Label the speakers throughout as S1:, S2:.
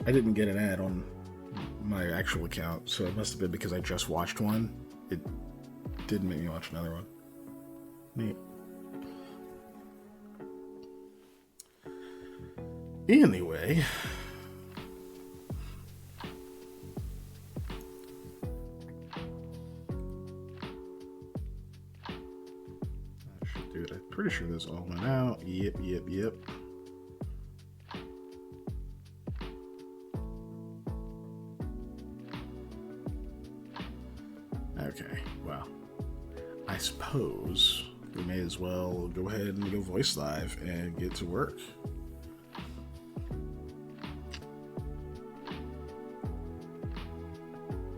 S1: I didn't get an ad on my actual account, so it must have been because I just watched one. It didn't make me watch another one. Neat. Anyway. I should do it. I'm pretty sure this all went out. Yep. Okay, well, I suppose we may as well go ahead and go voice live and get to work.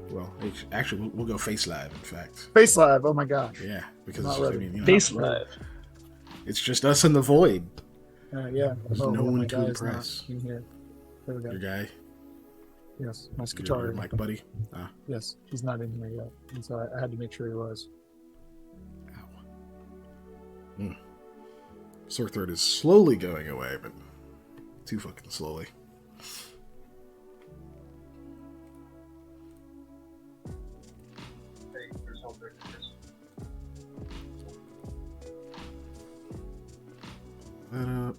S1: Well, actually, we'll go face live, in fact.
S2: Face live, oh my gosh.
S1: Yeah, because
S3: face live.
S1: It's just us in the void.
S2: Yeah.
S1: There's no one to impress.
S2: Here. There we go.
S1: Your guy?
S2: Yes, my guitar.
S1: Your mic buddy? Ah.
S2: Yes, he's not in here yet. And so I had to make sure he was.
S1: Ow. Sore throat is slowly going away, but too fucking slowly. That up.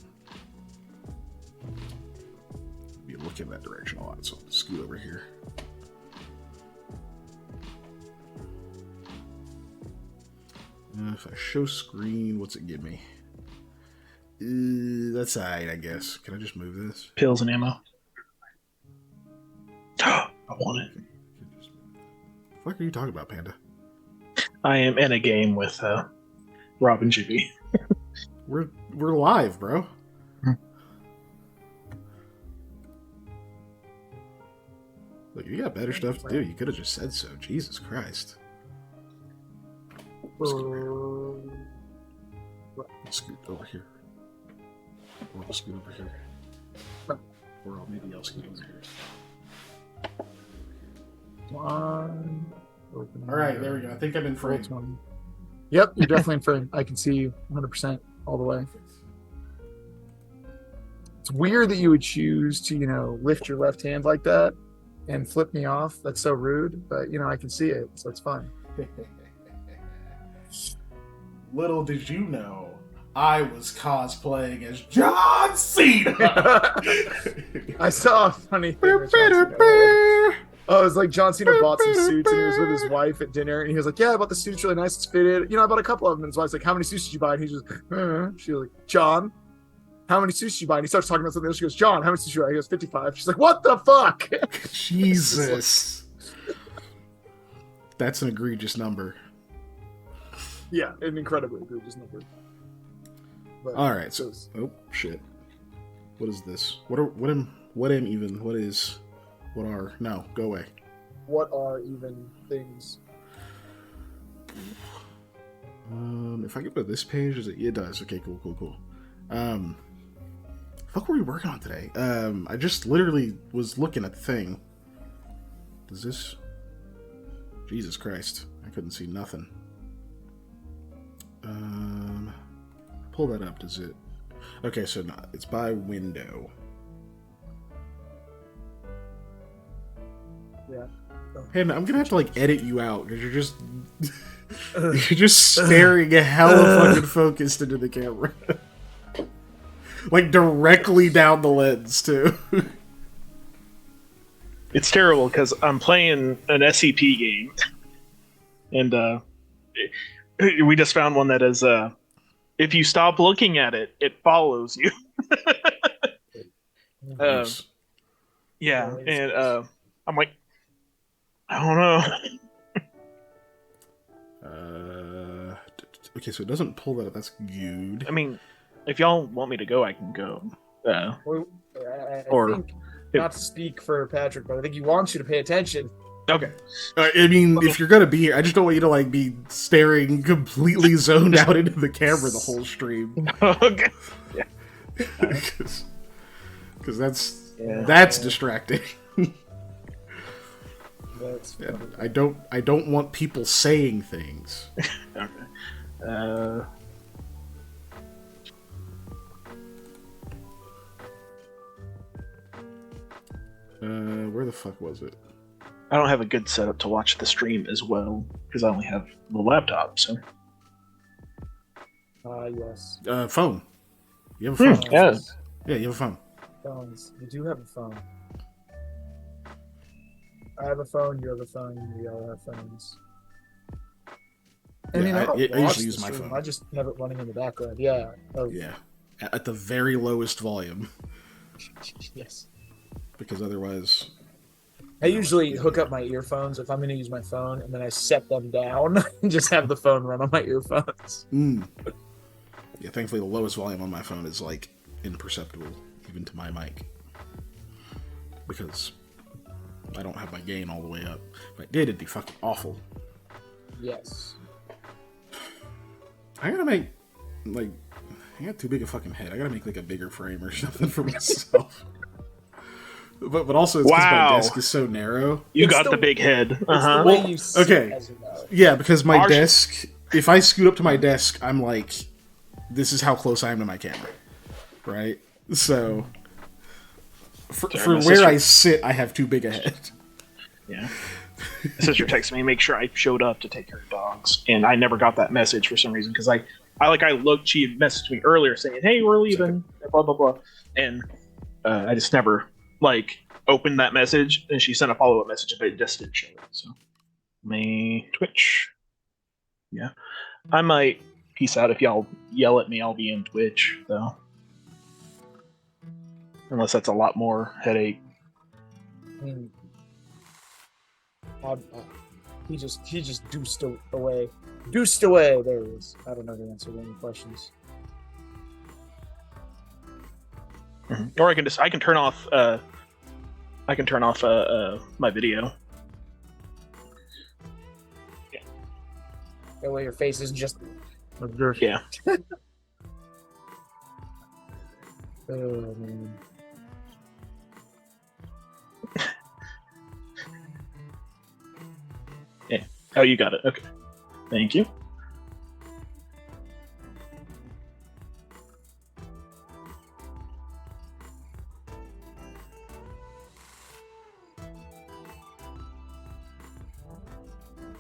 S1: Be looking that direction a lot, so I'll scoot over here. If I show screen, what's it give me? That's alright, I guess. Can I just move this?
S3: Pills and ammo. I want it.
S1: What are you talking about, Panda?
S3: I am in a game with Rob and Jimmy.
S1: We're live, bro. Look, you got better stuff to do. You could have just said so. Jesus Christ. Scoot over here. Or I'll scoot over here. Or maybe I'll scoot over here.
S2: Come on.
S1: Alright, there we go. I think I'm in frame.
S2: Yep, you're definitely in frame. I can see you 100% all the way. It's weird that you would choose to, lift your left hand like that and flip me off. That's so rude, but, I can see it, so it's fine.
S1: Little did you know, I was cosplaying as John Cena.
S2: I saw a funny thing. Oh, it was like John Cena bought some suits and he was with his wife at dinner and he was like, yeah, I bought the suits really nice. It's fitted. I bought a couple of them. And his wife's like, how many suits did you buy? And he's just, she was like, John, how many suits did you buy? And he starts talking about something else. She goes, John, how many suits did you buy? He goes, 55. She's like, what the fuck?
S1: Jesus. That's an egregious number.
S2: Yeah, an incredibly egregious number. But,
S1: all right, so oh shit, what is this? What are no, go away.
S2: What are even things?
S1: If I go to this page, it does. Okay, cool. Fuck, were we working on today? I just literally was looking at the thing. Does this? Jesus Christ, I couldn't see nothing. Pull that up. Does it? Okay, so no, it's by window.
S2: Yeah.
S1: And I'm gonna have to edit you out because you're just staring hella fucking focused into the camera, directly down the lens too.
S3: It's terrible because I'm playing an SCP game, and we just found one that is if you stop looking at it, it follows you. Yeah, and I'm like, I don't
S1: know. Okay, so it doesn't pull that up. That's good.
S3: I mean, if y'all want me to go, I can go.
S2: I think, not to speak for Patrick, but I think he wants you to pay attention.
S3: Okay.
S1: I mean, if you're gonna be here, I just don't want you to be staring completely zoned out into the camera the whole stream.
S3: Okay. Yeah.
S1: Because that's distracting. I don't want people saying things.
S3: Okay.
S1: the fuck was it?
S3: I don't have a good setup to watch the stream as well because I only have the laptop. So.
S2: Yes.
S1: Phone. You have a phone?
S3: Yeah.
S1: Yeah, you have a phone.
S2: Phones. You do have a phone. I have a phone. You have a phone. We all have phones. I
S1: Yeah,
S2: mean, I
S1: usually
S2: watch
S1: use
S2: the
S1: my
S2: stream.
S1: phone.
S2: I just have it running in the background. Yeah. Oh.
S1: Yeah, at the very lowest volume.
S2: Yes.
S1: Because otherwise,
S2: I usually hook up my earphones if I'm going to use my phone, and then I set them down and just have the phone run on my earphones.
S1: Yeah, thankfully the lowest volume on my phone is like imperceptible even to my mic. Because I don't have my gain all the way up. If I did, it'd be fucking awful.
S2: Yes.
S1: I gotta make, like, I got too big a fucking head. I gotta make like a bigger frame or something for myself. But also it's because my desk is so narrow.
S3: You got the big head.
S2: It's the way you sit,
S1: okay.
S2: as you know.
S1: Yeah, because my desk, if I scoot up to my desk, I'm like, this is how close I am to my camera. Right? So, for where I sit, I have too big a head.
S3: Yeah. My sister texted me, make sure I showed up to take care of dogs. And I never got that message for some reason. Because I looked, she had messaged me earlier saying, hey, we're leaving, blah, blah, blah. And I just never, like, opened that message. And she sent a follow-up message, but it just didn't show it. So, my Twitch. Yeah. I might peace out if y'all yell at me. I'll be in Twitch, though. Unless that's a lot more headache.
S2: I mean, he just deuced away. Deuced away. There it is. I don't know the answer to any questions.
S3: Mm-hmm. Or I can turn off my video.
S2: Yeah. That way your face is just.
S3: Yeah.
S2: Oh man.
S3: Yeah. Oh, you got it. Okay. Thank you.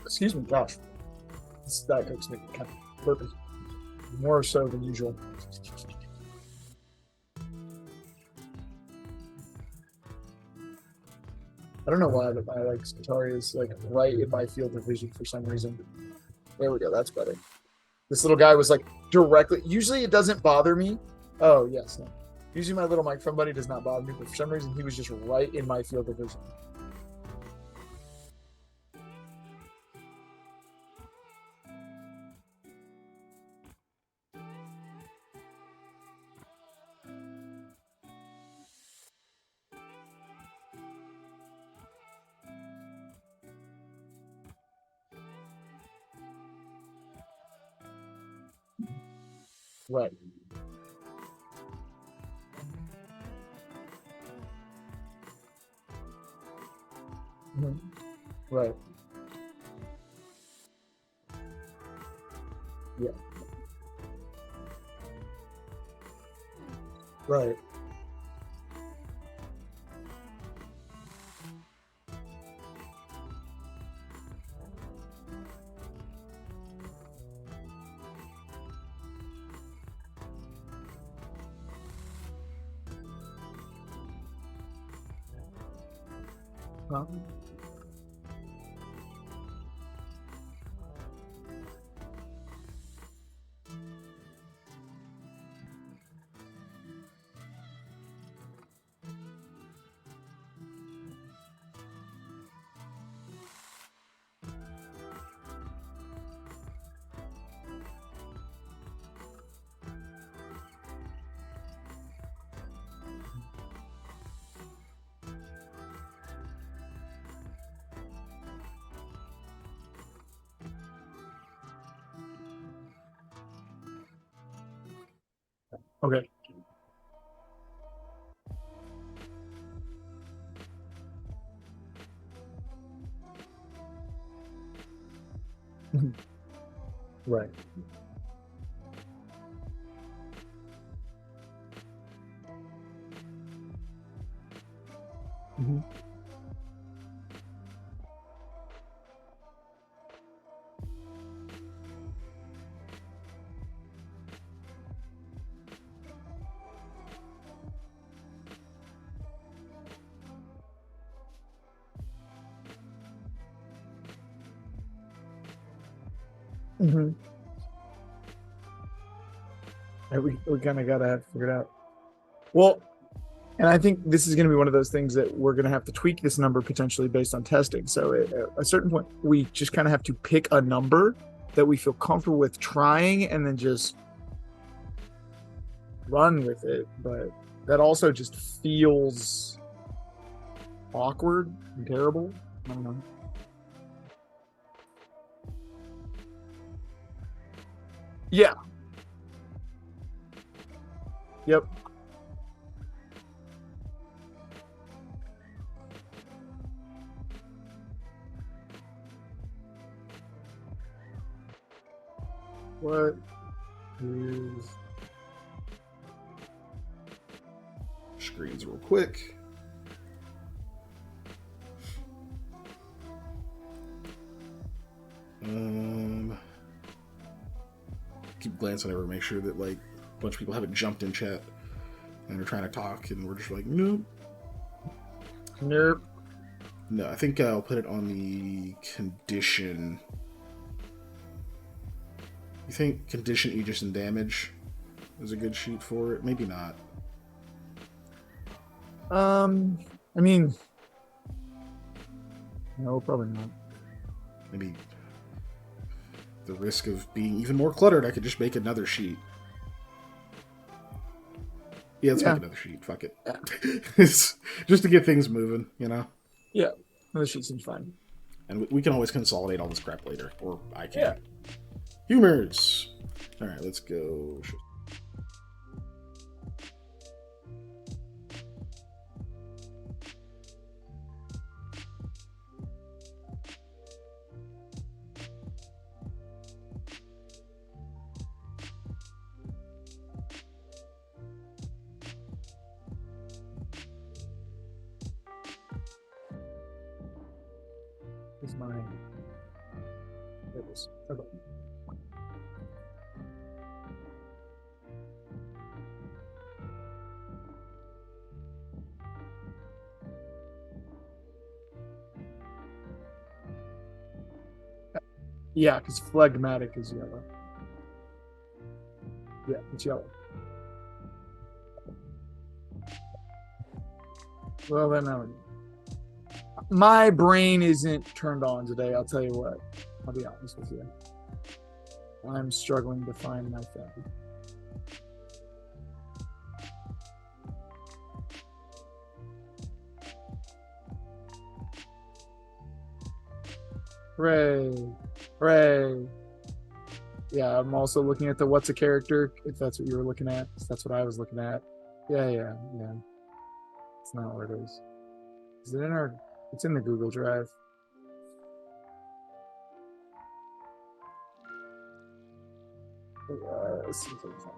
S2: Excuse me, Josh. That makes me kind of burpy. More so than usual. I don't know why, but my Atari is like right in my field of vision for some reason. There we go. That's better. This little guy was like directly. Usually it doesn't bother me. Oh yes, no. Usually my little microphone buddy does not bother me, but for some reason he was just right in my field of vision. Right. Mm-hmm. Right. Yeah. Right. Huh? Okay. Right. Mm-hmm. Mm-hmm. We kind of got to have it figured out. Well, and I think this is going to be one of those things that we're going to have to tweak this number potentially based on testing. So at a certain point, we just kind of have to pick a number that we feel comfortable with trying and then just run with it. But that also just feels awkward and terrible. I don't know. Yeah. Yep. What is
S1: Screens real quick. Keep glancing over, make sure that like a bunch of people haven't jumped in chat and they're trying to talk, and we're just like, nope.
S2: Nope.
S1: No, I think I'll put it on the condition. You think condition Aegis and damage is a good sheet for it? Maybe not.
S2: I mean, no, probably not.
S1: Maybe the risk of being even more cluttered, I could just make another sheet. Yeah, let's make another sheet. Fuck it.
S2: Yeah.
S1: It's just to get things moving, you know?
S2: Yeah, another sheet seems fine.
S1: And we can always consolidate all this crap later, or I can.
S2: Yeah.
S1: Humours. All right, let's go.
S2: Is mine. There it is. Okay. Yeah, because phlegmatic is yellow. Yeah, it's yellow. Well, then my brain isn't turned on today. I'll tell you what. I'll be honest with you. I'm struggling to find my thing. Hooray. Hooray. Yeah, I'm also looking at the what's a character, if that's what you were looking at. That's what I was looking at. Yeah. It's not where it is. Is it in our... It's in the Google Drive. Let's see if I can find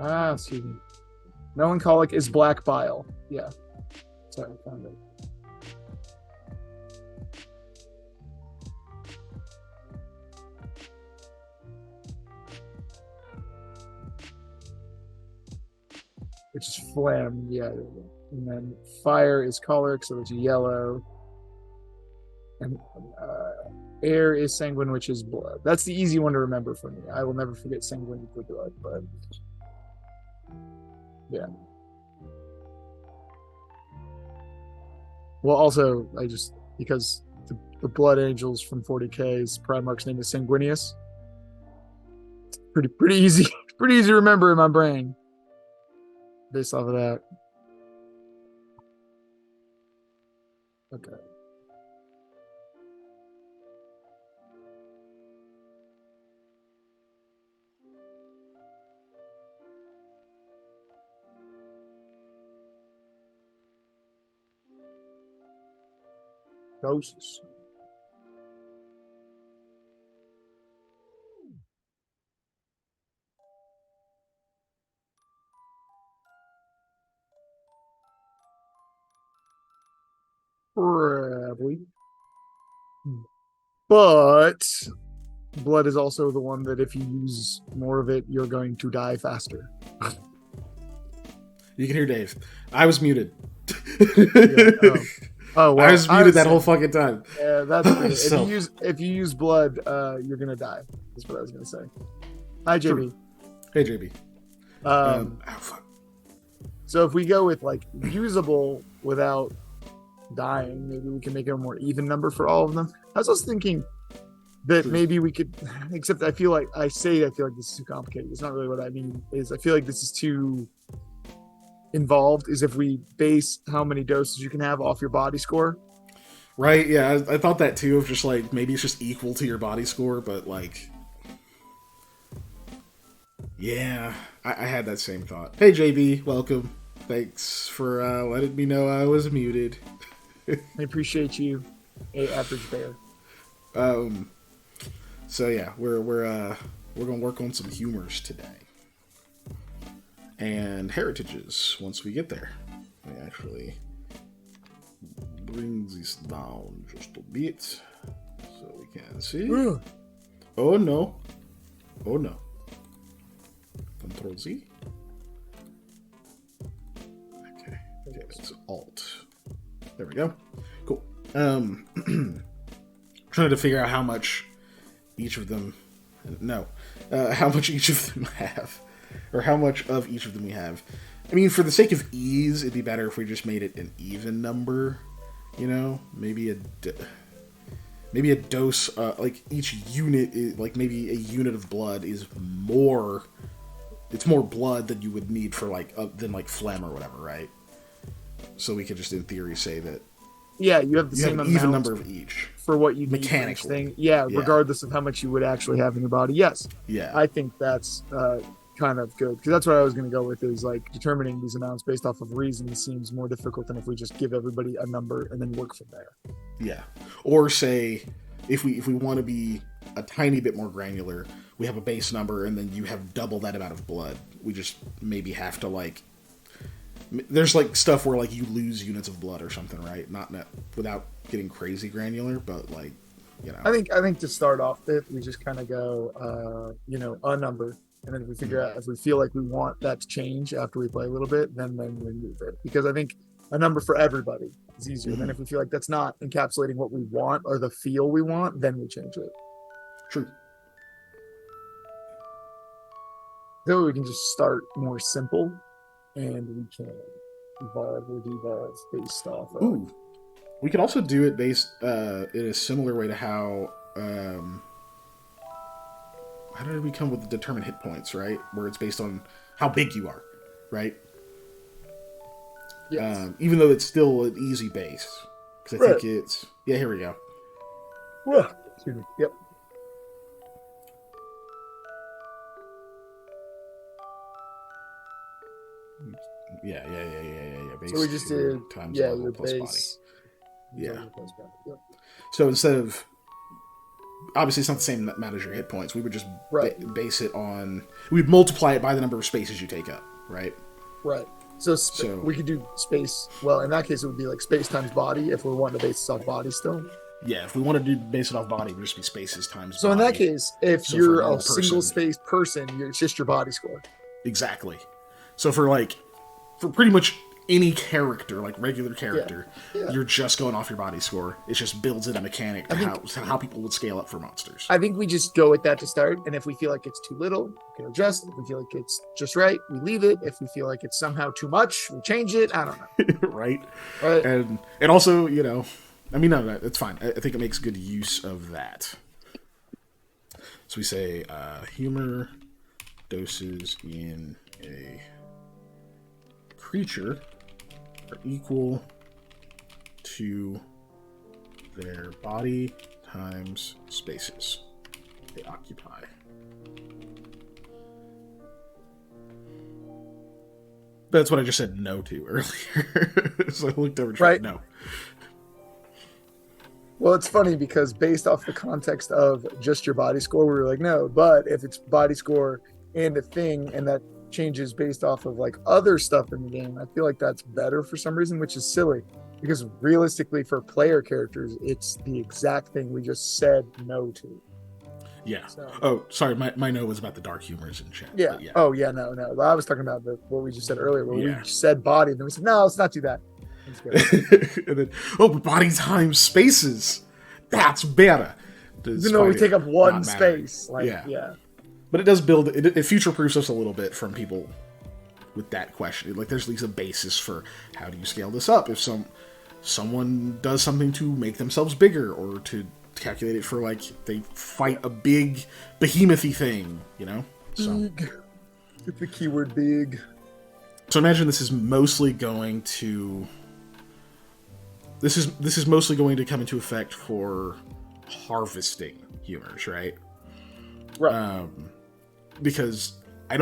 S2: it. Excuse me. Melancholic is black bile. Yeah. Sorry, I found it. Which is phlegm, yeah. And then fire is choleric, so it's yellow. And air is sanguine, which is blood. That's the easy one to remember for me. I will never forget sanguine equal blood, but yeah. Well, also, I just, because the Blood Angels from 40K's Primarch's name is Sanguinius. Pretty easy. Pretty easy to remember in my brain. Based off of that. Okay. Ghosts. Probably. But blood is also the one that if you use more of it, you're going to die faster.
S1: You can hear Dave. I was muted.
S2: Yeah, well,
S1: I was muted that whole fucking time.
S2: Yeah, that's good.
S1: So-
S2: If you use blood, you're gonna die. That's what I was gonna say. Hi, JB.
S1: Hey, JB. Fuck.
S2: So if we go with like usable without dying, maybe we can make it a more even number for all of them. I was also thinking that maybe we could, except I feel like this is too complicated. It's not really what I mean. I feel like this is too involved. Is if we base how many doses you can have off your body score.
S1: Right, yeah, I thought that too, of just like, maybe it's just equal to your body score, but like... Yeah, I had that same thought. Hey, JB, welcome. Thanks for letting me know I was muted.
S2: I appreciate you, average bear.
S1: So yeah, we're gonna work on some humors today, and heritages once we get there. Let me actually bring this down just a bit so we can see. Oh no! Oh no! Control Z. Okay, it's Alt. There we go. Cool. Trying to figure out how much each of them. How much each of them have, or how much of each of them we have. I mean, for the sake of ease, it'd be better if we just made it an even number. You know, maybe a dose. Like each unit is like maybe a unit of blood is more. It's more blood than you would need for than phlegm or whatever, right? So we could just in theory say that.
S2: Yeah, you have the same
S1: have an even number of each
S2: for what you need
S1: mechanically.
S2: for each thing. Yeah, regardless of how much you would actually have in your body. Yes.
S1: Yeah.
S2: I think that's kind of good because that's what I was going to go with. Is like determining these amounts based off of reason seems more difficult than if we just give everybody a number and then work from there.
S1: Yeah, or say if we want to be a tiny bit more granular, we have a base number and then you have double that amount of blood. We just maybe have to there's stuff where you lose units of blood or something, right? Not without getting crazy granular, but
S2: I think to start off with, we just kind of go a number, and then if we figure out if we feel like we want that to change after we play a little bit, then we move it, because I think a number for everybody is easier. Then if we feel like that's not encapsulating what we want or the feel we want, then we change it.
S1: True.
S2: So we can just start more simple, and we can evolve or devolve based off of.
S1: Ooh. We could also do it based in a similar way to how did we come with the determined hit points, right? Where it's based on how big you are, right?
S2: Yes.
S1: Even though it's still an easy base. Because I think it's... Yeah, here we go.
S2: Excuse me. Yep.
S1: Yeah. Base
S2: So we just did
S1: times
S2: your
S1: level plus
S2: base.
S1: body. Yeah.
S2: Yep.
S1: So instead of... Obviously, it's not the same amount as your hit points. We would just base it on... We'd multiply it by the number of spaces you take up, right?
S2: Right. So we could do space. Well, in that case, it would be space times body if we're wanting to base this off body still.
S1: Yeah, if we wanted to base it off body, it would just be spaces times
S2: So
S1: body.
S2: in that case, if you're a single space person, it's just your body score.
S1: Exactly. So for pretty much any character, regular character, you're just going off your body score. It just builds in a mechanic to how people would scale up for monsters.
S2: I think we just go with that to start, and if we feel like it's too little, we can adjust. If we feel like it's just right, we leave it. If we feel like it's somehow too much, we change it. I don't know.
S1: Right? And also, no, it's fine. I think it makes good use of that. So we say humor doses in a creature are equal to their body times spaces they occupy. That's what I just said no to earlier. So I looked over to no.
S2: Well, it's funny because based off the context of just your body score, we were like, no, but if it's body score and a thing, and that changes based off of other stuff in the game, I feel like that's better for some reason, which is silly because realistically for player characters, it's the exact thing we just said no to.
S1: Yeah.
S2: So.
S1: Oh, sorry. My note was about the dark humors in chat.
S2: Yeah.
S1: But yeah.
S2: Oh, yeah. No. I was talking about what we just said earlier, where
S1: Yeah.
S2: we said body, and then we said, no, let's not do that.
S1: And then, but body, time, spaces. That's better.
S2: Even though we take up one space. Like, yeah.
S1: But it does build, it future-proofs us a little bit from people with that question. Like, there's at least a basis for how do you scale this up if someone does something to make themselves bigger, or to calculate it for, like, they fight a big behemoth-y thing, you know? So.
S2: Big. Get the keyword big.
S1: So imagine this is mostly going to... This is mostly going to come into effect for harvesting humors, right?
S2: Right.
S1: Because I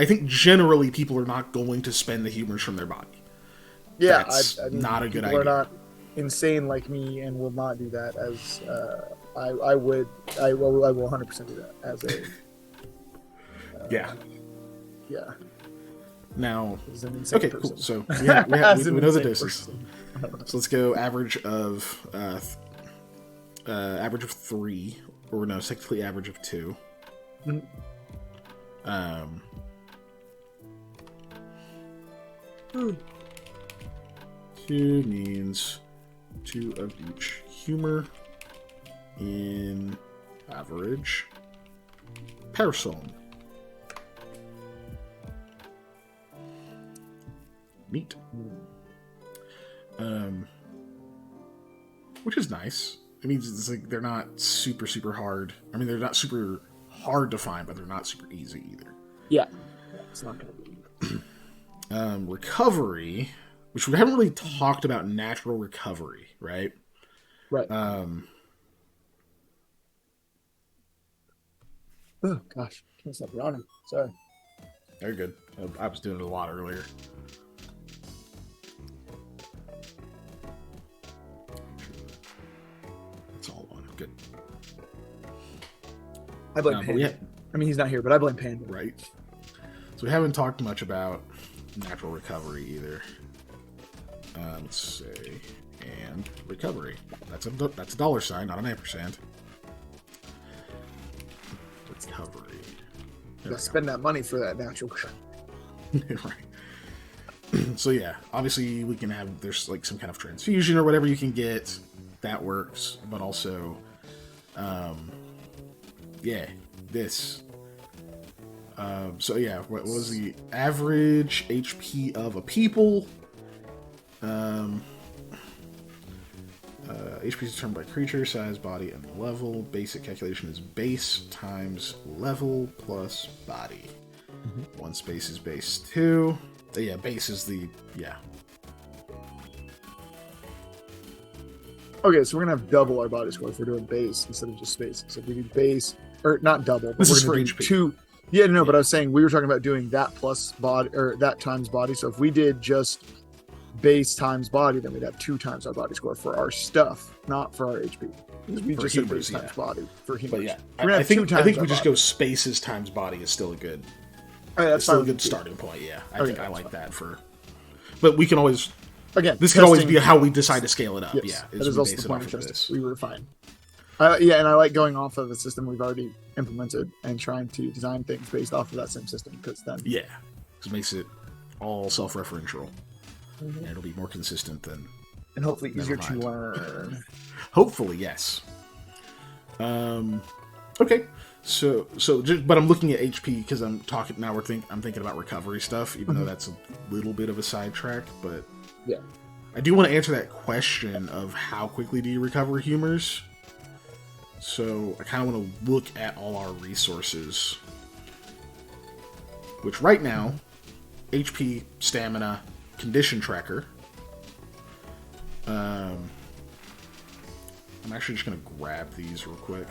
S1: think generally people are not going to spend the humors from their body.
S2: Yeah,
S1: That's
S2: I mean,
S1: not a good
S2: people
S1: idea.
S2: are not insane like me and will not do that. As I will 100% do that as a
S1: yeah.
S2: Yeah.
S1: Now,
S2: As an insane
S1: okay,
S2: person.
S1: cool. So
S2: As
S1: we
S2: an
S1: know the
S2: insane
S1: doses.
S2: person.
S1: So let's go average of 3, or no, technically average of 2.
S2: Mhm.
S1: 2 means 2 of each humor in average person. Neat. Which is nice. It means it's like they're not super hard. I mean, they're not super hard to find, but they're not super easy either.
S2: Yeah. It's not going to be.
S1: Recovery, which we haven't really talked about natural recovery, right?
S2: Right. Oh, gosh. Can't stop yawning. Sorry.
S1: Very good. I was doing it a lot earlier. It's all on. Good.
S2: I blame Panda. I mean, he's not here, but I blame Panda.
S1: Right. So we haven't talked much about natural recovery either. Let's say, and recovery. That's a dollar sign, not an ampersand. Recovery.
S2: You gotta spend that money for that natural.
S1: Right. So yeah, obviously we can have, there's like some kind of transfusion or whatever you can get. That works. But also, yeah, this. So yeah, what was the average HP of a people? HP is determined by creature, size, body, and level. Basic calculation is base times level plus body. Mm-hmm. 1 space is base 2. Yeah, base is the, yeah.
S2: Okay, so we're gonna have double our body score if we're doing base instead of just space. So if we do base, or not double, but
S1: This
S2: we're
S1: is
S2: gonna
S1: for
S2: do
S1: HP.
S2: 2. Yeah, no, but I was saying we were talking about doing that plus body, or that times body. So if we did just base times body, then we'd have 2 times our body score for our stuff, not for our HP. Because we
S1: For
S2: just
S1: humors,
S2: said base times body for humors.
S1: But yeah,
S2: We're gonna
S1: I
S2: have
S1: think
S2: 2 times
S1: we
S2: our
S1: just
S2: body.
S1: go spaces times body is still a good,
S2: That's
S1: it's still a
S2: fine
S1: good
S2: with me.
S1: starting point. Yeah, I
S2: Okay,
S1: think I
S2: that's
S1: like
S2: fine.
S1: that for. But we can always,
S2: Again,
S1: this could always
S2: testing-
S1: be how we decide to scale it up.
S2: Yes,
S1: Yeah,
S2: that is
S1: we
S2: also
S1: base
S2: the
S1: it
S2: point
S1: off
S2: of
S1: of
S2: testing.
S1: this.
S2: We were fine. Yeah, and I like going off of a system we've already implemented and trying to design things based off of that same system, because then
S1: Yeah, because it makes it all self-referential, and it'll be more consistent than.
S2: and hopefully
S1: Never
S2: easier to
S1: mind.
S2: learn.
S1: Hopefully, yes. Okay, so just, but I'm looking at HP because I'm talking now. I'm thinking about recovery stuff, even though that's a little bit of a sidetrack. But
S2: Yeah.
S1: I do want to answer that question of how quickly do you recover humors. So I kind of want to look at all our resources, which right now, HP, stamina, condition tracker. I'm actually just going to grab these real quick,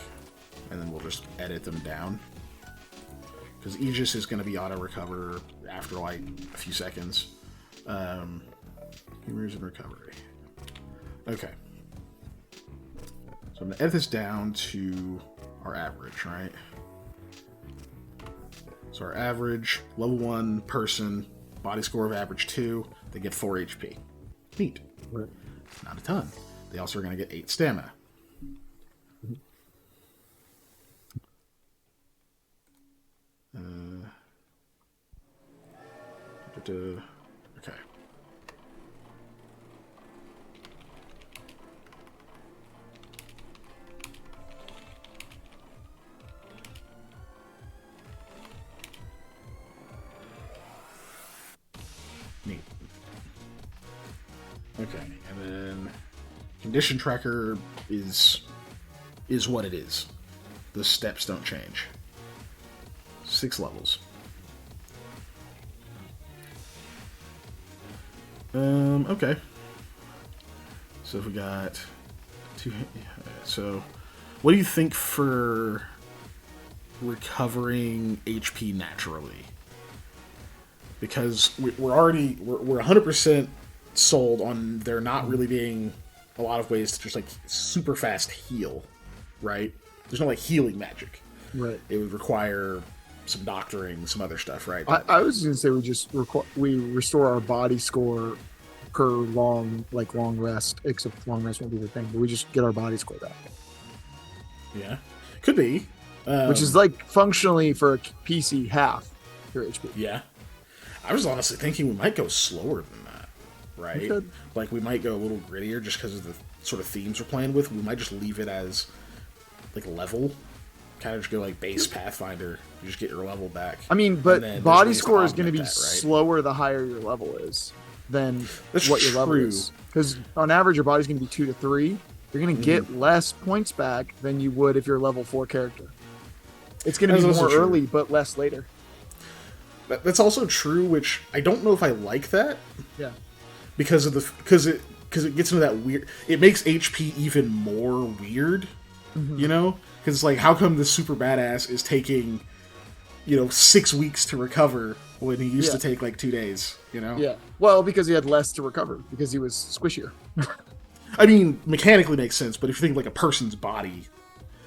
S1: and then we'll just edit them down. Because Aegis is going to be auto-recover after, like, a few seconds. Humors and recovery. Okay. So I'm going to edit this down to our average, right? So our average, level 1 person, body score of average 2, they get 4 HP. Neat.
S2: Right.
S1: Not a ton. They also are going to get 8 stamina. Okay. Neat. Okay, and then condition tracker is what it is. The steps don't change. 6 levels. Okay. So if we got 2. So, what do you think for recovering HP naturally? Because we're 100% sold on there not really being a lot of ways to just like super fast heal, right? There's no like healing magic.
S2: Right.
S1: It would require some doctoring, some other stuff, right?
S2: I was going to say we just we restore our body score per long rest, except long rest won't be the thing, but we just get our body score back.
S1: Yeah, could be.
S2: Which is like functionally for a PC half your HP.
S1: Yeah. I was honestly thinking we might go slower than that, right? Like we might go a little grittier just because of the sort of themes we're playing with. We might just leave it as like level. Kind of just go like base Pathfinder. You just get your level back.
S2: I mean, but body score is going to be slower the higher your level is than what your level is. Because on average, your body's going to be 2 to 3. You're going to get less points back than you would if you're a level 4 character. It's going to be more early, but less later.
S1: That's also true, which I don't know if I like that.
S2: Yeah.
S1: Because it gets into that weird. It makes HP even more weird. You know, because it's like, how come this super badass is taking, 6 weeks to recover when he used to take like 2 days? You know.
S2: Yeah. Well, because he had less to recover because he was squishier.
S1: I mean, mechanically makes sense, but if you think like a person's body,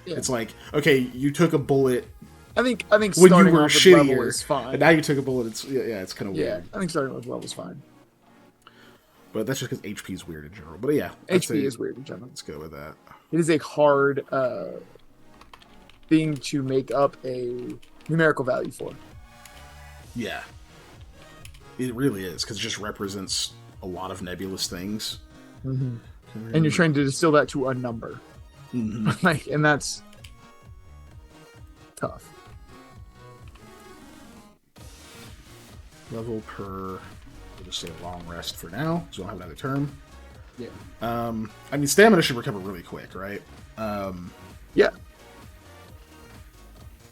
S1: it's like, okay, you took a bullet.
S2: I think
S1: when you were shittier,
S2: is fine.
S1: And now you took a bullet. It's it's kind of weird.
S2: I think starting with level is fine.
S1: But that's just because HP is weird in general. But yeah,
S2: HP is weird in general.
S1: Let's go with that.
S2: It is a hard thing to make up a numerical value for.
S1: Yeah, it really is because it just represents a lot of nebulous things.
S2: And you're trying to distill that to a number, and that's tough.
S1: Level per. We'll just say a long rest for now, so we don't have another term.
S2: Yeah.
S1: I mean, stamina should recover really quick, right?
S2: Yeah.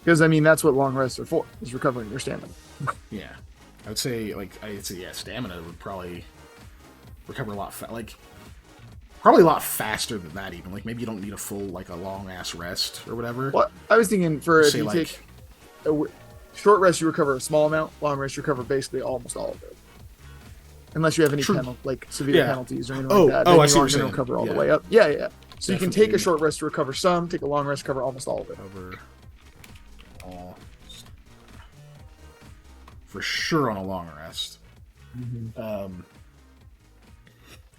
S2: Because I mean, that's what long rests are for: is recovering your stamina.
S1: Yeah, I would say stamina would probably recover a lot. Probably a lot faster than that. Even like maybe you don't need a full a long ass rest or whatever.
S2: Well, I was thinking if you take a short rest, you recover a small amount. Long rest, you recover basically almost all of it. Unless you have any severe penalties or anything like that.
S1: I see what you're saying.
S2: Recover all the way up. Yeah. So definitely. You can take a short rest to recover some, take a long rest to cover almost all of it.
S1: Cover all. For sure on a long rest.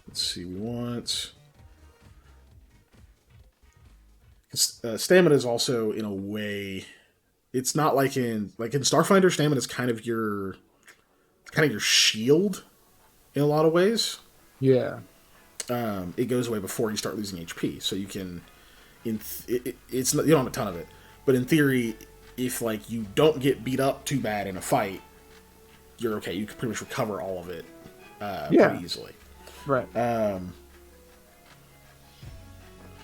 S1: Let's see, we want... stamina is also, in a way... It's not like in Starfinder, stamina is kind of your shield in a lot of ways.
S2: Yeah.
S1: It goes away before you start losing HP, so you can, it's not, you don't have a ton of it, but in theory, if you don't get beat up too bad in a fight, you're okay. You can pretty much recover all of it pretty easily.
S2: Right.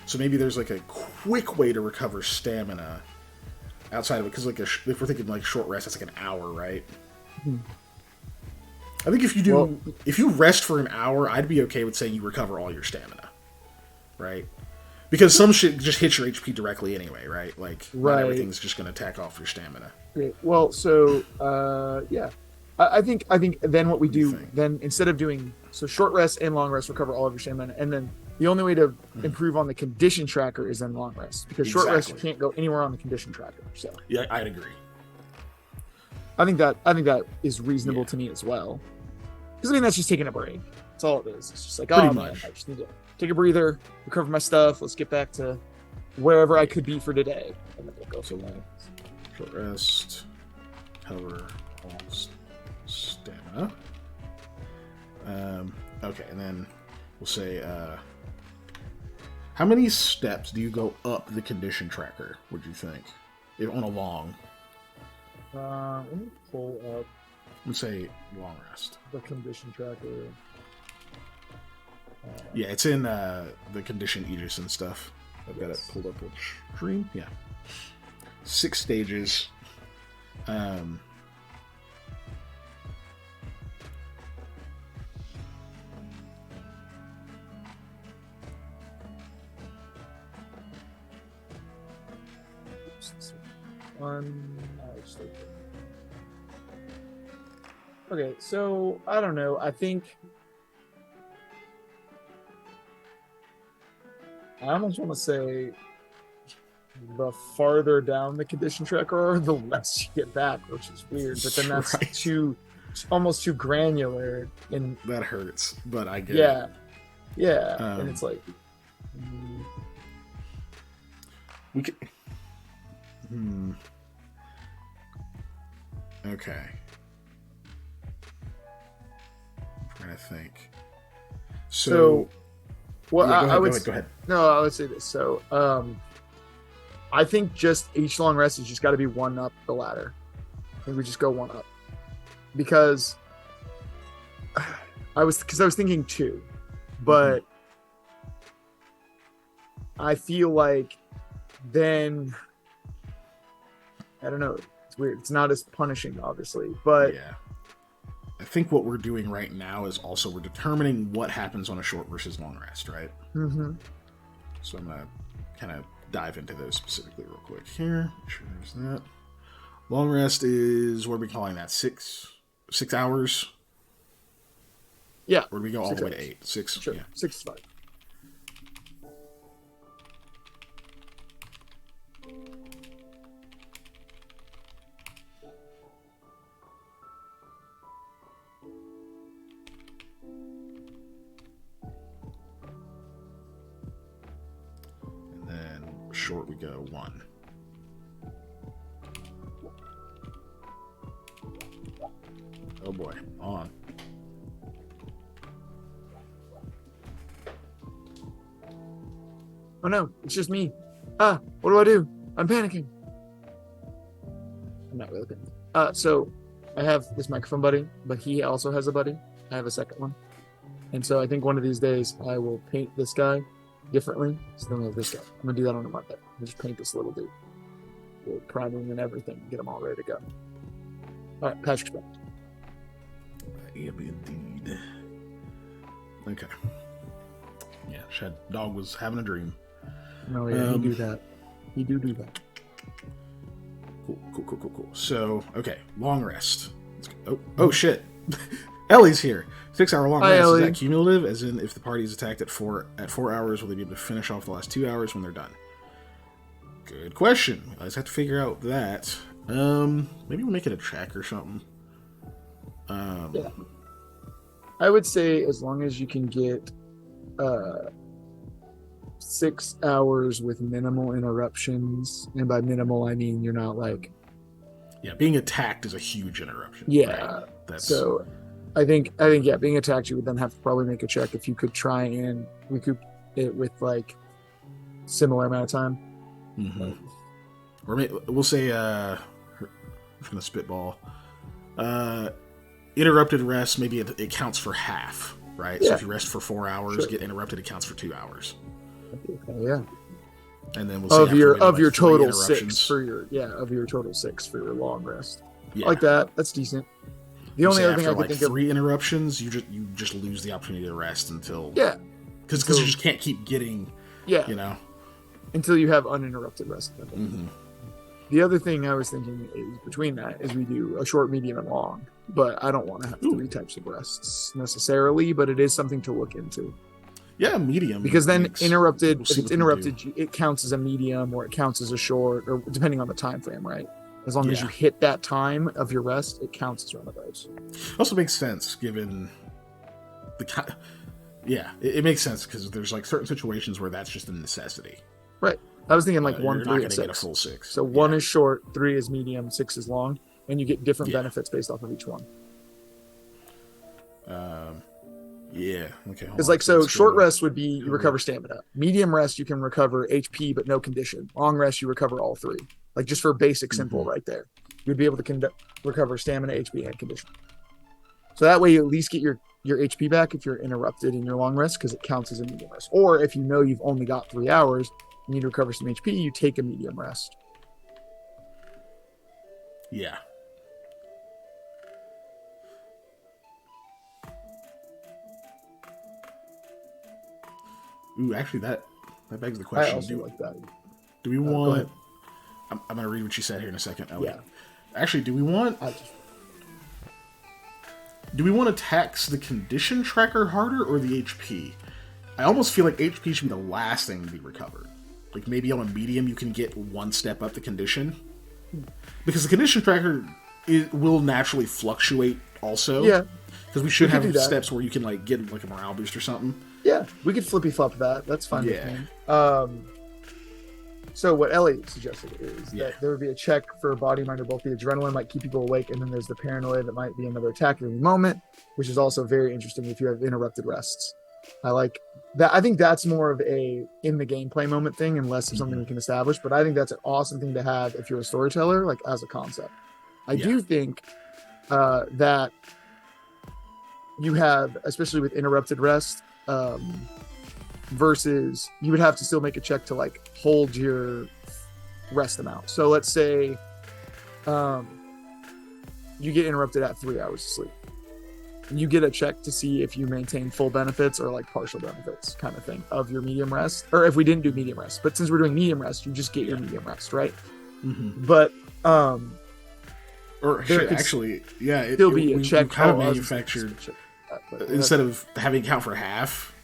S1: So maybe there's a quick way to recover stamina outside of it, because if we're thinking short rest, that's an hour, right? I think if you rest for an hour, I'd be okay with saying you recover all your stamina, right? Because some shit just hits your HP directly anyway, right? Not everything's just going to attack off your stamina.
S2: Great. Well, so yeah, I think then what we do then, instead of doing short rest and long rest, recover all of your stamina, and then the only way to improve on the condition tracker is then long rest, because short rest you can't go anywhere on the condition tracker. So
S1: yeah, I'd agree.
S2: I think that is reasonable to me as well. Because I mean, that's just taking a break. That's all it is. It's just
S1: pretty much.
S2: I just need to take a breather, recover my stuff. Let's get back to wherever I could be for today. And then we'll go from there.
S1: Short rest, cover all stamina. Okay, and then we'll say, how many steps do you go up the condition tracker, would you think? If on a long.
S2: Let me pull up.
S1: Let's say long rest.
S2: The condition tracker.
S1: Yeah, it's in the condition Aegis and stuff. I've got it pulled up with stream. Yeah. 6 stages.
S2: Okay, so I don't know. I think I almost want to say the farther down the condition tracker are, the less you get back, which is weird. But then that's
S1: Right.
S2: almost too granular. And
S1: That hurts, but I get
S2: yeah,
S1: it.
S2: yeah, and it's like
S1: We could. Okay. I'm trying to think. So
S2: well,
S1: yeah,
S2: I would
S1: go ahead.
S2: No, I would say this. So, I think just each long rest has just got to be one up the ladder. I think we just go one up because I was thinking 2, but I feel like then I don't know. It's weird. It's not as punishing, obviously, but
S1: Yeah. I think what we're doing right now is also we're determining what happens on a short versus long rest, right?
S2: mm-hmm.
S1: So I'm gonna kind of dive into those specifically real quick here. Make sure there's that. Long rest is what are we calling that? 6 hours?
S2: Yeah.
S1: Or do we go all
S2: 6
S1: the way to
S2: hours.
S1: 8? 6.
S2: Sure.
S1: Yeah.
S2: 6 is fine.
S1: And then short we go 1. Oh boy, on.
S2: Oh no, it's just me. What do I do? I'm panicking. I'm not really panicking. So I have this microphone buddy, but he also has a buddy. I have a second one. And so I think one of these days I will paint this guy differently than with this guy. I'm gonna do that on a Monday. I'll just paint this little dude. We'll prime him and everything, get him all ready to go. All right, Patrick's back.
S1: I am indeed. Okay. Yeah, Shed Dog was having a dream.
S2: No, yeah, he do that. He do that.
S1: Cool. So, okay, long rest. Let's go. Oh shit. Ellie's here. 6-hour long
S2: Hi,
S1: rest.
S2: Ellie.
S1: Is that cumulative? As in, if the party is attacked at 4 hours, will they be able to finish off the last 2 hours when they're done? Good question. I just have to figure out that. Maybe we'll make it a track or something.
S2: Yeah. I would say as long as you can get 6 hours with minimal interruptions, and by minimal I mean you're not like
S1: Yeah, being attacked is a huge interruption.
S2: yeah.
S1: Right? That's
S2: So I think yeah, being attacked you would then have to probably make a check if you could try and recoup it with like similar amount of time.
S1: Mm-hmm. Or we'll say I'm just gonna spitball. Interrupted rest, maybe it counts for half, right?
S2: Yeah.
S1: So if you rest for 4 hours,
S2: Sure.
S1: get interrupted, it counts for 2 hours.
S2: Yeah.
S1: And then we'll say
S2: Of your
S1: like 3
S2: total 6
S1: interruptions.
S2: for your total 6 for your long rest.
S1: Yeah.
S2: I like that. That's decent. The
S1: We'll
S2: only
S1: say
S2: other thing I
S1: after
S2: could
S1: like
S2: think
S1: 3 interruptions, you just lose the opportunity to rest until because
S2: So-
S1: you just can't keep getting
S2: yeah,
S1: you know.
S2: until you have uninterrupted rest. I think.
S1: Mm-hmm.
S2: The other thing I was thinking is between that is we do a short, medium, and long. But I don't want to have 3 types of rests necessarily. But it is something to look into
S1: Yeah, medium.
S2: because then
S1: makes-
S2: interrupted.
S1: we'll
S2: If
S1: see
S2: it's
S1: what we do.
S2: interrupted, it counts as a medium or it counts as a short, or depending on the time frame, right? As long as
S1: Yeah.
S2: you hit that time of your rest, it counts as one of those.
S1: Also makes sense given the yeah, it makes sense because there's like certain situations where that's just a necessity.
S2: Right. I was thinking like
S1: You're
S2: 1,
S1: not
S2: 3,
S1: going
S2: and
S1: to get a
S2: 6.
S1: full 6.
S2: So 1 is short, 3 is medium, 6 is long, and you get different
S1: Yeah.
S2: benefits based off of each one.
S1: Yeah. Okay.
S2: Because like so, short rest would be you recover stamina. Medium rest you can recover HP but no condition. Long rest you recover all three. Like just for basic simple right there, you'd be able to recover stamina, HP, and condition. So that way you at least get your HP back if you're interrupted in your long rest because it counts as a medium rest. Or if you know you've only got 3 hours, you need to recover some HP, you take a medium rest.
S1: Yeah. Ooh, actually, that begs the question.
S2: I also like that.
S1: Do we want... I'm going to read what you said here in a second. Oh, yeah. Actually, do we want to tax the condition tracker harder or the HP? I almost feel like HP should be the last thing to be recovered. Like maybe on a medium you can get 1 step up the condition. Because the condition tracker will naturally fluctuate also. Yeah. Because we should have steps where you can like get like a morale boost or something.
S2: Yeah, we could flippy flop that. That's fine with me. So what Ellie suggested is that there would be a check for body, mind, or both. The adrenaline might keep people awake, and then there's the paranoia that might be another attack at any moment, which is also very interesting if you have interrupted rests. I like that. I think that's more of a in the gameplay moment thing and less of something we can establish, but I think that's an awesome thing to have if you're a storyteller, like as a concept. I do think that you have, especially with interrupted rest, versus you would have to still make a check to like hold your rest amount. So let's say you get interrupted at 3 hours of sleep. You get a check to see if you maintain full benefits or like partial benefits kind of thing of your medium rest, or if we didn't do medium rest. But since we're doing medium rest, you just get your medium rest, right? But
S1: or shit, actually,
S2: it'll be a check.
S1: Kind of manufactured instead of having count for half.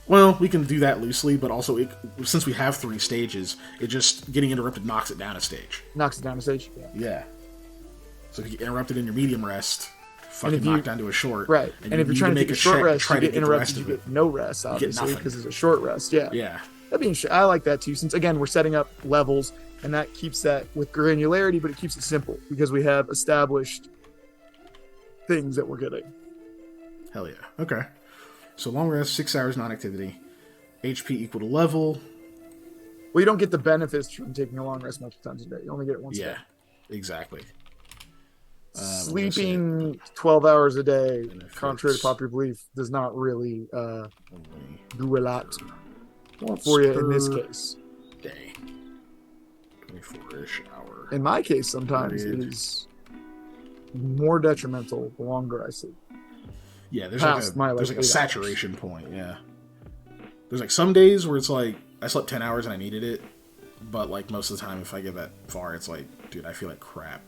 S1: Well, we can do that loosely, but also since we have 3 stages, it just getting interrupted knocks it down a stage. Yeah. So if you get interrupted in your medium rest, fucking knock down to a short.
S2: Right. And if you're trying to take a short rest, you get interrupted, you get no rest, obviously, because it's a short rest. Yeah. That'd be interesting. I like that too, since again, we're setting up levels, and that keeps that with granularity, but it keeps it simple because we have established things that we're getting.
S1: Hell yeah. Okay. So long rest, 6 hours non-activity, HP equal to level.
S2: Well, you don't get the benefits from taking a long rest multiple times a day. You only get it once a day.
S1: Yeah, exactly.
S2: Sleeping 12 hours a day, contrary to popular belief, does not really do a lot for you in this case.
S1: Day. 24-ish hour.
S2: In my case, sometimes it is more detrimental the longer I sleep.
S1: Yeah, there's like a saturation point, yeah. There's like some days where it's like, I slept 10 hours and I needed it, but like most of the time if I get that far, it's like, dude, I feel like crap.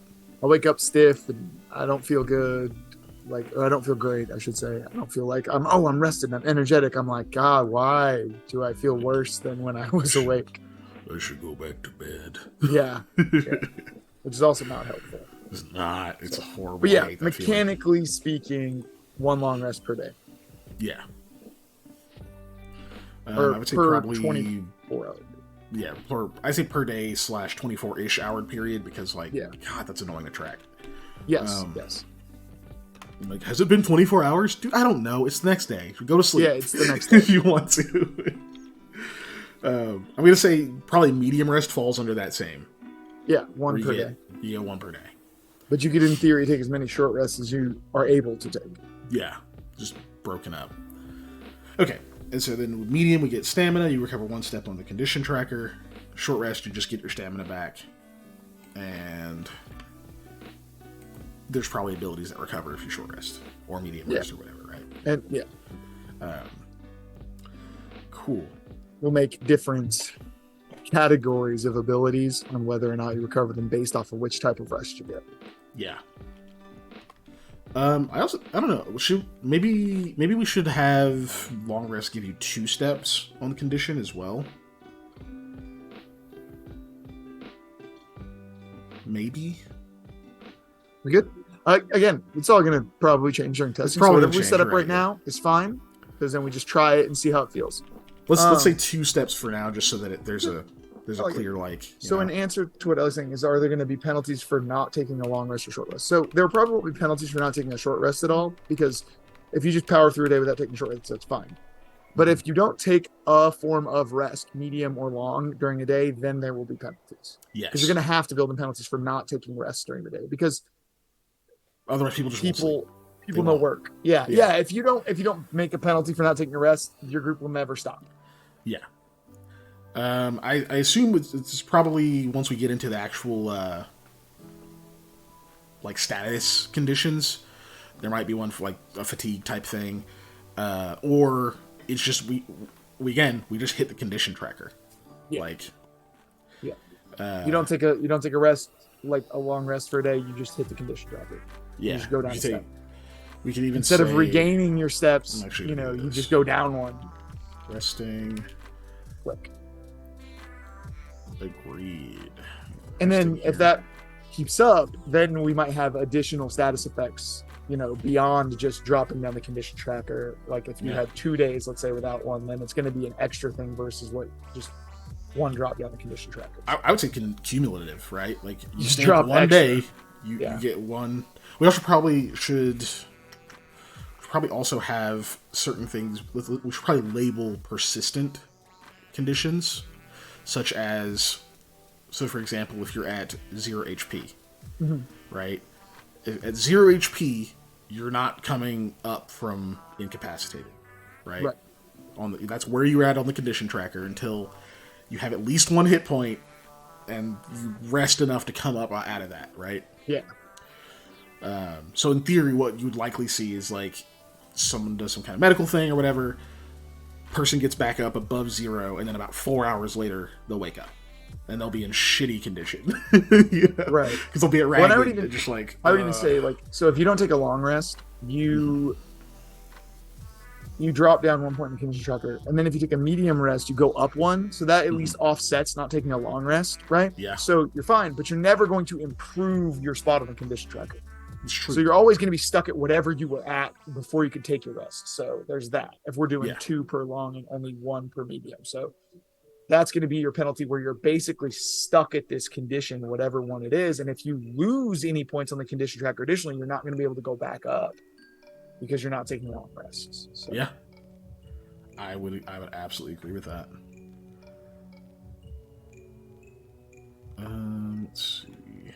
S2: I wake up stiff and I don't feel good. Like, I don't feel great, I should say. I don't feel like I'm rested and I'm energetic. I'm like, God, why do I feel worse than when I was awake?
S1: I should go back to bed.
S2: Yeah. Which is also not helpful.
S1: It's not. It's a horrible.
S2: But yeah, mechanically speaking, 1 long rest per day.
S1: Yeah.
S2: I
S1: would say probably
S2: 24 hours.
S1: Yeah, I say per day / 24-ish hour period because God, that's annoying to track.
S2: Yes.
S1: Like, has it been 24 hours? Dude, I don't know. It's the next day. Go to sleep.
S2: Yeah, it's the next day.
S1: If you want to. I'm going to say probably medium rest falls under that same.
S2: Yeah, 1 per day.
S1: Yeah, 1 per day.
S2: But you could, in theory, take as many short rests as you are able to take.
S1: Yeah, just broken up. Okay, and so then with medium, we get stamina. You recover 1 step on the condition tracker. Short rest, you just get your stamina back. And there's probably abilities that recover if you short rest. Or medium rest or whatever, right?
S2: And
S1: cool.
S2: We'll make different categories of abilities on whether or not you recover them based off of which type of rest you get.
S1: Yeah. I don't know. Maybe we should have long rest give you 2 steps on the condition as well. Maybe.
S2: We good? Again, it's all going to probably change during testing. So whatever we set up right now is fine, because then we just try it and see how it feels.
S1: Let's say 2 steps for now, just so that there's a clear
S2: So in answer to what I was saying is, are there going to be penalties for not taking a long rest or short rest? So there probably won't be penalties for not taking a short rest at all, because If you just power through a day without taking short rests, that's fine. But if you don't take a form of rest, medium or long, during a day, then there will be penalties.
S1: Yes.
S2: Because you're going to have to build in penalties for not taking rest during the day. Because
S1: otherwise people just
S2: people know work. Yeah. If you don't make a penalty for not taking a rest, your group will never stop.
S1: Yeah. I assume it's probably once we get into the actual like status conditions, there might be one for like a fatigue type thing, or it's just we just hit the condition tracker.
S2: Yeah.
S1: Like,
S2: yeah. You don't take a rest, like a long rest for a day. You just hit the condition tracker.
S1: Yeah.
S2: You just go down a step.
S1: We can even
S2: instead of regaining your steps,
S1: actually,
S2: you just go down one.
S1: Resting.
S2: Click.
S1: Agreed.
S2: And then if that keeps up, then we might have additional status effects, beyond just dropping down the condition tracker. Like if you had 2 days, let's say, without one, then it's going to be an extra thing versus what just one drop down the condition tracker.
S1: I would say cumulative, right? Like you
S2: just
S1: stay
S2: drop
S1: one
S2: extra.
S1: Day, you get one. We also probably should also have certain things we should probably label persistent conditions, such as, so for example, if you're at 0 HP, right? At 0 HP, you're not coming up from incapacitated, right? That's where you're at on the condition tracker until you have at least one hit point and you rest enough to come up out of that, right?
S2: Yeah.
S1: So in theory, what you would likely see is like someone does some kind of medical thing or whatever, person gets back up above 0, and then about 4 hours later they'll wake up and they'll be in shitty condition.
S2: Right?
S1: Because they'll be at ragged. I would even
S2: say, like, so if you don't take a long rest, you drop down 1 point in the condition tracker, and then if you take a medium rest, you go up 1, so that at least offsets not taking a long rest, right?
S1: Yeah.
S2: So you're fine, but you're never going to improve your spot on the condition tracker.
S1: It's true.
S2: So you're always going to be stuck at whatever you were at before you could take your rest. So there's that. If we're doing 2 per long and only 1 per medium, so that's going to be your penalty, where you're basically stuck at this condition, whatever one it is. And if you lose any points on the condition tracker, additionally, you're not going to be able to go back up because you're not taking long rests. So.
S1: Yeah, I would absolutely agree with that. Let's see.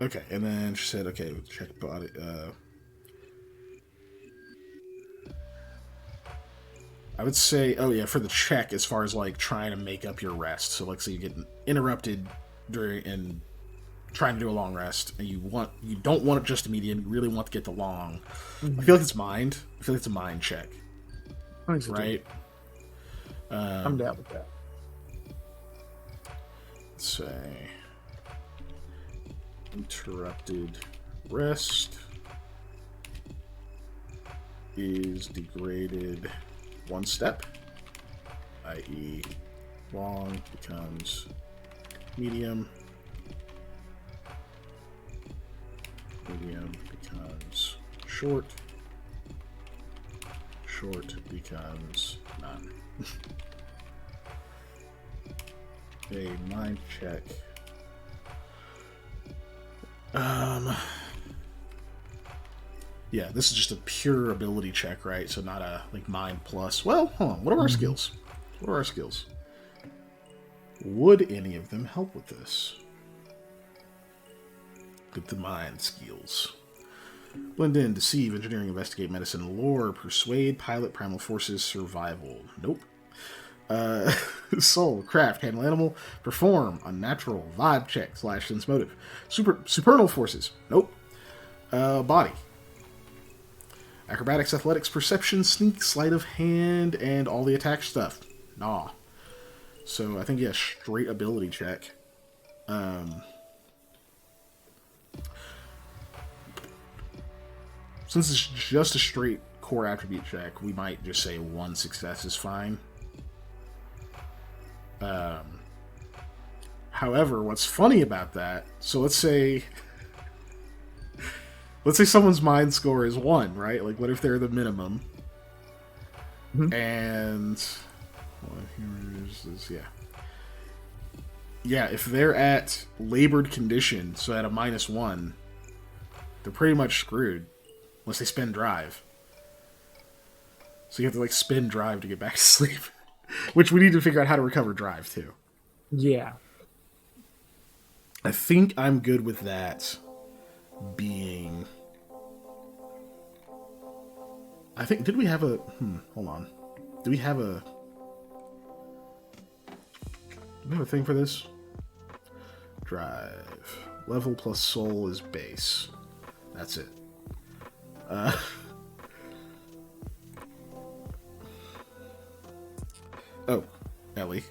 S1: Okay, and then she said, okay, check body. I would say, for the check, as far as like trying to make up your rest. So, like, say you get interrupted during and trying to do a long rest, and you don't want it just a medium. You really want to get the long. I feel like it's mind. I feel like it's a mind check, right?
S2: I'm down with that.
S1: Let's say interrupted rest is degraded 1 step, i.e. long becomes medium becomes short becomes none. A mind check. Yeah, this is just a pure ability check, right? So not a like mind plus. Well, hold on. What are our skills? Would any of them help with this? Get the mind skills. Blend in, deceive, engineering, investigate, medicine, lore, persuade, pilot, primal forces, survival. Nope. Soul, craft, handle animal, perform, unnatural, vibe check, /sense motive. Supernal forces. Nope. Body. Acrobatics, athletics, perception, sneak, sleight of hand, and all the attack stuff. Nah. So I think, straight ability check. Since it's just a straight core attribute check, we might just say 1 success is fine. However, what's funny about that, so let's say someone's mind score is 1, right? Like, what if they're the minimum? And if they're at labored condition, so at a -1, they're pretty much screwed unless they spend drive. So you have to like spend drive to get back to sleep, which we need to figure out how to recover drive too.
S2: Yeah.
S1: I think I'm good with that being. I think did we have a hold on? Do we have a thing for this? Drive. Level plus soul is base. That's it. Oh, Ellie.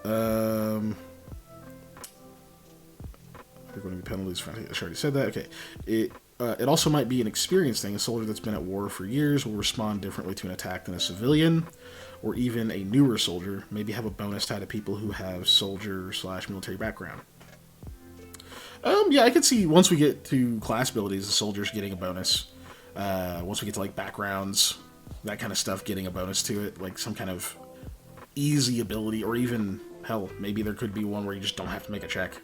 S1: They're going to be penalties for. I already said that. Okay. It also might be an experience thing. A soldier that's been at war for years will respond differently to an attack than a civilian, or even a newer soldier. Maybe have a bonus tied to people who have soldier/military background. Yeah, I could see once we get to class abilities, the soldiers getting a bonus. Once we get to like backgrounds, that kind of stuff, getting a bonus to it, like some kind of easy ability, or even hell, maybe there could be one where you just don't have to make a check.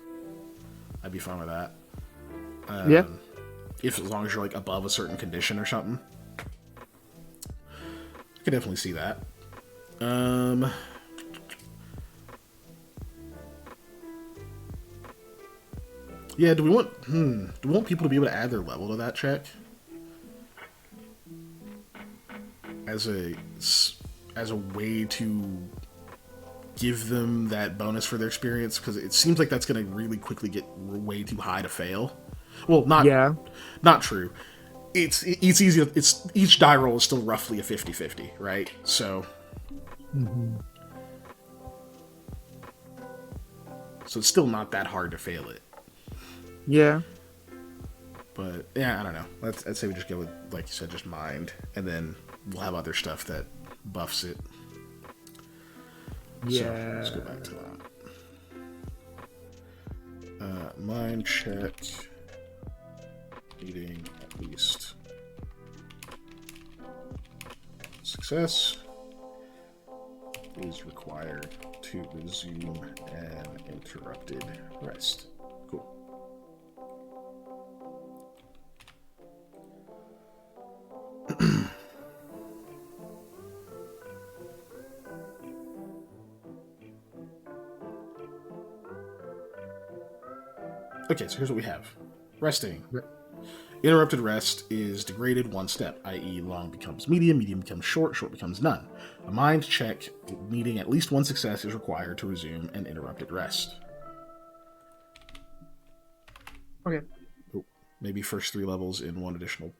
S1: I'd be fine with that.
S2: Yeah.
S1: If as long as you're like above a certain condition or something, I could definitely see that. Yeah, do we want people to be able to add their level to that check as a way to give them that bonus for their experience? Because it seems like that's going to really quickly get way too high to fail. Well, not true. It's easy. It's each die roll is still roughly a 50-50, right? So, so it's still not that hard to fail it.
S2: Yeah.
S1: But yeah, I don't know. I'd say we just go with, like you said, just mind, and then we'll have other stuff that buffs it.
S2: Yeah.
S1: So let's go back to that. Mind check. Needing at least success is required to resume an interrupted rest. Cool. Okay, so here's what we have. Resting. Interrupted rest is degraded one step, i.e. long becomes medium, medium becomes short, short becomes none. A mind check needing at least one success is required to resume an interrupted rest.
S2: Okay.
S1: Maybe first 3 levels in one additional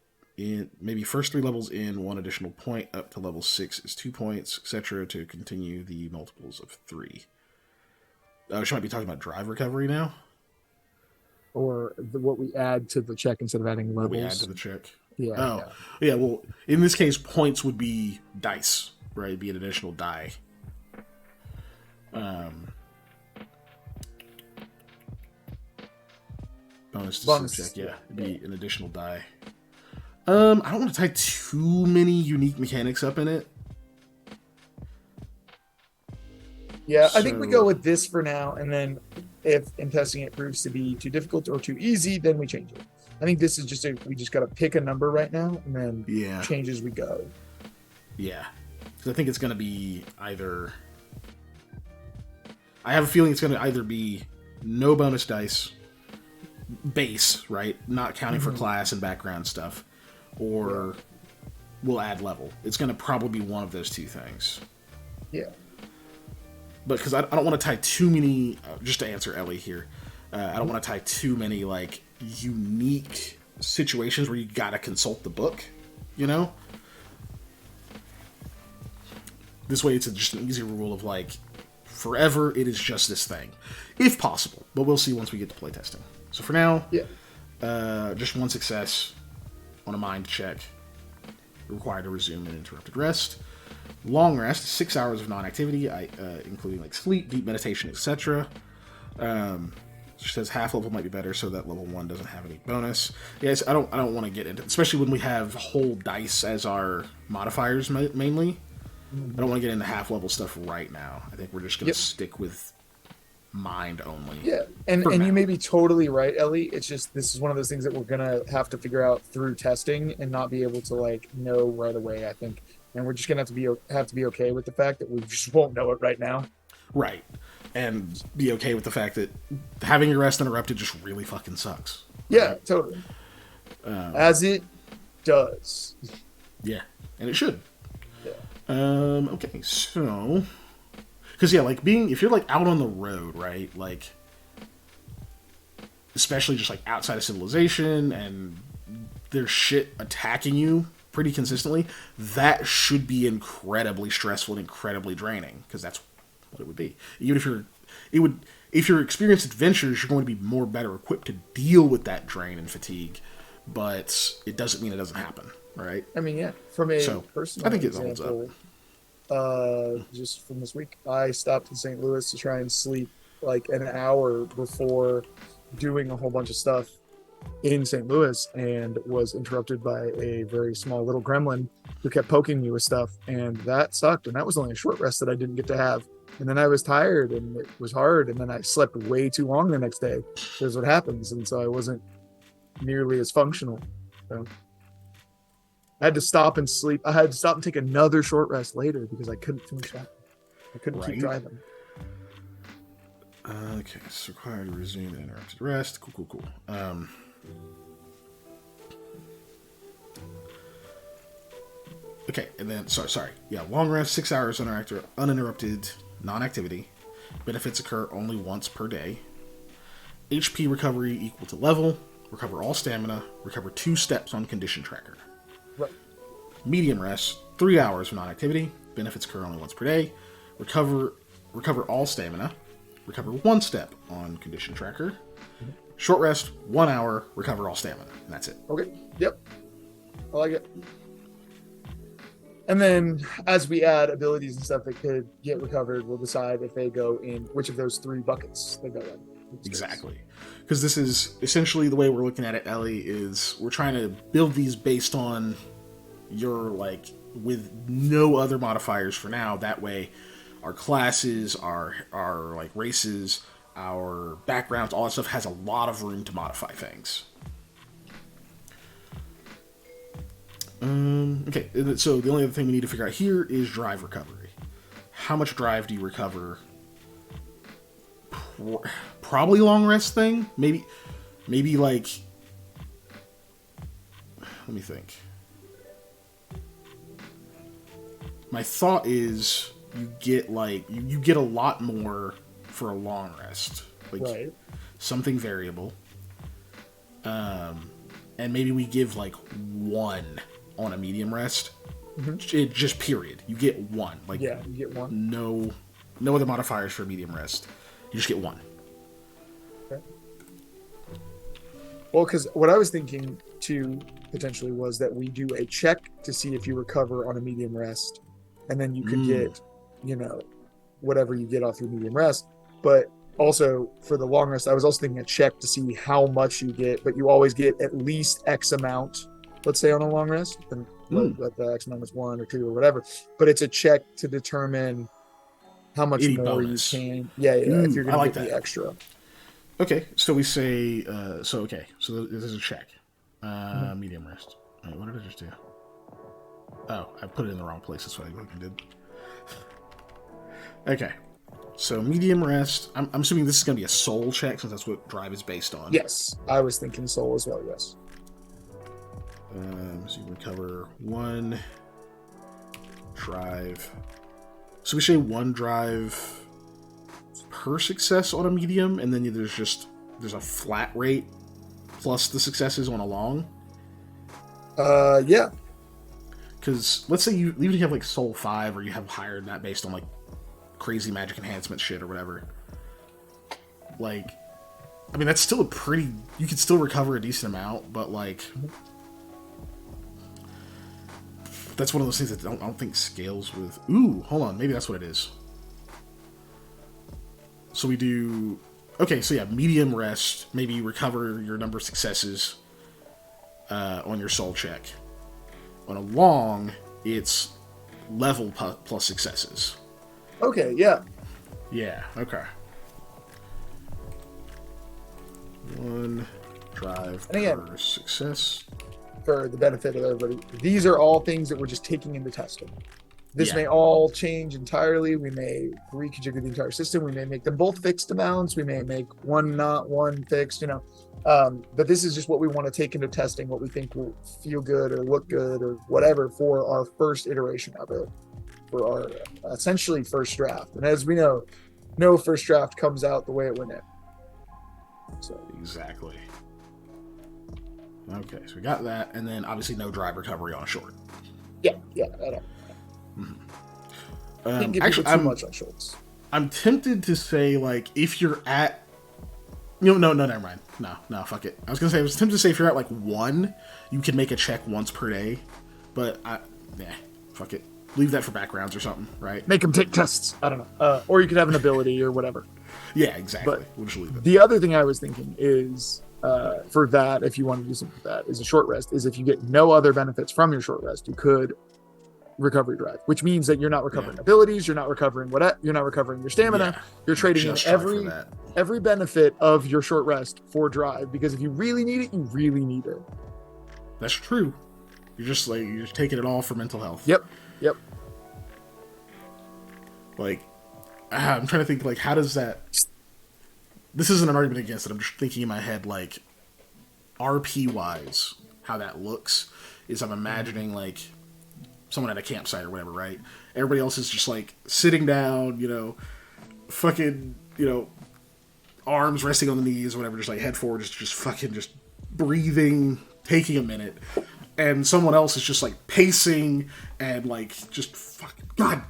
S1: point up to level 6 is 2 points, etc. to continue the multiples of 3. She might be talking about drive recovery now.
S2: Or what we add to the check instead of adding levels.
S1: What we add to the check.
S2: Yeah.
S1: Oh, yeah. Well, in this case, points would be dice, right? It'd be an additional die. Bonus to check. Yeah, it'd be an additional die. I don't want to tie too many unique mechanics up in it.
S2: Yeah, I think we go with this for now, and then if in testing it proves to be too difficult or too easy, then we change it. I think this is just we just got to pick a number right now, and then change as we go.
S1: Yeah, because I think it's going to be either. I have a feeling it's going to either be no bonus dice, base, right, not counting for class and background stuff, or we'll add level. It's going to probably be one of those two things.
S2: Yeah.
S1: But because I don't want to tie too many, just to answer Ellie here, I don't want to tie too many like unique situations where you gotta consult the book, you know? This way it's just an easy rule of like, forever it is just this thing. If possible, but we'll see once we get to playtesting. So for now, just one success on a mind check, required to resume an interrupted rest. Long rest, 6 hours of non-activity, including like sleep, deep meditation, etc. She says half level might be better, so that level 1 doesn't have any bonus. Yes, I don't want to get into, especially when we have whole dice as our modifiers mainly. I don't want to get into half level stuff right now. I think we're just going to stick with mind only.
S2: Yeah, and
S1: now.
S2: you may be totally right, Ellie. It's just this is one of those things that we're gonna have to figure out through testing and not be able to like know right away. I think, and we're just gonna have to be okay with the fact that we just won't know it right now.
S1: Right, and be okay with the fact that having your rest interrupted just really fucking sucks.
S2: Yeah,
S1: right?
S2: totally. As it does.
S1: Yeah, and it should.
S2: Yeah.
S1: Okay, so. Because, yeah, like, if you're, like, out on the road, right, like, especially just, like, outside of civilization, and there's shit attacking you pretty consistently, that should be incredibly stressful and incredibly draining, because that's what it would be. Even if you're experienced adventurers, you're going to be more better equipped to deal with that drain and fatigue, but it doesn't mean it doesn't happen, right?
S2: I mean, yeah, from a personal
S1: I think it
S2: example,
S1: holds up.
S2: just from this week, I stopped in St. Louis to try and sleep like an hour before doing a whole bunch of stuff in St. Louis, and was interrupted by a very small little gremlin who kept poking me with stuff, and that sucked. And that was only a short rest that I didn't get to have. And then I was tired and it was hard, and then I slept way too long the next day. That's what happens, and so I wasn't nearly as functional. So I had to stop and sleep. I had to stop and take another short rest later because I couldn't finish that. I couldn't keep driving.
S1: Okay, it's required to resume the interrupted rest. Cool. Okay, and then, sorry. Yeah, long rest, 6 hours uninterrupted non-activity. Benefits occur only once per day. HP recovery equal to level. Recover all stamina. Recover 2 steps on condition tracker.
S2: Right.
S1: Medium rest, 3 hours of non-activity. Benefits occur only once per day. Recover all stamina. Recover 1 step on condition tracker. Mm-hmm. Short rest, 1 hour. Recover all stamina, and that's it.
S2: Okay. Yep. I like it. And then as we add abilities and stuff that could get recovered, we'll decide if they go in which of those 3 buckets they go in.
S1: Exactly. Because this is essentially the way we're looking at it, Ellie, is we're trying to build these based on your, like, with no other modifiers for now. That way our classes, our like races, our backgrounds, all that stuff has a lot of room to modify things. Okay, so the only other thing we need to figure out here is drive recovery. How much drive do you recover? Probably long rest thing. Maybe like. Let me think. My thought is you get like you get a lot more for a long rest, like
S2: right.
S1: Something variable. And maybe we give like 1 on a medium rest. Mm-hmm. It just period. You get 1. Like
S2: yeah, you get 1.
S1: No other modifiers for a medium rest. You just get 1.
S2: Okay. Well, because what I was thinking too potentially was that we do a check to see if you recover on a medium rest, and then you could get, whatever you get off your medium rest. But also for the long rest, I was also thinking a check to see how much you get, but you always get at least X amount, let's say on a long rest, and let the X amount is 1 or 2 or whatever. But it's a check to determine how much more bonus. You can. Yeah. If you're going to get the extra.
S1: Okay, so we say, so this is a check. Medium rest. Wait, what did I just do? Oh, I put it in the wrong place. That's what I did. Okay, so medium rest. I'm assuming this is going to be a soul check, since that's what drive is based on.
S2: Yes, I was thinking soul as well, yes.
S1: So you recover 1 drive. So we say 1 drive per success on a medium, and then there's a flat rate plus the successes on a long.
S2: Yeah.
S1: Because let's say you even have like Soul 5, or you have higher than that based on like crazy magic enhancement shit or whatever. Like, I mean, that's still you can still recover a decent amount, but like, that's one of those things that I don't think scales with. Ooh, hold on, maybe that's what it is. So we do. Okay, so yeah, medium rest. Maybe you recover your number of successes on your soul check. On a long, it's level plus successes.
S2: Okay, yeah.
S1: Yeah, okay. 1 drive
S2: And again,
S1: per success.
S2: For the benefit of everybody, these are all things that we're just taking into testing. This
S1: Yeah.
S2: may all change entirely. We may reconfigure the entire system. We may make them both fixed amounts. We may make one not, one fixed, but this is just what we want to take into testing, what we think will feel good or look good or whatever for our first iteration of it, for our essentially first draft. And as we know, no first draft comes out the way it went in. So
S1: Exactly. Okay, so we got that, and then obviously no drive recovery on short.
S2: yeah, I don't. Can't give
S1: Actually,
S2: people too much on shorts.
S1: I'm tempted to say, like, if you're at... No, never mind. No, fuck it. I was tempted to say if you're at, like, 1, you can make a check once per day. But, fuck it. Leave that for backgrounds or something, right?
S2: Make them take tests. I don't know. Or you could have an ability or whatever.
S1: Yeah, exactly.
S2: But
S1: we'll just leave it.
S2: The other thing I was thinking is, for that, if you want to do something for that, is a short rest, is if you get no other benefits from your short rest, you could recovery drive, which means that you're not recovering abilities, you're not recovering you're not recovering your stamina, you're trading in every benefit of your short rest for drive, because if you really need it, you really need it.
S1: That's true. You're just taking it all for mental health.
S2: Yep.
S1: Like, I'm trying to think, like, how does that... This isn't an argument against it. I'm just thinking in my head, like, RP-wise, how that looks is I'm imagining, like, someone at a campsite or whatever, right? Everybody else is just, like, sitting down, fucking, arms resting on the knees or whatever, just, like, head forward, just fucking just breathing, taking a minute. And someone else is just, like, pacing and, like, just fucking, God,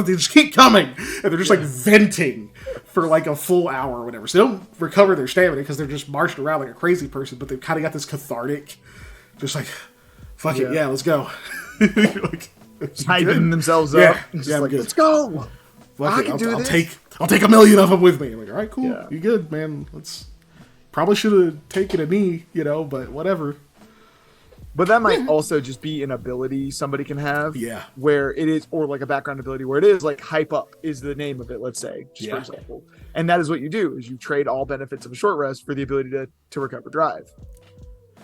S1: they just keep coming. And they're just, like, venting for, like, a full hour or whatever. So they don't recover their stamina because they're just marching around like a crazy person, but they've kind of got this cathartic, just like, fuck it, let's go. Like,
S2: hyping themselves up. Just like,
S1: good.
S2: Let's go.
S1: I can do this. I'll take 1,000,000 of them with me. I'm like, all right, cool. Yeah. You good, man. Probably should have taken a knee, but whatever.
S2: But that might also just be an ability somebody can have.
S1: Yeah.
S2: Where it is, or like a background ability where it is like hype up is the name of it, let's say, just for example. And that is what you do, is you trade all benefits of a short rest for the ability to recover drive.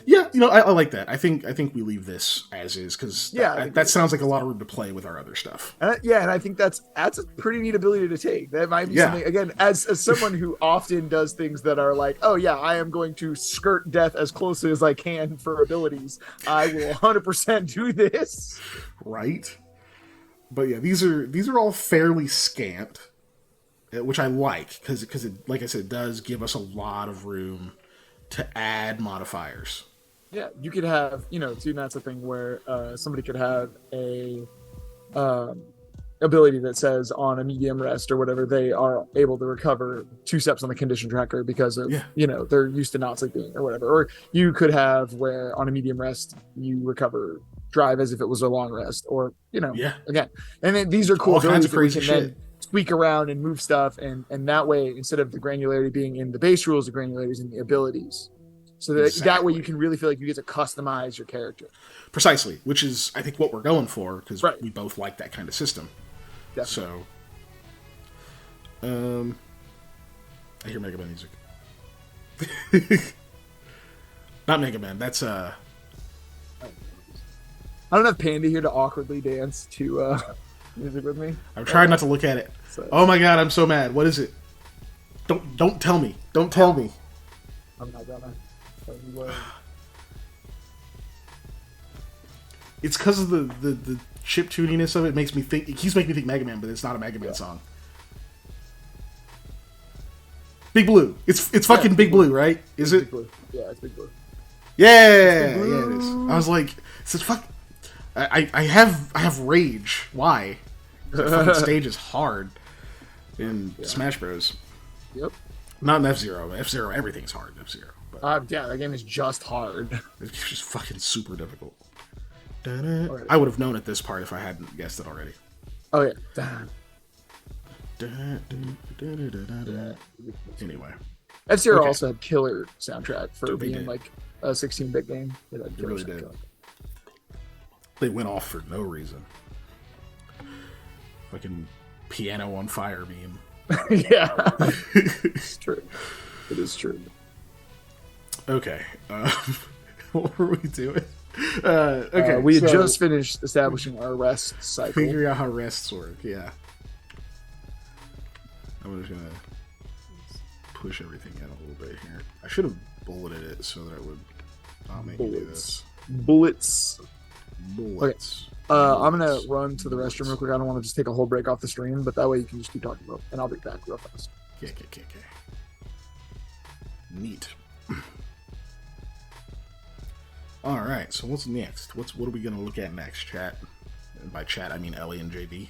S1: Yeah, I like that. I think we leave this as is, because that sounds like a lot of room to play with our other stuff.
S2: And I think that's a pretty neat ability to take. That might be something, again, as someone who often does things that are like, oh yeah, I am going to skirt death as closely as I can for abilities. I will 100% do this.
S1: Right. But yeah, these are all fairly scant, which I like, because it, like I said, it does give us a lot of room to add modifiers.
S2: Yeah, you could have, see, that's a thing where somebody could have a ability that says on a medium rest or whatever, they are able to recover 2 steps on the condition tracker because of, they're used to not sleeping or whatever. Or you could have where on a medium rest, you recover drive as if it was a long rest, or, again. And then these are cool
S1: all kinds of crazy
S2: shit.
S1: Then
S2: tweak around and move stuff. And that way, instead of the granularity being in the base rules, the granularity is in the abilities. So that way you can really feel like you get to customize your character.
S1: Precisely, which is, I think, what we're going for, because we both like that kind of system. Definitely. So, I hear Mega Man music. Not Mega Man, that's... I
S2: don't have Panda here to awkwardly dance to music with me.
S1: I'm trying not to look at it. Oh my god, I'm so mad. What is it? Don't tell me. Don't tell me.
S2: I'm not gonna...
S1: It's because of the chip tuniness of it. Makes me think. It keeps making me think Mega Man, but it's not a Mega Man song. Big Blue. It's fucking Big Blue, right? Is it?
S2: Big Blue. Yeah, it's Big Blue.
S1: Yeah, Big Blue. Yeah, it is. I was like, fuck. I have rage. Why? The fucking stage is hard in Smash Bros.
S2: Yep.
S1: Not in F-Zero. F-Zero, everything's hard in F-Zero.
S2: That game is just hard.
S1: It's just fucking super difficult. I would have known at this part if I hadn't guessed it already.
S2: Oh, yeah.
S1: Anyway.
S2: F-Zero also had killer soundtrack for being like a 16-bit game.
S1: They really did. They went off for no reason. Fucking piano on fire meme.
S2: Yeah. It's true. It is true.
S1: Okay. What were we doing? Okay.
S2: We had just finished establishing our rest cycle.
S1: Figuring out how rests work, yeah. I'm just gonna push everything in a little bit here. I should have bulleted it so that it would not make me do this.
S2: Bullets.
S1: Bullets.
S2: Okay. I'm gonna run to the restroom real quick. I don't want to just take a whole break off the stream, but that way you can just keep talking about it, and I'll be back real fast.
S1: Okay. Neat. All right. So what's next? What are we gonna look at next, chat? And by chat, I mean Ellie and JB.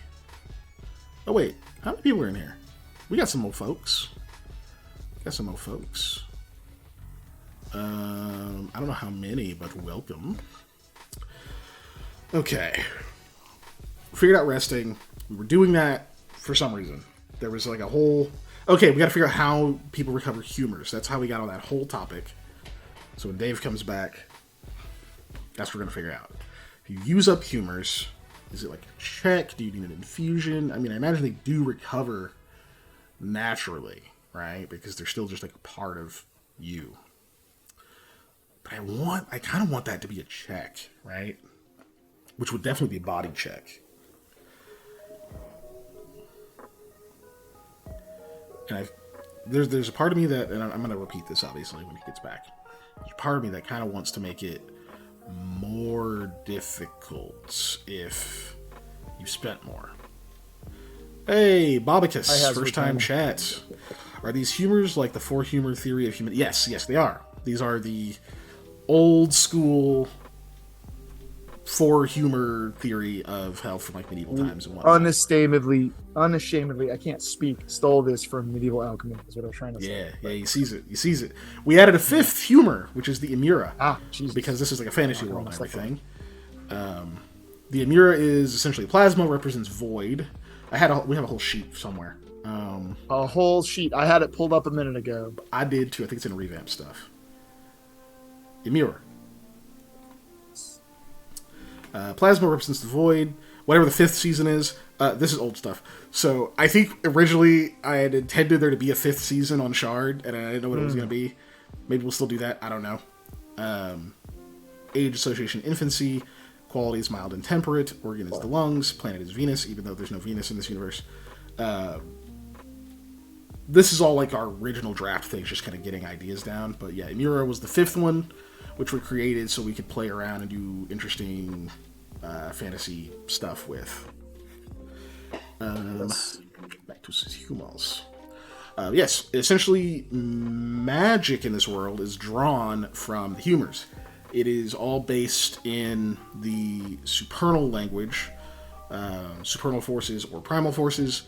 S1: Oh wait, how many people are in here? We got some more folks. I don't know how many, but welcome. Okay. Figured out resting. We were doing that for some reason. There was like a whole... Okay, we gotta figure out how people recover humors. That's how we got on that whole topic. So when Dave comes back, that's what we're gonna figure out. If you use up humors, is it like a check? Do you need an infusion? I mean, I imagine they do recover naturally, right? Because they're still just like a part of you. But I kind of want that to be a check, right? Which would definitely be a body check. And there's a part of me that, and I'm going to repeat this obviously when he gets back. There's a part of me that kind of wants to make it more difficult if you spent more. Hey, Bobicus, first time chat. Are these humors like the 4 humor theory of human? Yes, they are. These are the old school 4 humor theory of hell from like medieval times and whatnot.
S2: Unashamedly, I can't speak. Stole this from medieval alchemy. Is what I was trying to say.
S1: Yeah, he sees it. We added a 5th humor, which is the Imura.
S2: Jesus.
S1: Because this is like a fantasy world and everything. The Imura is essentially plasma, represents void. We have a whole sheet somewhere.
S2: A whole sheet. I had it pulled up a minute ago.
S1: I did too. I think it's in revamp stuff. Imura. Plasma represents the void. Whatever the 5th season is. This is old stuff. So I think originally I had intended there to be a 5th season on Shard, and I didn't know what it was going to be. Maybe we'll still do that. I don't know. Age, association, infancy. Quality is mild and temperate. Organ is the lungs. Planet is Venus, even though there's no Venus in this universe. This is all like our original draft things, just kind of getting ideas down. But yeah, Imura was the 5th one, which we created so we could play around and do interesting fantasy stuff with. Back to humors. Yes, essentially, magic in this world is drawn from the humors. It is all based in the supernal language, supernal forces or primal forces,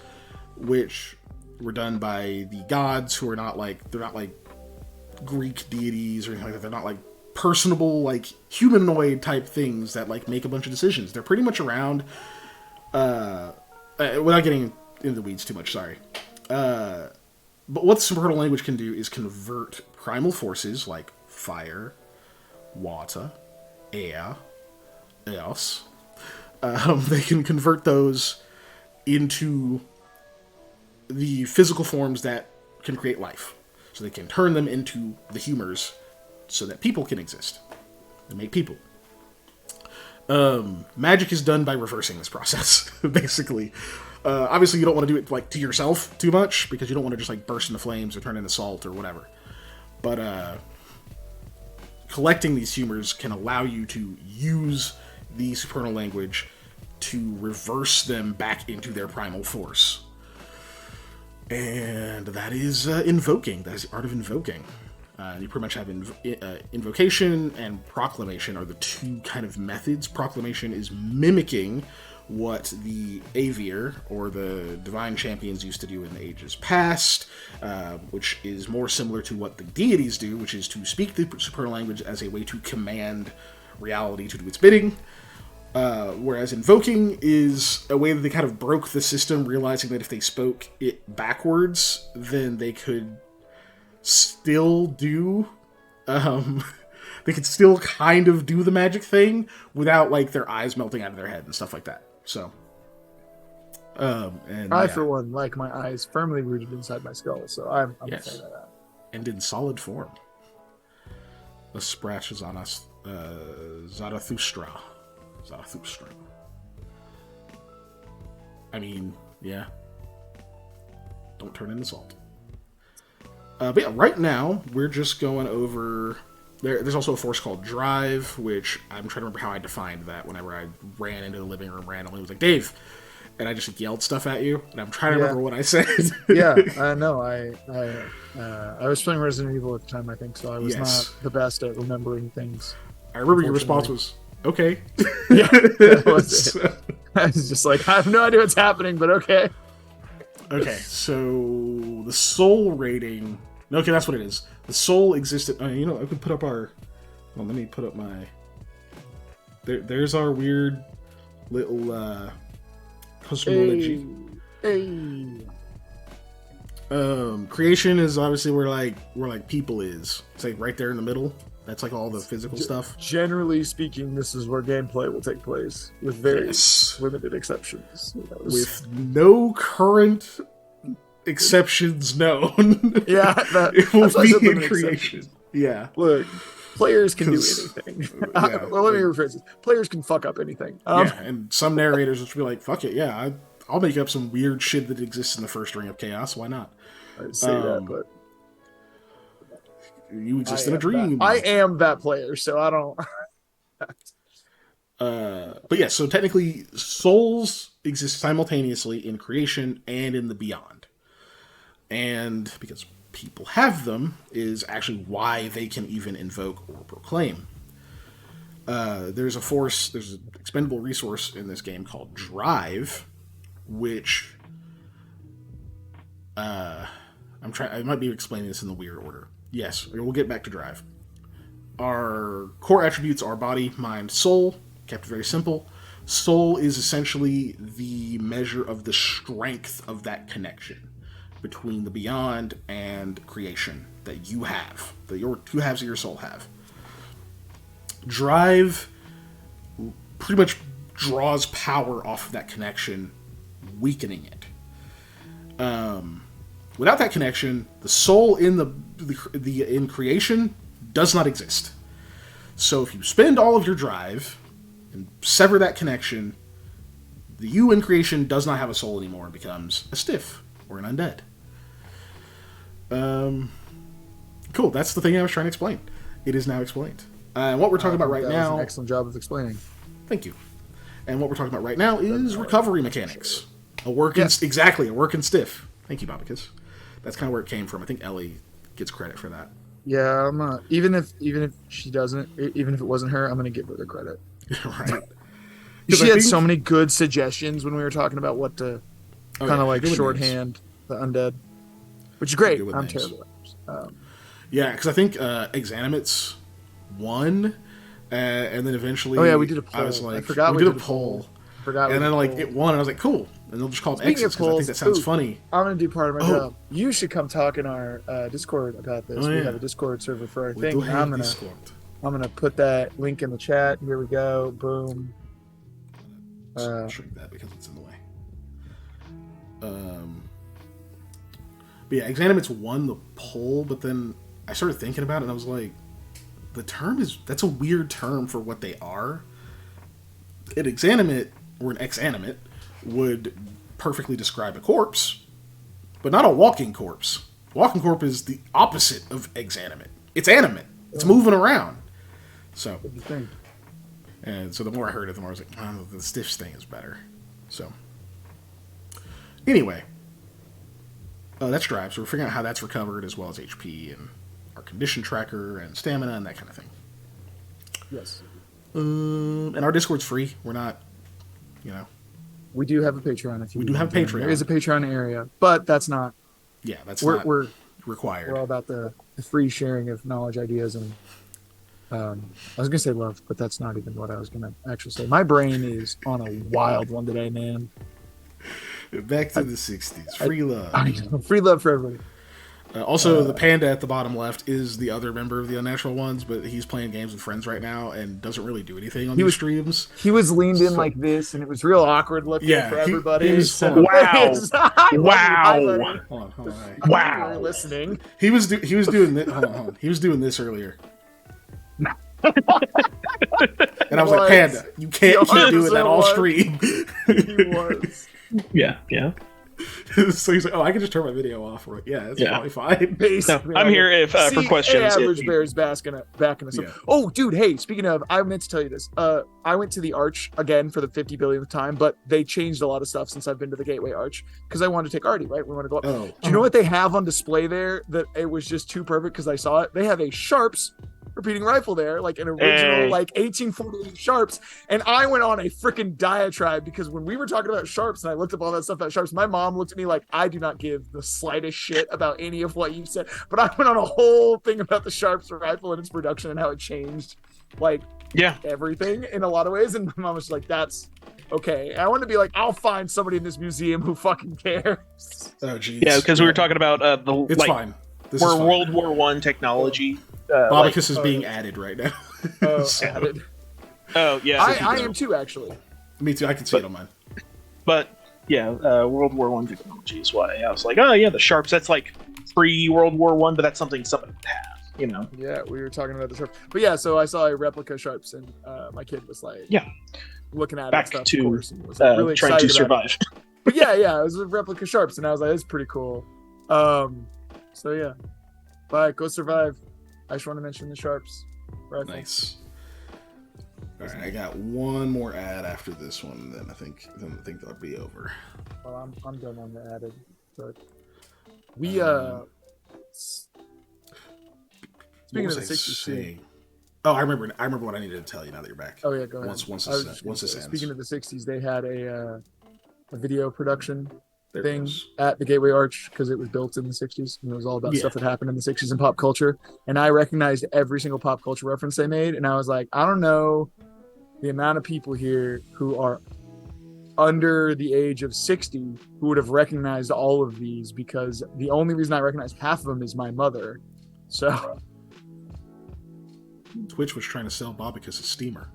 S1: which were done by the gods, who are not like Greek deities or anything like that. They're not like personable, like humanoid type things that like make a bunch of decisions. They're pretty much around. Without getting into the weeds too much, sorry. But what the supernal language can do is convert primal forces like fire, water, air, earth. They can convert those into the physical forms that can create life. So they can turn them into the humors so that people can exist. They make people. Magic is done by reversing this process, basically. Obviously, you don't want to do it like to yourself too much, because you don't want to just like burst into flames or turn into salt or whatever. But collecting these humors can allow you to use the supernal language to reverse them back into their primal force. And that is invoking. That is the art of invoking. You pretty much have invocation and proclamation are the 2 kind of methods. Proclamation is mimicking what the Avier, or the divine champions, used to do in the ages past, which is more similar to what the deities do, which is to speak the supernal language as a way to command reality to do its bidding. Whereas invoking is a way that they kind of broke the system, realizing that if they spoke it backwards, then they could still do they could still kind of do the magic thing without like their eyes melting out of their head and stuff like that. So and
S2: I for one like my eyes firmly rooted inside my skull, so I'm a fan of that.
S1: And in solid form. Asprash on us. Zarathustra. I mean, yeah. Don't turn into salt. But yeah, right now, we're just going over... There's also a force called Drive, which I'm trying to remember how I defined that whenever I ran into the living room randomly. It was like, Dave! And I just yelled stuff at you, and I'm trying to remember what I said.
S2: No, I was playing Resident Evil at the time, I think, so I was not the best at remembering things.
S1: I remember your response was, okay.
S2: Yeah, that was it. I was just like, I have no idea what's happening, but okay.
S1: Okay, so the soul rating... Okay, that's what it is. The soul existed... I could put up our... Well, let me put up my... There's our weird little cosmology.
S2: Hey.
S1: Creation is obviously where people is. It's like right there in the middle. That's like all the physical stuff.
S2: Generally speaking, this is where gameplay will take place, with very limited exceptions.
S1: With no current exceptions known.
S2: Yeah,
S1: it will be in creation. Yeah.
S2: Look, players can do anything. Well, let me rephrase it. Players can fuck up anything.
S1: And some narrators will be like, fuck it, yeah, I'll make up some weird shit that exists in the first Ring of Chaos. Why not?
S2: I'd say that, but...
S1: You exist in a dream.
S2: I am that player, so I don't...
S1: But yeah, so technically, souls exist simultaneously in creation and in the beyond. And because people have them is actually why they can even invoke or proclaim. There's an expendable resource in this game called Drive, which I might be explaining this in the weird order. Yes, we'll get back to Drive. Our core attributes are body, mind, soul. Kept very simple. Soul is essentially the measure of the strength of that connection between the beyond and creation that you have, that your two halves of your soul have. Drive pretty much draws power off of that connection, weakening it. Without that connection, the soul in creation does not exist. So if you spend all of your drive and sever that connection, the you in creation does not have a soul anymore and becomes a stiff or an undead. Cool. That's the thing I was trying to explain. It is now explained. And what we're talking about right now...
S2: was an excellent job of explaining.
S1: Thank you. And what we're talking about right now is recovery mechanics. A working stiff. Thank you, Bobicus. That's kind of where it came from. I think Ellie gets credit for that.
S2: Yeah, even if she doesn't, even if it wasn't her, I'm gonna give her the credit.
S1: Right.
S2: She had so many good suggestions when we were talking about what to shorthand the undead, which is great. I'm terrible at it.
S1: Yeah, because I think Exanimates won, and then eventually...
S2: Oh yeah, we did a poll.
S1: I was like,
S2: I forgot
S1: we did a poll.
S2: And
S1: then it won, and I was like, cool. And they'll just call it Exits, because I think that sounds funny.
S2: I'm going to do part of my job. You should come talk in our Discord about this. We have a Discord server for our thing. I'm going to put that link in the chat. Here we go. Boom.
S1: Shrink that because it's in the way. But yeah, Exanimates won the poll, but then I started thinking about it, and I was like, that's a weird term for what they are. An exanimate, or an exanimate, would perfectly describe a corpse, but not a walking corpse. Walking corpse is the opposite of exanimate. It's animate. It's moving around. So, and so the more I heard it, the more I was like, oh, the stiff thing is better. So, anyway, that's Drive. So we're figuring out how that's recovered, as well as HP and our condition tracker and stamina and that kind of thing.
S2: Yes.
S1: And our Discord's free. We're not,
S2: We do have a Patreon.
S1: We do have a Patreon.
S2: There is a Patreon area, but that's not.
S1: Yeah, not required.
S2: We're all about the free sharing of knowledge, ideas, and I was gonna say love, but that's not even what I was gonna actually say. My brain is on a wild one today, man.
S1: Back to the 60s. Free love.
S2: Free love for everybody.
S1: Also, the panda at the bottom left is the other member of the Unnatural Ones, but he's playing games with friends right now and doesn't really do anything on these streams.
S2: He was leaned in like this, and it was real awkward looking for everybody.
S3: Wow!
S1: Hold on.
S2: Wow! Listening.
S1: He was doing this. Hold on. He was doing this earlier. And I was like, Panda, you can't keep doing that all stream.
S2: He was.
S3: Yeah.
S1: So he's like, oh, I can just turn my video off. We're like, yeah, that's probably fine.
S3: No, I'm here if for questions.
S2: Average Bear's backing us up. Oh, dude, hey, speaking of, I meant to tell you this. I went to the Arch again for the 50 billionth time, but they changed a lot of stuff since I've been to the Gateway Arch because I wanted to take Artie, right? We want to go up.
S1: Oh.
S2: Do you know what they have on display there that it was just too perfect because I saw it? They have a Sharps repeating rifle there, like an original like 1848 Sharps, and I went on a freaking diatribe because when we were talking about Sharps and I looked up all that stuff about Sharps, my mom looked at me like I do not give the slightest shit about any of what you said, but I went on a whole thing about the Sharps rifle and its production and how it changed like everything in a lot of ways, and my mom was like, that's okay. I want to be like, I'll find somebody in this museum who fucking cares.
S1: Oh geez.
S3: Yeah, because we were talking about
S1: it's like, fine.
S3: This we're World War I technology.
S1: Bobicus is being added right now.
S2: Added.
S3: Oh yeah,
S2: I am too actually.
S1: Me too. I can see it on mine.
S3: But yeah, World War I technology is why I was like, oh yeah, the Sharps. That's like pre-World War I, but that's something somebody would have, you know.
S2: Yeah, we were talking about the Sharps. But yeah, so I saw a replica Sharps, and my kid was like, looking at
S3: back
S2: it and stuff,
S3: to
S2: of course, and was like, really
S3: trying to survive.
S2: But yeah, it was a replica Sharps, and I was like, that's pretty cool. So yeah, bye, go survive. I just want to mention the Sharps rifle.
S1: Nice. All right, I got one more ad after this one, and then I think that'll be over.
S2: Well, I'm done on the added, but we speaking of the 60s.
S1: Oh, I remember what I needed to tell you now that you're back.
S2: Oh yeah, go ahead.
S1: Once this ends.
S2: Speaking of the 60s, they had a video production thing at the Gateway Arch because it was built in the 60s and it was all about stuff that happened in the 60s in pop culture, and I recognized every single pop culture reference they made, and I was like, I don't know the amount of people here who are under the age of 60 who would have recognized all of these, because the only reason I recognize half of them is my mother. So
S1: Twitch was trying to sell Bobicus a steamer.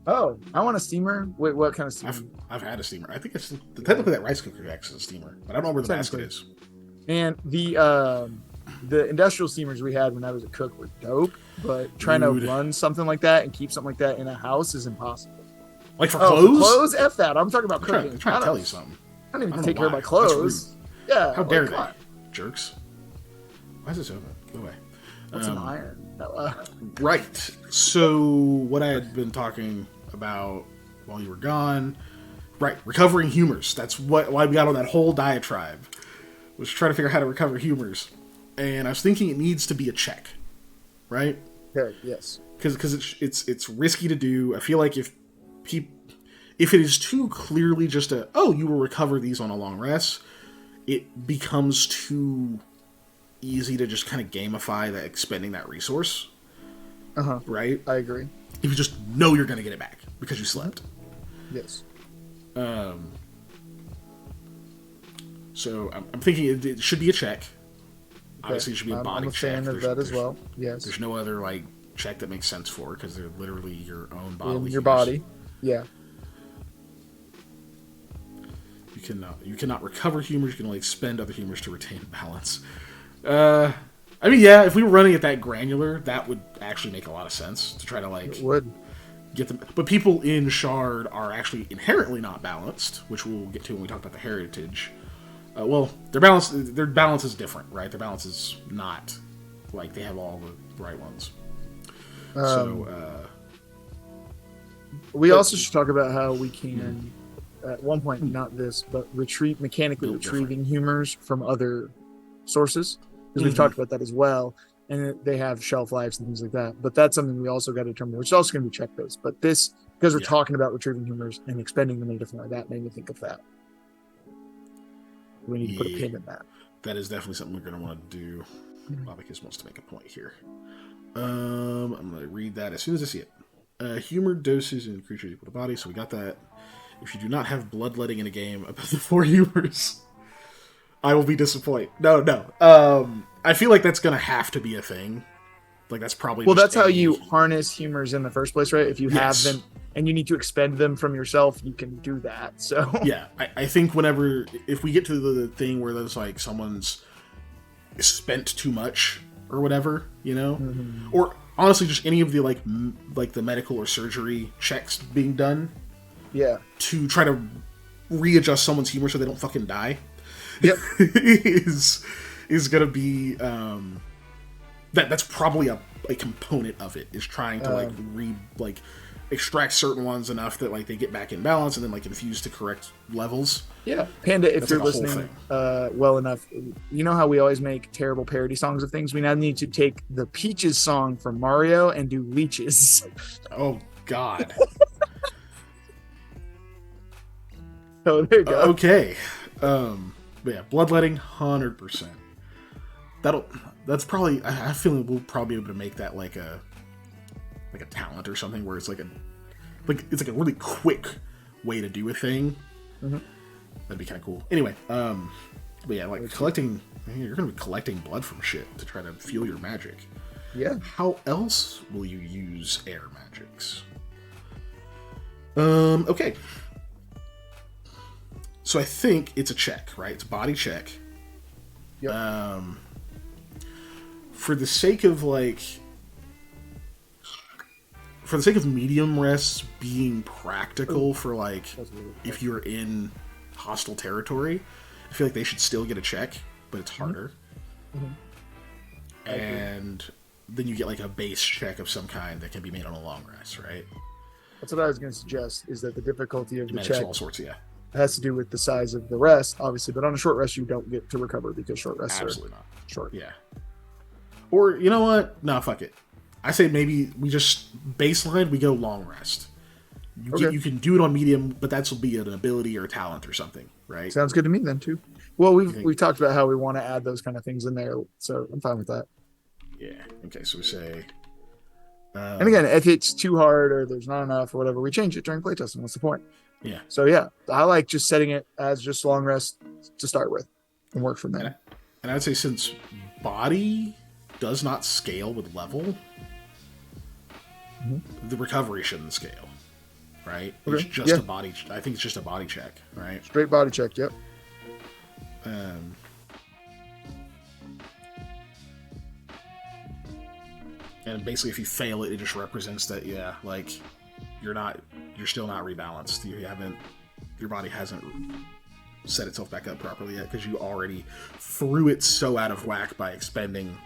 S2: Oh, I want a steamer. Wait, what kind of steamer?
S1: I've had a steamer. I think it's technically that rice cooker acts as a steamer, but I don't know where the basket is. And
S2: the industrial steamers we had when I was a cook were dope, but trying to run something like that and keep something like that in a house is impossible.
S1: Like for clothes?
S2: For clothes? F that. I'm talking about cooking.
S1: I'm trying to tell you something.
S2: I don't even take care of my clothes. Yeah.
S1: How dare they? Jerks. Why is this open? Go away.
S2: What's an iron?
S1: Right. So what I had been talking about while you were gone, right? Recovering humors. That's why we got on that whole diatribe. Was trying to figure out how to recover humors, and I was thinking it needs to be a check, right?
S2: Okay. Yes.
S1: Because it's risky to do. I feel like if it is too clearly just you will recover these on a long rest, it becomes too easy to just kind of gamify that expending that resource. Right?
S2: I agree.
S1: If you just know you're going to get it back because you slept.
S2: Yes.
S1: So I'm thinking it should be a check. Obviously, it should be a body check.
S2: I'm a fan of that as well. Yes.
S1: There's no other check that makes sense for it because they're literally your own body.
S2: In your body. Yeah.
S1: You cannot recover humors. You can only expend other humors to retain balance. I mean, yeah, if we were running it that granular, that would actually make a lot of sense to try to
S2: it would
S1: get them. But people in Shard are actually inherently not balanced, which we'll get to when we talk about the heritage. Well, their balance is different, right? Their balance is not like they have all the right ones.
S2: We also should talk about how we can, at one point, not this, but mechanically retrieving humors from other sources, because we've talked about that as well, and they have shelf lives and things like that. But that's something we also got to determine, which is also going to be check based. But this, because we're talking about retrieving humors and expending them in a different way, that made me think of that. We need to put a pin in that.
S1: That is definitely something we're going to want to do. Bobicus wants to make a point here. I'm going to read that as soon as I see it. Humor doses in creatures equal to body, so we got that. If you do not have bloodletting in a game about the 4 humors, I will be disappointed. No. I feel like that's going to have to be a thing. Like, that's probably...
S2: Well, that's how you harness humors in the first place, right? If you have them and you need to expend them from yourself, you can do that, so...
S1: Yeah, I think if we get to the thing where there's, someone's spent too much or whatever, you know? Mm-hmm. Or, honestly just any of the like the medical or surgery checks being done.
S2: Yeah.
S1: To try to readjust someone's humor so they don't fucking die.
S2: Yep.
S1: is gonna be that's probably a component of it, is trying to extract certain ones enough that like they get back in balance and then like infuse to correct levels.
S2: Yeah, Panda, if
S1: That's
S2: you're
S1: like a whole
S2: listening well enough, you know how we always make terrible parody songs of things? We now need to take the Peaches song from Mario and do leeches.
S1: Oh God.
S2: Oh, there you go.
S1: Okay. But yeah, bloodletting, 100%. That's probably, I have a feeling we'll probably be able to make that like a talent or something, where it's it's like a really quick way to do a thing.
S2: Mm-hmm.
S1: That'd be kind of cool. Anyway, but yeah, like collecting, you're gonna be collecting blood from shit to try to fuel your magic.
S2: Yeah.
S1: How else will you use air magics? Okay. So I think it's a check, right? It's a body check.
S2: Yep.
S1: For the sake of medium rests being practical for like if you're in hostile territory, I feel like they should still get a check, but it's harder. Mm-hmm. And then you get like a base check of some kind that can be made on a long rest, right?
S2: That's what I was going to suggest, is that the difficulty of the check
S1: all sorts, yeah.
S2: has to do with the size of the rest, obviously, but on a short rest you don't get to recover because short rests
S1: absolutely
S2: are
S1: not
S2: short.
S1: Yeah. Or you know what? No, fuck it. I say maybe we just baseline, we go long rest. You can do it on medium, but that's will be an ability or a talent or something, right?
S2: Sounds good to me then too. Well, we've talked about how we want to add those kind of things in there, so I'm fine with that.
S1: Yeah. Okay. So we say.
S2: And again, if it's too hard or there's not enough or whatever, we change it during playtesting. What's the point?
S1: Yeah.
S2: So yeah, I like just setting it as just long rest to start with, and work from there.
S1: And I'd say since body does not scale with level, the recovery shouldn't scale, right?
S2: Okay.
S1: It's just a body. I think it's just a body check, right?
S2: Straight body check. Yep.
S1: And basically, if you fail it, it just represents that you're still not rebalanced. Your body hasn't set itself back up properly yet because you already threw it so out of whack by expending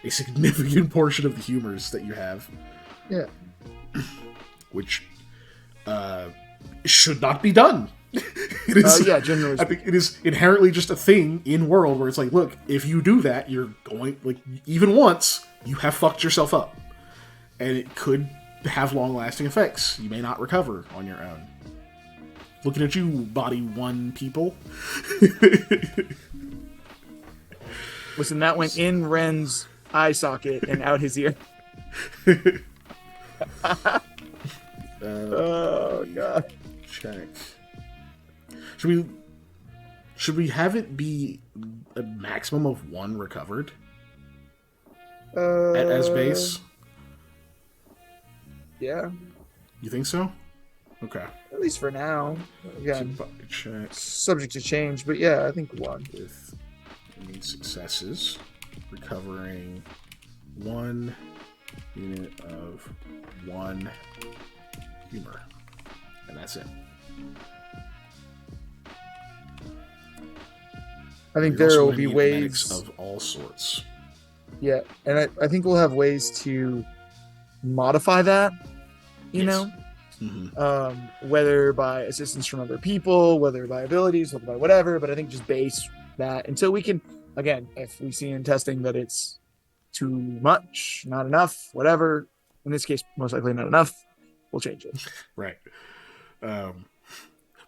S1: a significant portion of the humors that you have.
S2: Yeah.
S1: Which should not be done. It is,
S2: generally.
S1: I think it is inherently just a thing in world where it's like, look, if you do that, you're going, like, even once, you have fucked yourself up. And it could have long-lasting effects. You may not recover on your own. Looking at you, body one people.
S2: Listen, that went in Ren's eye socket and out his ear. Oh god.
S1: Check. Should we have it be a maximum of one recovered as base?
S2: Yeah.
S1: You think so? Okay.
S2: At least for now. Again,
S1: check
S2: subject to change, but yeah, I think one.
S1: With any successes, recovering 1 unit of 1 humor, and that's it.
S2: I think there will be ways
S1: of all sorts.
S2: Yeah, and I think we'll have ways to modify that, you know, whether by assistance from other people, whether by abilities, whether by whatever, but I think just base that until we can, again, if we see in testing that it's too much, not enough, whatever, in this case, most likely not enough, we'll change it.
S1: Right. But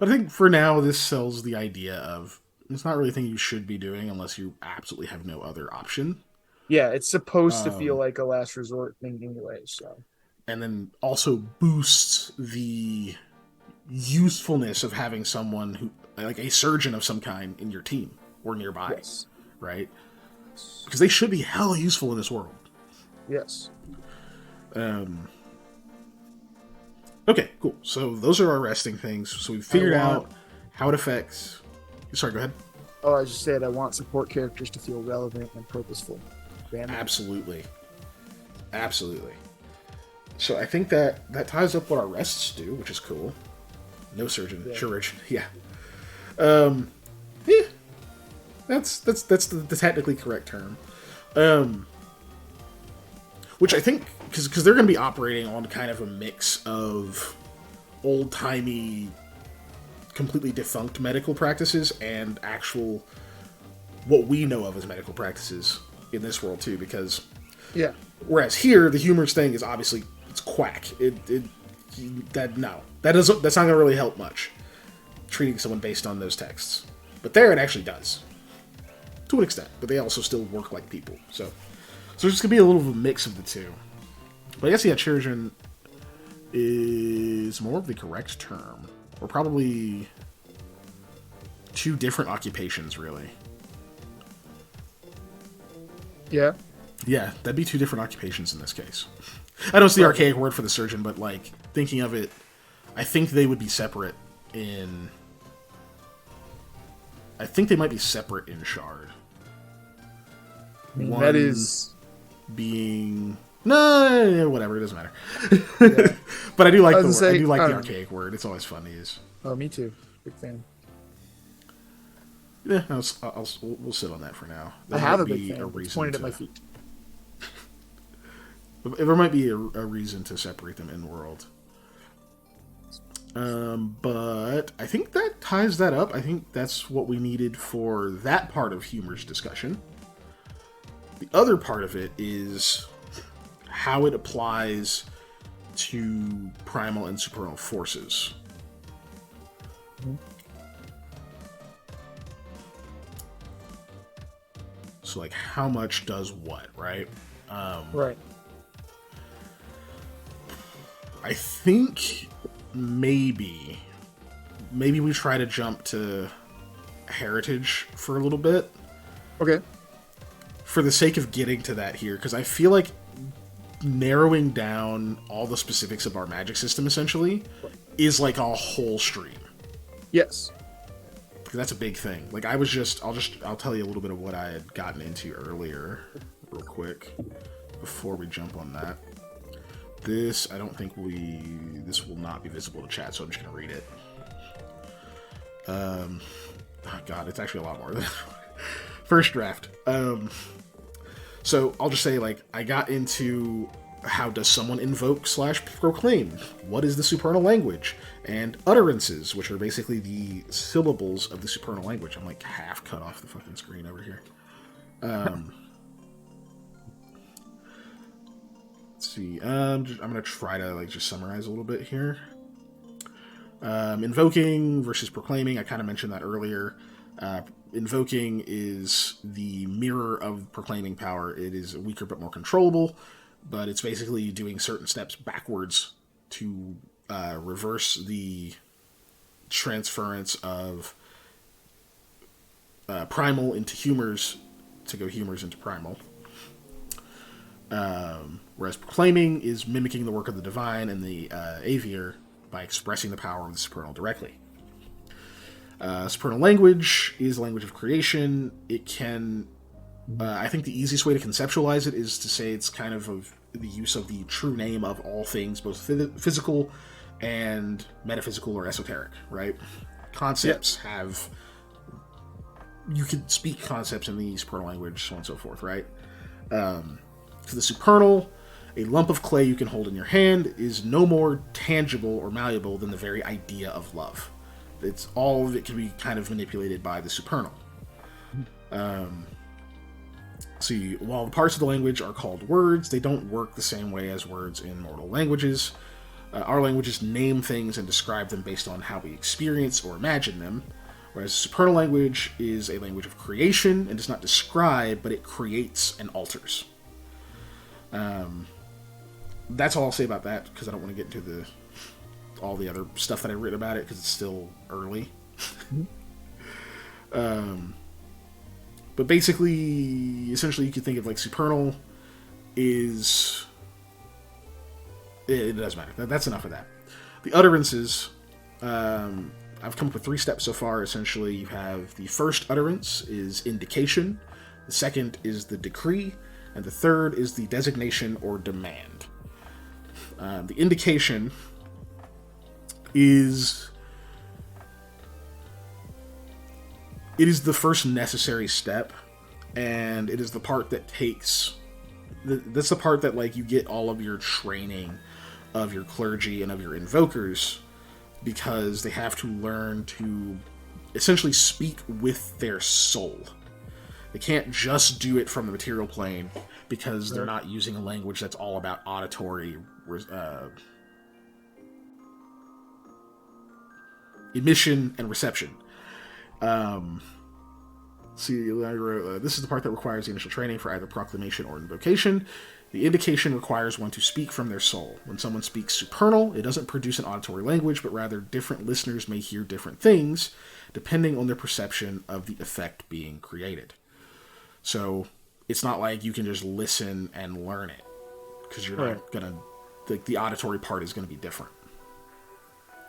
S1: I think for now, this sells the idea of it's not really a thing you should be doing unless you absolutely have no other option.
S2: Yeah, it's supposed to feel like a last resort thing anyway, so.
S1: And then also boosts the usefulness of having someone who, like a surgeon of some kind, in your team or nearby,
S2: yes.
S1: Right? Because they should be hella useful in this world.
S2: Yes.
S1: Okay, cool. So those are our resting things. So we've figured out how it affects. Sorry, go ahead.
S2: Oh, I just said I want support characters to feel relevant and purposeful.
S1: Absolutely. Absolutely. So I think that ties up what our rests do, which is cool. No surgeon, chirurgeon. Yeah. Yeah. That's the technically correct term. Which I think, because they're going to be operating on kind of a mix of old-timey, completely defunct medical practices and actual, what we know of as medical practices in this world too, because whereas here, the Humour's thing is obviously, it's quack. That's not going to really help much, treating someone based on those texts. But there it actually does. To an extent, but they also still work like people. So there's just going to be a little of a mix of the two. But I guess, chirurgeon is more of the correct term. Or probably two different occupations, really.
S2: Yeah?
S1: Yeah, that'd be two different occupations in this case. I know it's the archaic word for the surgeon, but, like, thinking of it, I think they would be separate in... I think they might be separate in Shard. One
S2: that is...
S1: being... No, whatever, it doesn't matter. Yeah. But I do like the archaic word. It's always fun to use.
S2: Oh, me too. Big fan.
S1: Yeah, we'll sit on that for now.
S2: I have a big fan. It's pointed at my feet.
S1: There might be a reason to separate them in the world. But I think that ties that up. I think that's what we needed for that part of Humour's discussion. The other part of it is how it applies to primal and supernal forces. Mm-hmm. So, like, how much does what, right?
S2: Right.
S1: I think maybe we try to jump to heritage for a little bit.
S2: Okay.
S1: For the sake of getting to that here, because I feel like narrowing down all the specifics of our magic system, essentially, is like a whole stream.
S2: Yes.
S1: Because that's a big thing. Like, I'll tell you a little bit of what I had gotten into earlier, real quick, before we jump on that. This will not be visible to chat, so I'm just going to read it. Oh God, it's actually a lot more than first draft. So I'll just say, like, I got into how does someone invoke / proclaim? What is the supernal language? And utterances, which are basically the syllables of the supernal language. I'm like half cut off the fucking screen over here. Let's see. I'm gonna try to just summarize a little bit here. Invoking versus proclaiming. I kind of mentioned that earlier. Invoking is the mirror of proclaiming power. It is weaker but more controllable, but it's basically doing certain steps backwards to reverse the transference of primal into Humour's to go Humour's into primal. Whereas proclaiming is mimicking the work of the divine and the aviar by expressing the power of the supernal directly. Supernal language is a language of creation. It can, I think the easiest way to conceptualize it is to say it's kind of the use of the true name of all things, both physical and metaphysical or esoteric, right? Concepts have, you can speak concepts in the supernal language, so on and so forth, right? For the supernal, a lump of clay you can hold in your hand is no more tangible or malleable than the very idea of love. It's all of it can be kind of manipulated by the supernal. See, while the parts of the language are called words, they don't work the same way as words in mortal languages. Our languages name things and describe them based on how we experience or imagine them, whereas supernal language is a language of creation and does not describe, but it creates and alters. That's all I'll say about that, because I don't want to get into all the other stuff that I've written about it, because it's still early. But basically, essentially, you could think of like supernal is... It doesn't matter. That's enough of that. The utterances, I've come up with 3 steps so far. Essentially, you have the first utterance is indication, the second is the decree, And the third is the designation or demand. The indication is the first necessary step, and it is the part that takes... That's the part that, like, you get all of your training of your clergy and of your invokers, because they have to learn to essentially speak with their soul. They can't just do it from the material plane, because they're not using a language that's all about auditory emission and reception. See, I wrote, this is the part that requires the initial training for either proclamation or invocation. The indication requires one to speak from their soul. When someone speaks supernal, it doesn't produce an auditory language, but rather different listeners may hear different things, depending on their perception of the effect being created. So, it's not like you can just listen and learn it, because you're not gonna... the auditory part is gonna be different.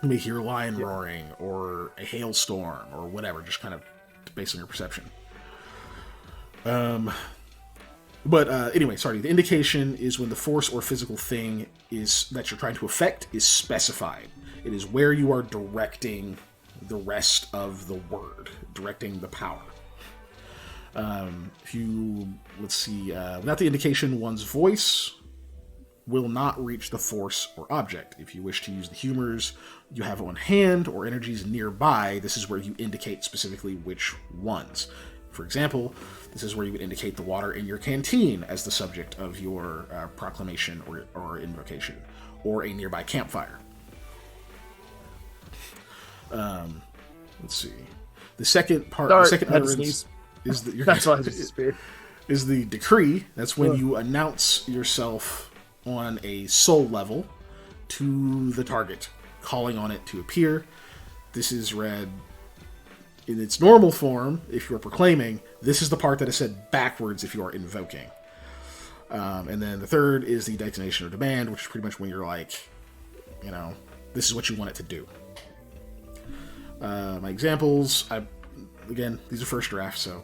S1: You may hear a lion roaring, or a hailstorm, or whatever, just kind of based on your perception. Anyway, sorry. The indication is when the force or physical thing that you're trying to affect is specified. It is where you are directing the rest of the word, directing the power. Let's see, without the indication, one's voice will not reach the force or object. If you wish to use the humors you have on hand or energies nearby, this is where you indicate specifically which ones. For example, this is where you would indicate the water in your canteen as the subject of your proclamation or invocation, or a nearby campfire. Let's see. The second part, the second utterance is the...
S2: That's why I just disappeared.
S1: Is the decree. That's when you announce yourself on a soul level to the target, calling on it to appear. This is read in its normal form if you are proclaiming. This is the part that is said backwards if you are invoking. And then the third is the designation or demand, which is pretty much when you're like, this is what you want it to do. My examples, again, these are first drafts, so...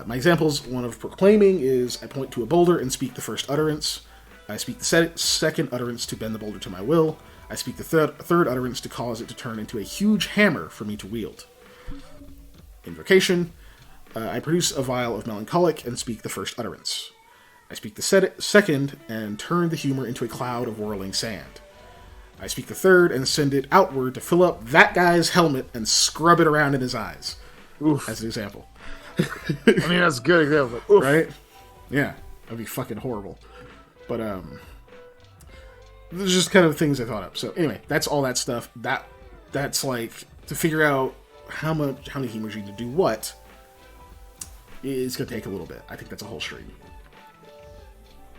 S1: my examples, one of proclaiming is, I point to a boulder and speak the first utterance. I speak the second utterance to bend the boulder to my will. I speak the third utterance to cause it to turn into a huge hammer for me to wield. Invocation, I produce a vial of melancholic and speak the first utterance. I speak the second and turn the humor into a cloud of whirling sand. I speak the third and send it outward to fill up that guy's helmet and scrub it around in his eyes.
S2: Oof.
S1: As an example.
S2: I mean, that's a good example. Oof.
S1: Right? Yeah. That'd be fucking horrible. But, there's just kind of things I thought up. So, anyway, that's all that stuff. That's like, to figure out how many humors you need to do what, is going to take a little bit. I think that's a whole stream.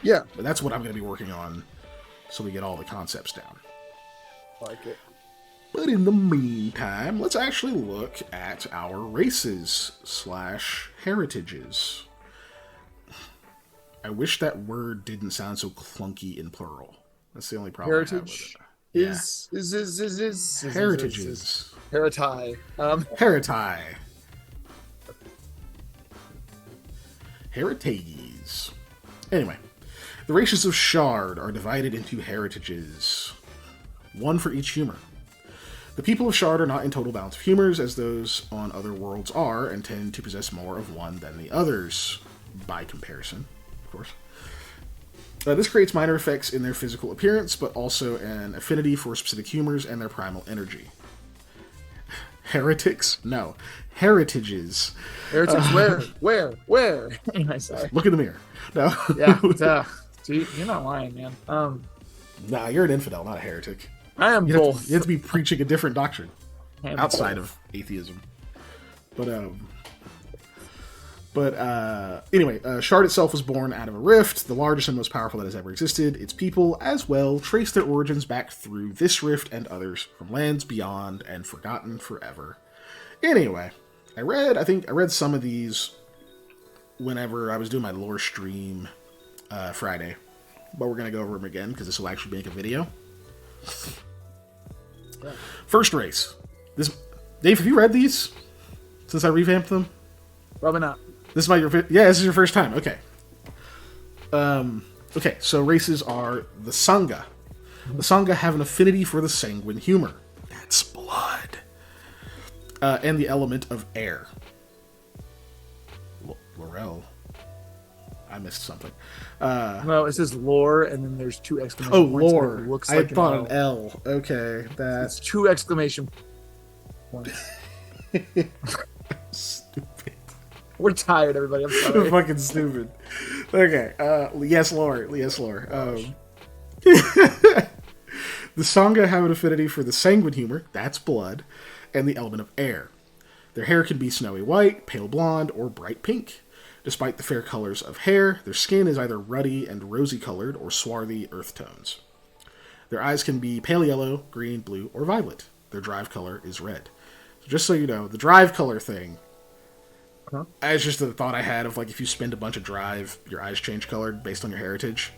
S2: Yeah.
S1: But that's what I'm going to be working on, so we get all the concepts down.
S2: Like it.
S1: But in the meantime, let's actually look at our races / heritages. I wish that word didn't sound so clunky in plural. That's the only problem
S2: Heritage
S1: I have with it.
S2: is
S1: Heritages.
S2: Heritai.
S1: Heritai. Heritages. Anyway, the races of Shard are divided into heritages, one for each humor. The people of Shard are not in total balance of humors, as those on other worlds are, and tend to possess more of one than the others, by comparison, of course. This creates minor effects in their physical appearance, but also an affinity for specific humors and their primal energy. Heretics? No. Heritages.
S2: Heretics, where? Anyway, sorry.
S1: Look in the mirror. No.
S2: Yeah, dude, you're not lying, man.
S1: Nah, you're an infidel, not a heretic.
S2: I am both.
S1: You have to be preaching a different doctrine outside of atheism. Anyway, Shard itself was born out of a rift, the largest and most powerful that has ever existed. Its people, as well, trace their origins back through this rift and others from lands beyond and forgotten forever. Anyway, I read some of these whenever I was doing my lore stream Friday, but we're going to go over them again because this will actually make a video. First race. Dave, have you read these since I revamped them?
S2: Probably not.
S1: This is this is your first time. Okay. Okay, so races are the Sangha. The Sangha have an affinity for the sanguine humor. That's blood. And the element of air. Laurel. I missed something.
S2: No, it says lore, and then there's 2 exclamation points.
S1: Lore.
S2: It looks
S1: I
S2: like
S1: thought an L. Okay,
S2: It's 2 exclamation points.
S1: Stupid.
S2: We're tired, everybody. I'm sorry.
S1: Fucking stupid. Okay. Yes, lore. Yes, lore. The Sangha have an affinity for the sanguine humor, that's blood, and the element of air. Their hair can be snowy white, pale blonde, or bright pink. Despite the fair colors of hair, their skin is either ruddy and rosy colored or swarthy earth tones. Their eyes can be pale yellow, green, blue, or violet. Their drive color is red. So just so you know, the drive color thing, it's just a thought I had of like if you spend a bunch of drive, your eyes change color based on your heritage.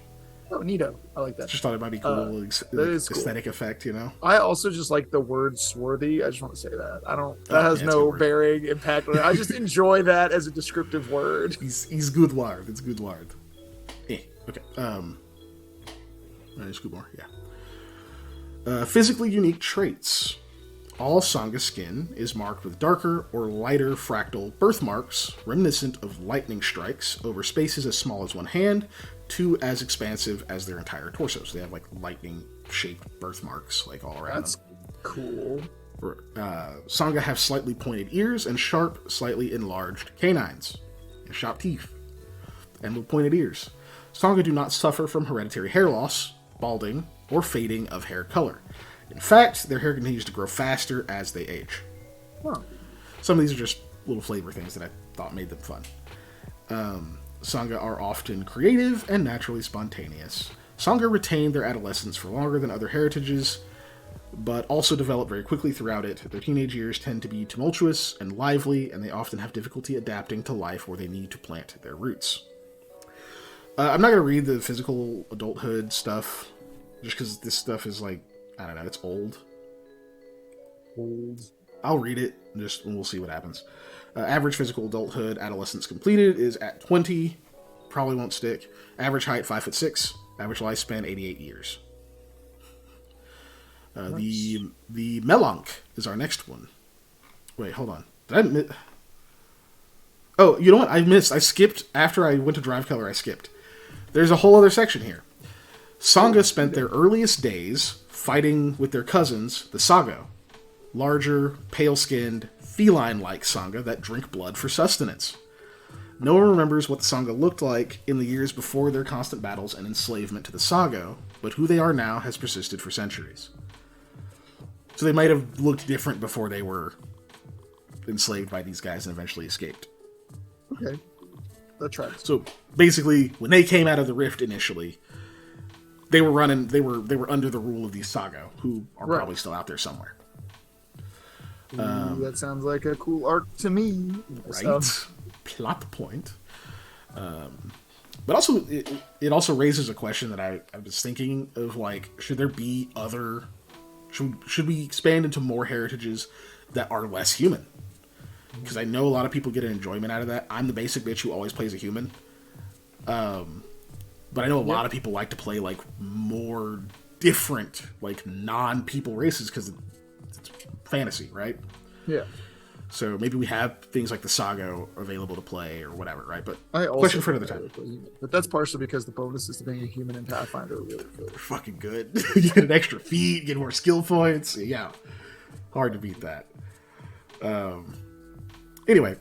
S2: Oh, neato. I like that.
S1: Just thought it might be cool, aesthetic cool. Effect, you know?
S2: I also just like the word swarthy. I just want to say that. That has no bearing impact on it. I just enjoy that as a descriptive word.
S1: He's good word. It's good word. Okay. There's good more, yeah. Physically unique traits. All Sangha skin is marked with darker or lighter fractal birthmarks, reminiscent of lightning strikes, over spaces as small as one hand, to as expansive as their entire torso. So they have like lightning-shaped birthmarks like all around.
S2: That's cool.
S1: Sangha have slightly pointed ears and sharp, slightly enlarged canines, and sharp teeth, and with pointed ears. Sangha do not suffer from hereditary hair loss, balding, or fading of hair color. In fact, their hair continues to grow faster as they age.
S2: Huh.
S1: Some of these are just little flavor things that I thought made them fun. Sangha are often creative and naturally spontaneous. Sangha retain their adolescence for longer than other heritages, but also develop very quickly throughout it. Their teenage years tend to be tumultuous and lively, and they often have difficulty adapting to life where they need to plant their roots. I'm not going to read the physical adulthood stuff, just because this stuff is like, I don't know, it's old. I'll read it, and we'll see what happens. Average physical adulthood, adolescence completed, is at 20. Probably won't stick. Average height, 5'6". Average lifespan, 88 years. The Melonk is our next one. Wait, hold on. Did I admit? Oh, you know what? I skipped. After I went to drive color, I skipped. There's a whole other section here. Sangha spent their earliest days fighting with their cousins, the Sago. Larger, pale-skinned, feline-like Sangha that drink blood for sustenance. No one remembers what the Sangha looked like in the years before their constant battles and enslavement to the Sago, but who they are now has persisted for centuries. So they might have looked different before they were enslaved by these guys and eventually escaped.
S2: Okay. That tracks.
S1: So basically, when they came out of the rift initially, they were under the rule of these Sago, who are probably still out there somewhere.
S2: That sounds like a cool arc to me.
S1: Right? Plot point. But also, it also raises a question that I was thinking of, like, should there be other... Should we expand into more heritages that are less human? Because I know a lot of people get an enjoyment out of that. I'm the basic bitch who always plays a human. But I know a lot of people like to play, like, more different, like, non-people races because it's fantasy, right?
S2: Yeah.
S1: So maybe we have things like the Sago available to play or whatever, right? But
S2: question
S1: for another time.
S2: But that's partially because the bonuses to being a human in Pathfinder are really good.
S1: They're fucking good. You get an extra feat, you get more skill points. Yeah. Hard to beat that. Anyway,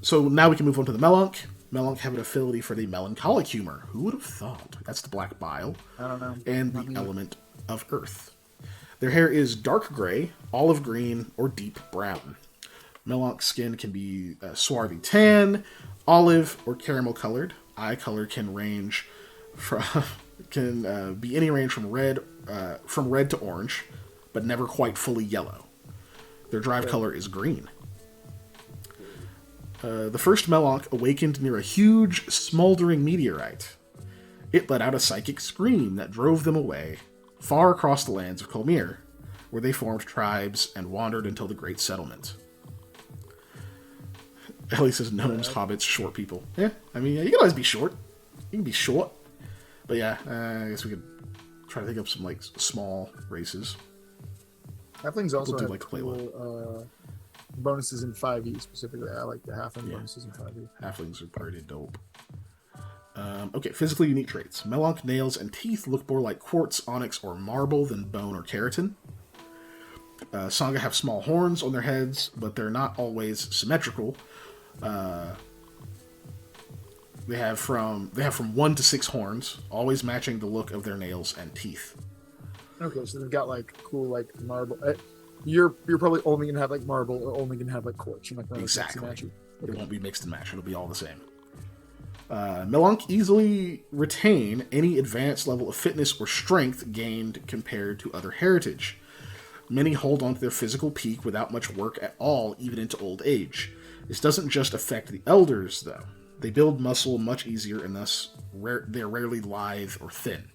S1: so now we can move on to the Melonk. Melonk have an affinity for the melancholic humor. Who would have thought? That's the black bile.
S2: I don't know.
S1: And the element of earth. Their hair is dark gray, olive green, or deep brown. Melonk skin can be swarthy tan, olive, or caramel colored. Eye color can range be any range from red to orange, but never quite fully yellow. Their drive color is green. The first Melonk awakened near a huge, smoldering meteorite. It let out a psychic scream that drove them away, far across the lands of Colmir, where they formed tribes and wandered until the Great Settlement. Ellie says gnomes, hobbits, short people. Yeah, I mean, you can always be short. He can be short. But yeah, I guess we could try to think of some like small races.
S2: Halflings also
S1: do
S2: have
S1: like to play
S2: cool bonuses in 5e specifically. I like the halfling bonuses in 5e.
S1: Halflings are pretty dope. Okay, physically unique traits. Melonk nails and teeth look more like quartz, onyx, or marble than bone or keratin. Sangha have small horns on their heads, but they're not always symmetrical. They have from 1 to 6 horns, always matching the look of their nails and teeth.
S2: Okay, so they've got like cool like marble. You're probably only gonna have like marble or only gonna have like quartz. You're not gonna
S1: Exactly.
S2: mix and match
S1: It won't be mixed and matched. It'll be all the same. Melonk easily retain any advanced level of fitness or strength gained compared to other heritage. Many hold on to their physical peak without much work at all, even into old age. This doesn't just affect the elders, though. They build muscle much easier, and thus they're rarely lithe or thin.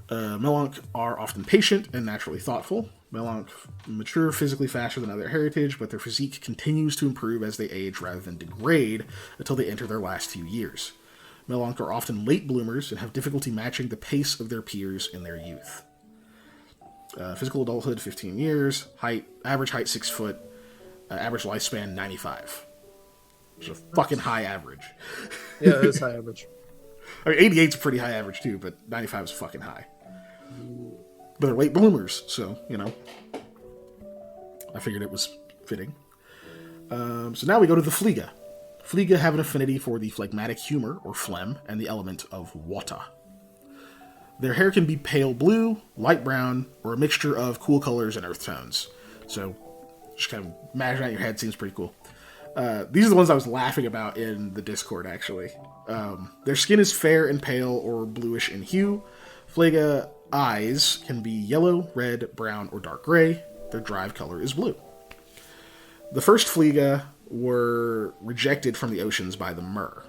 S1: Melonk are often patient and naturally thoughtful. Melonk mature physically faster than other heritage, but their physique continues to improve as they age rather than degrade until they enter their last few years. Melonk are often late bloomers and have difficulty matching the pace of their peers in their youth. Physical adulthood, 15 years. Average height, 6 foot. Average lifespan, 95. Which is a fucking high average.
S2: Yeah, that is high average.
S1: I mean, 88 is a pretty high average too, but 95 is fucking high. But they're late bloomers, so, you know. I figured it was fitting. So now we go to the Fliga. Fliga have an affinity for the phlegmatic humor, or phlegm, and the element of water. Their hair can be pale blue, light brown, or a mixture of cool colors and earth tones. So, just kind of imagine that in your head, seems pretty cool. These are the ones I was laughing about in the Discord, actually. Their skin is fair and pale or bluish in hue. Fliga eyes can be yellow, red, brown, or dark gray. Their drive color is blue. The first Fliga were rejected from the oceans by the Mer.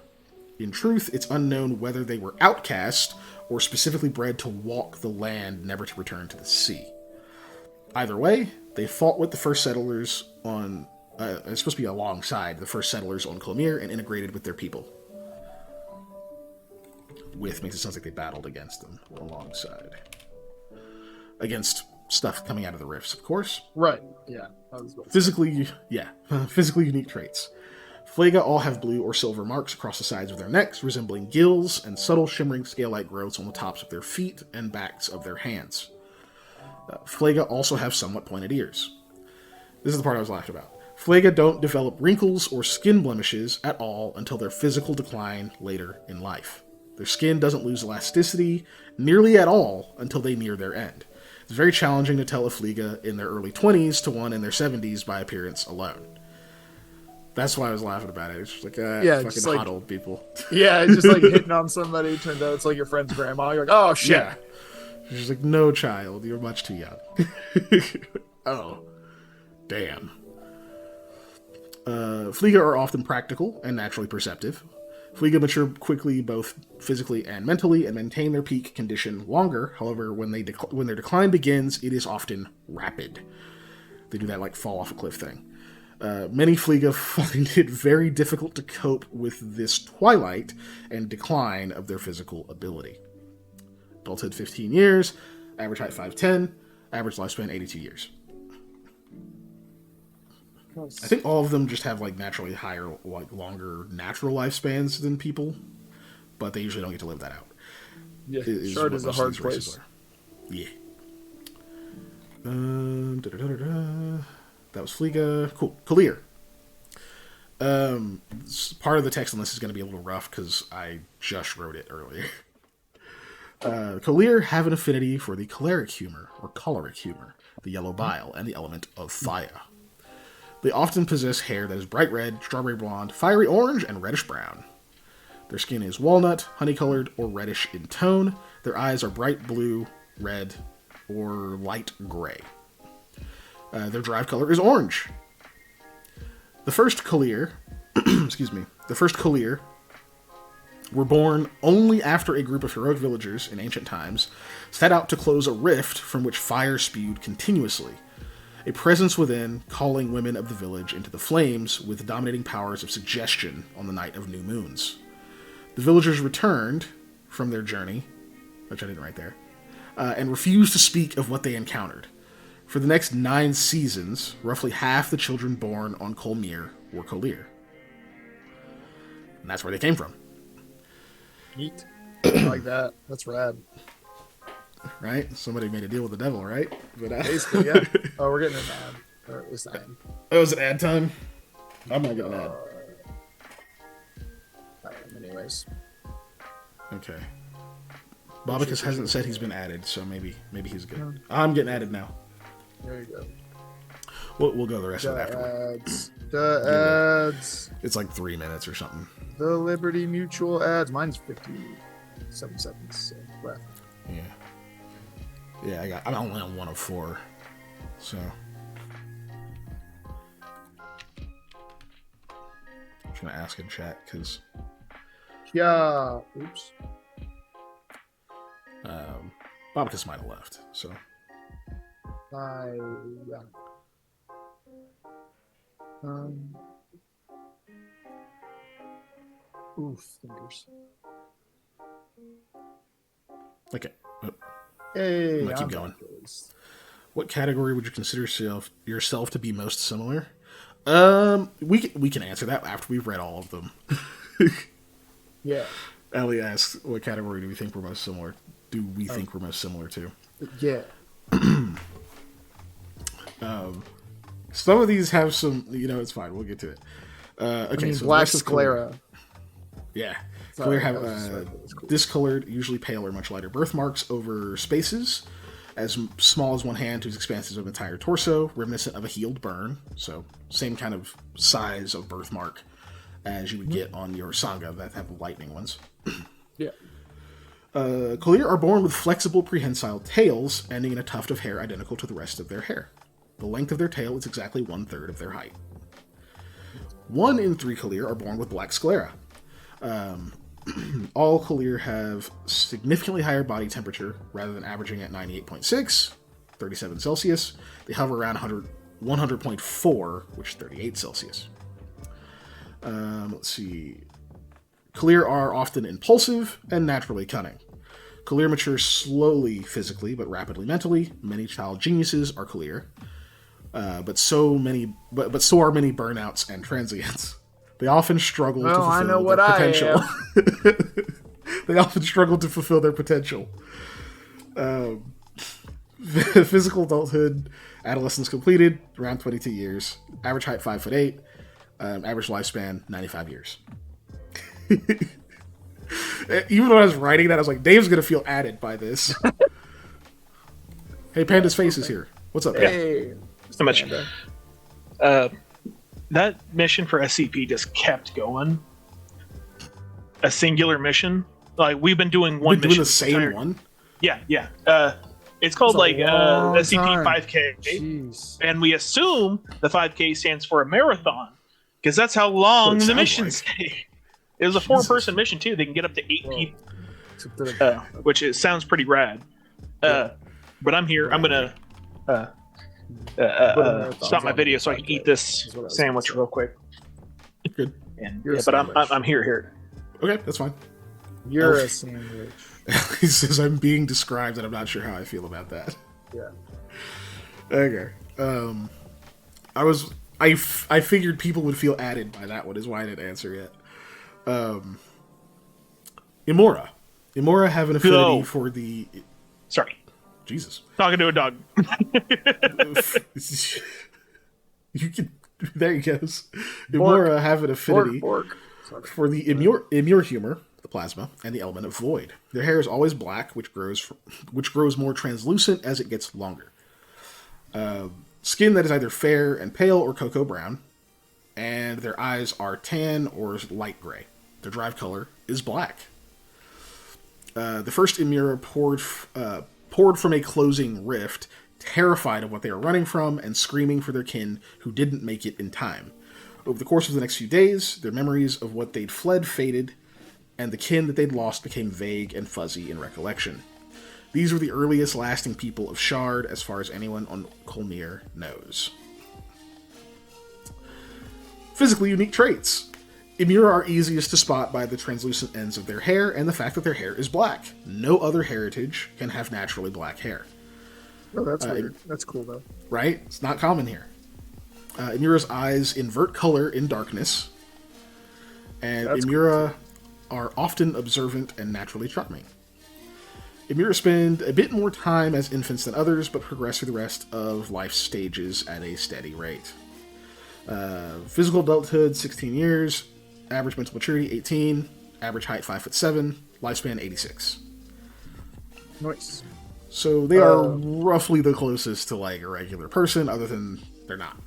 S1: In truth, it's unknown whether they were outcast or specifically bred to walk the land, never to return to the sea. Either way, they fought with the first settlers on... it's supposed to be alongside the first settlers on Clomere and integrated with their people. With makes it sound like they battled against them alongside. Against stuff coming out of the rifts, of course.
S2: Right, yeah.
S1: Physically unique traits. Fliga all have blue or silver marks across the sides of their necks, resembling gills, and subtle shimmering scale-like growths on the tops of their feet and backs of their hands. Fliga also have somewhat pointed ears. This is the part I was laughing about. Fliga don't develop wrinkles or skin blemishes at all until their physical decline later in life. Their skin doesn't lose elasticity nearly at all until they near their end. It's very challenging to tell a Fliga in their early 20s to one in their 70s by appearance alone. That's why I was laughing about it. It's just like, fucking
S2: like,
S1: hot old people.
S2: Yeah, it's just like hitting on somebody. Turns out it's like your friend's grandma. You're like, oh, shit.
S1: Yeah. She's like, no, child, you're much too young. Oh, damn. Fliga are often practical and naturally perceptive. Fliga mature quickly both physically and mentally and maintain their peak condition longer. However, when their decline begins, it is often rapid. They do that like fall off a cliff thing. Many Fliga find it very difficult to cope with this twilight and decline of their physical ability. Adulthood 15 years, average height 5'10", average lifespan 82 years. I think all of them just have like naturally higher, like longer natural lifespans than people, but they usually don't get to live that out.
S2: Yeah, Shard is a hard place.
S1: Yeah. That was Fliga. Cool. Kalir. Part of the text on this is going to be a little rough because I just wrote it earlier. Kalir have an affinity for the choleric humor, or choleric humor, the yellow bile, and the element of fire. They often possess hair that is bright red, strawberry blonde, fiery orange, and reddish brown. Their skin is walnut, honey-colored, or reddish in tone. Their eyes are bright blue, red, or light gray. Their drive color is orange. The first Kalir, were born only after a group of heroic villagers in ancient times set out to close a rift from which fire spewed continuously. A presence within, calling women of the village into the flames with dominating powers of suggestion on the night of new moons. The villagers returned from their journey, which I didn't write there, and refused to speak of what they encountered. For the next 9 seasons, roughly half the children born on Colmere were Colir. And that's where they came from.
S2: Neat. I like that. That's rad.
S1: Right? Somebody made a deal with the devil, right? But,
S2: Basically, yeah. Oh, we're getting an ad. Or at least I am.
S1: Oh, is it ad time? I'm not getting an ad.
S2: I am anyways.
S1: Okay. Bobicus hasn't said he's been added, so maybe he's good. I'm getting added now.
S2: There you go.
S1: We'll go the rest of it afterward.
S2: The ads.
S1: It's like 3 minutes or something.
S2: The Liberty Mutual ads. Mine's 57 seconds. So left.
S1: Yeah. Yeah, I'm only on 1 of 4. So. I'm just gonna ask in chat because.
S2: Yeah. Oops.
S1: Bobicus might have left. So.
S2: Yeah. Oof, fingers.
S1: Okay.
S2: Hey,
S1: I'm gonna keep going. What category would you consider yourself to be most similar? We can answer that after we've read all of them.
S2: Yeah.
S1: Ellie asks, "What category do we think we're most similar? Do we think we're most similar to?"
S2: Yeah.
S1: Some of these have some, it's fine. We'll get to it. Okay, so
S2: black sclera.
S1: Yeah.
S2: Sorry,
S1: Clear have discolored, usually pale or much lighter birthmarks over spaces, as small as one hand whose expanse is of entire torso, reminiscent of a healed burn. So same kind of size of birthmark as you would get on your Sangha that have lightning ones.
S2: Yeah.
S1: Colir are born with flexible prehensile tails, ending in a tuft of hair identical to the rest of their hair. The length of their tail is exactly 1/3 of their height. 1 in 3 Colir are born with black sclera. All Colir have significantly higher body temperature, rather than averaging at 98.6, 37 Celsius. They hover around 100.4, which is 38 Celsius. Let's see. Colir are often impulsive and naturally cunning. Colir mature slowly physically, but rapidly mentally. Many child geniuses are Colir. But so are many burnouts and transients. They often struggle to fulfill their potential. They often struggle to fulfill their potential. Physical adulthood, adolescence completed, around 22 years. Average height 5'8". Average lifespan 95 years. Even when I was writing that, I was like, Dave's gonna feel added by this. Hey, Panda's face is here. What's up?
S2: Hey.
S3: So much. That mission for SCP just kept going. A singular mission. Like, we've been doing one mission.
S1: Doing the same one?
S3: Yeah. It's called SCP 5K.
S2: Jeez.
S3: And we assume the 5K stands for a marathon. Because that's how long the missions take. It was a 4-person mission, too. They can get up to 8 people. Which sounds pretty rad. But I'm here. I'm going to stop my video so I can eat this sandwich real quick.
S1: Good.
S3: But I'm here.
S1: Okay, that's fine.
S2: You're a sandwich.
S1: He says I'm being described, and I'm not sure how I feel about that.
S2: Yeah.
S1: Okay. I figured people would feel added by that one, is why I didn't answer yet. Imora. Imora have an affinity for the...
S3: Sorry.
S1: Jesus.
S3: Talking to a dog.
S1: You can... There he goes. Imora have an affinity for the immure humor, the plasma, and the element of void. Their hair is always black, which grows more translucent as it gets longer. Skin that is either fair and pale or cocoa brown, and their eyes are tan or light gray. Their drive color is black. The first Immura poured from a closing rift, terrified of what they were running from and screaming for their kin who didn't make it in time. Over the course of the next few days, their memories of what they'd fled faded, and the kin that they'd lost became vague and fuzzy in recollection. These were the earliest lasting people of Shard, as far as anyone on Colmere knows. Physically unique traits. Ymura are easiest to spot by the translucent ends of their hair and the fact that their hair is black. No other heritage can have naturally black hair.
S2: Oh, that's weird. That's cool, though.
S1: Right? It's not common here. Ymura's eyes invert color in darkness, and Ymura are often observant and naturally charming. Ymura spend a bit more time as infants than others, but progress through the rest of life's stages at a steady rate. Physical adulthood, 16 years. Average mental maturity, 18. Average height, 5'7". Lifespan, 86.
S2: Nice.
S1: So they are roughly the closest to like a regular person, other than they're not.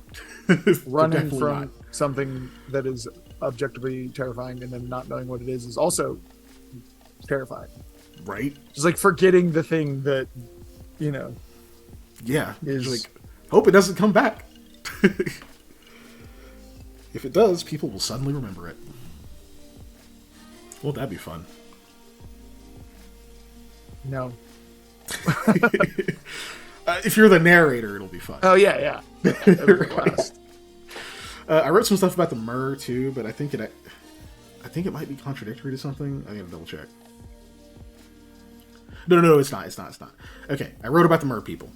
S2: Running from something that is objectively terrifying and then not knowing what it is also terrifying.
S1: Right?
S2: Just like forgetting the thing that, you know.
S1: Yeah.
S2: Is
S1: like, hope it doesn't come back. If it does, people will suddenly remember it. Well, that'd be fun.
S2: No.
S1: If you're the narrator, it'll be fun.
S2: Oh, yeah. Right.
S1: I wrote some stuff about the Myrrh, too, but I think it might be contradictory to something. I gotta double check. No, it's not. Okay, I wrote about the Myrrh people.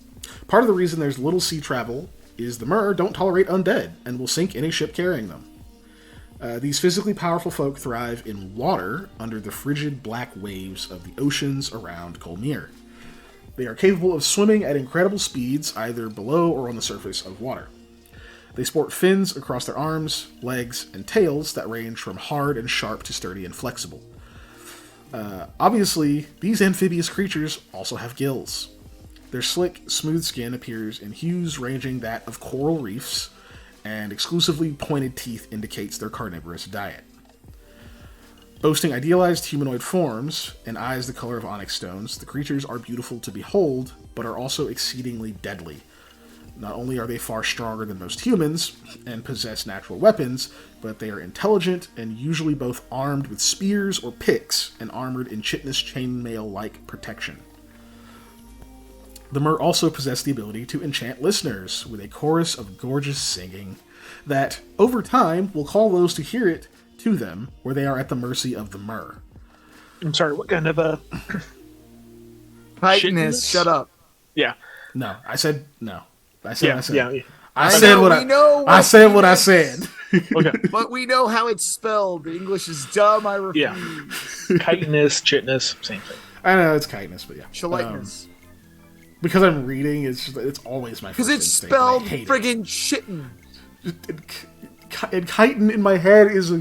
S1: Part of the reason there's little sea travel is the Myrrh don't tolerate undead and will sink any ship carrying them. These physically powerful folk thrive in water under the frigid black waves of the oceans around Kolmir. They are capable of swimming at incredible speeds either below or on the surface of water. They sport fins across their arms, legs, and tails that range from hard and sharp to sturdy and flexible. Obviously, these amphibious creatures also have gills. Their slick, smooth skin appears in hues ranging that of coral reefs, and exclusively pointed teeth indicates their carnivorous diet. Boasting idealized humanoid forms and eyes the color of onyx stones, the creatures are beautiful to behold, but are also exceedingly deadly. Not only are they far stronger than most humans and possess natural weapons, but they are intelligent and usually both armed with spears or picks and armored in chitinous chainmail-like protection. The Myrrh also possess the ability to enchant listeners with a chorus of gorgeous singing that, over time, will call those to hear it to them where they are at the mercy of the Myrrh.
S3: I'm sorry, what kind of a...
S2: Tightness, shut up.
S3: Yeah.
S1: No, I said no. I said
S3: Yeah.
S1: I said what I said.
S3: Okay.
S2: But we know how it's spelled. The English is dumb, I refuse.
S3: Yeah. Chitinous, chitness, same thing.
S1: I know it's chitinous, but yeah.
S2: Chilitinous.
S1: Because I'm reading, it's always my first
S2: Because it's
S1: instinct,
S2: spelled
S1: and I hate
S2: friggin' shittin'.
S1: And chitin in my head is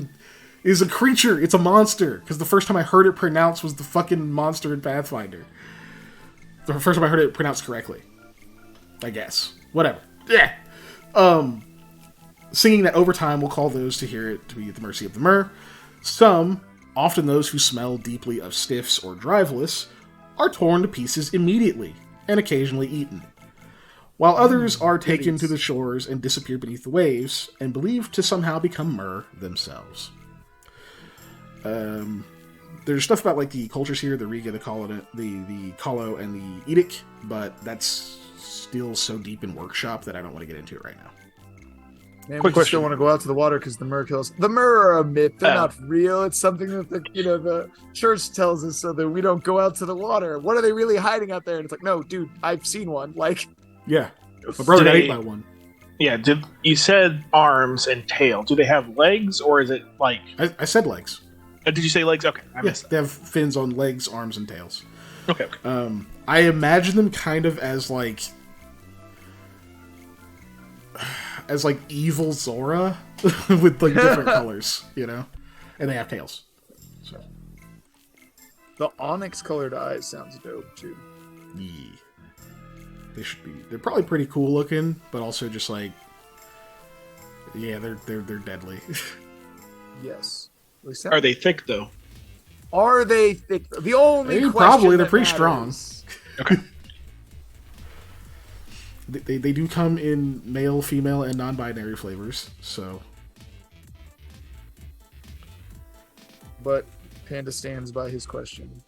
S1: a creature. It's a monster. Because the first time I heard it pronounced was the fucking monster in Pathfinder. The first time I heard it pronounced correctly. I guess. Whatever. Yeah. Singing that over time will call those to hear it to be at the mercy of the Myrrh. Some, often those who smell deeply of stiffs or driveless, are torn to pieces immediately and occasionally eaten. While others are taken to the shores and disappear beneath the waves and believed to somehow become Myrrh themselves. There's stuff about like the cultures here, the Riga, the Kalo, and the Edic, but that's still so deep in workshop that I don't want to get into it right now.
S2: Man,
S3: Quick
S2: we
S3: question.
S2: still want to go out to the water because the Myrrh kills. The Myrrh are a myth. They're not real. It's something that the church tells us so that we don't go out to the water. What are they really hiding out there? And it's like, no, dude, I've seen one. Like,
S1: Yeah. My brother got ate by one.
S3: Yeah, you said arms and tail. Do they have legs, or is it like...
S1: I said legs.
S3: Did you say legs? Okay.
S1: Yes, they have fins on legs, arms, and tails.
S3: Okay.
S1: I imagine them kind of as like evil Zora with like different colors, you know? And they have tails. So
S2: the onyx colored eyes sounds dope too.
S1: yeah. They're probably pretty cool looking, but also just like yeah, they're deadly.
S2: Yes.
S3: Are they thick, though?
S2: Are they thick? The only question
S1: probably they're
S2: that
S1: pretty
S2: matters.
S1: strong.
S3: Okay.
S1: They do come in male, female, and non-binary flavors, so.
S2: But Panda stands by his question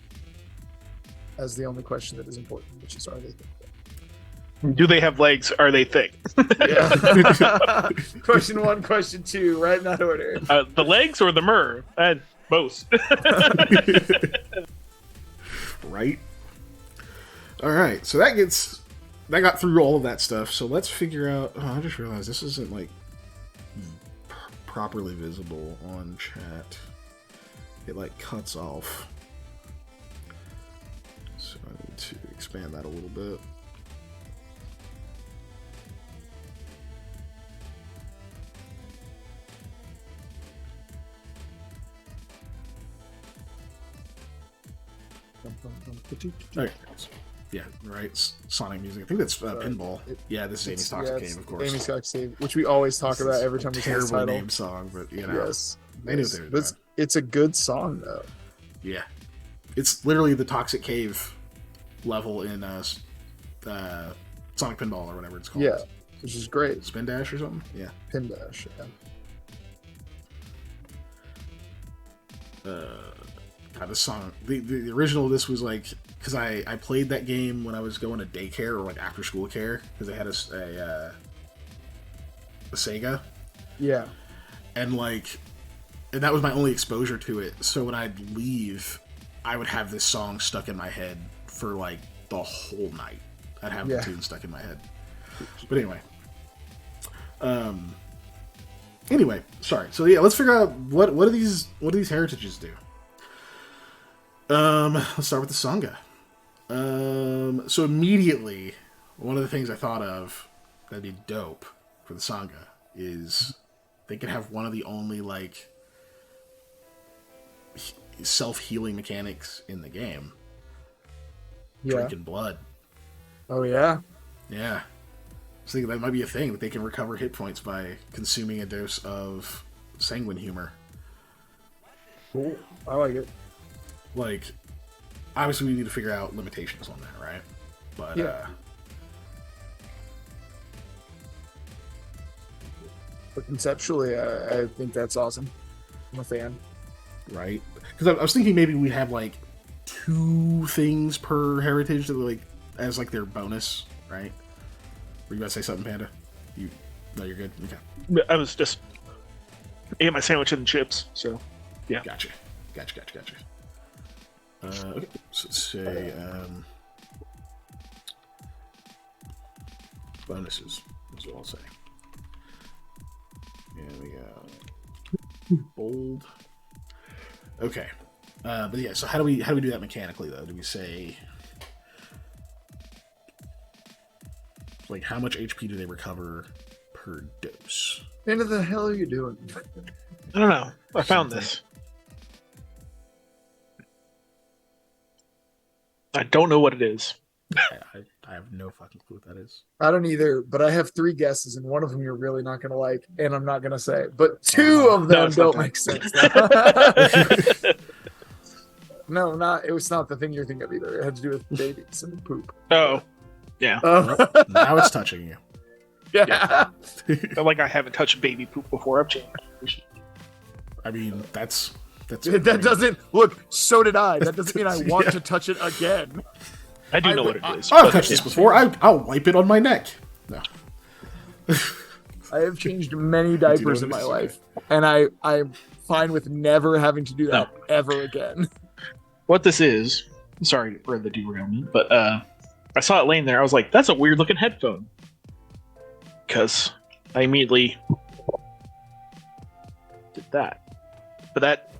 S2: as the only question that is important, which is, are they thick?
S3: Do they have legs? Are they thick?
S2: Yeah. Question 1, question 2, right in that order.
S3: The legs or the mer? Both.
S1: Right. All right. So that got through all of that stuff. So let's figure out. Oh, I just realized this isn't like properly visible on chat. It like cuts off. So I need to expand that a little bit. Okay. Yeah, right. Sonic music. I think that's Pinball. Yeah, this is Amy's Toxic Cave, of course.
S2: Amy's Toxic Cave, which we always talk about every time we say this title.
S1: Terrible name song, but you know.
S2: Yes.
S1: They knew what they were doing.
S2: It's a good song, though.
S1: Yeah. It's literally the Toxic Cave level in Sonic Pinball or whatever it's called.
S2: Yeah, which is great.
S1: Spin Dash or something? Yeah.
S2: Pin Dash, yeah.
S1: God, this song, the original, this was like, because I played that game when I was going to daycare or like after school care, because they had a Sega.
S2: Yeah.
S1: And that was my only exposure to it. So when I'd leave, I would have this song stuck in my head for like the whole night. I'd have the tune stuck in my head. But anyway, sorry. So yeah, let's figure out what do these heritages do. Let's start with the Sangha. So immediately, one of the things I thought of that'd be dope for the Sangha is they could have one of the only like self-healing mechanics in the game.
S2: Yeah.
S1: Drinking blood.
S2: Oh yeah.
S1: Yeah. I was thinking that might be a thing, that they can recover hit points by consuming a dose of sanguine humor.
S2: Cool. I like it.
S1: Like, obviously we need to figure out limitations on that, right? But
S2: but conceptually, I think that's awesome. I'm a fan.
S1: Right? Because I was thinking maybe we'd have like 2 things per heritage that like as like their bonus, right? Were you about to say something, Panda? No, you're good. Okay.
S3: I was just ate my sandwich and chips, so yeah.
S1: Gotcha. Okay, so let's say bonuses is what I'll say. Yeah, we got bold. Okay, but yeah. So how do we do that mechanically though? Do we say like how much HP do they recover per dose?
S2: What the hell are you doing?
S3: I don't know. I found this. I don't know what it is.
S1: I have no fucking clue what that is.
S2: I don't either, but I have 3 guesses, and one of them you're really not going to like, and I'm not going to say. But 2 of them don't make sense. No, it was not the thing you're thinking of either. It had to do with babies and poop.
S3: Oh, yeah.
S1: Well, now it's touching you.
S2: Yeah.
S3: Like I haven't touched baby poop before. I've changed.
S1: I mean, that's
S2: that doesn't look. So did I. That doesn't mean I want to touch it again.
S3: I do know what it is.
S1: I've touched this before. I'll wipe it on my neck. No.
S2: I have changed many diapers in my life, and I'm fine with never having to do that ever again.
S3: What this is, sorry for the derailment, but I saw it laying there. I was like, that's a weird looking headphone. Because I immediately did that. But that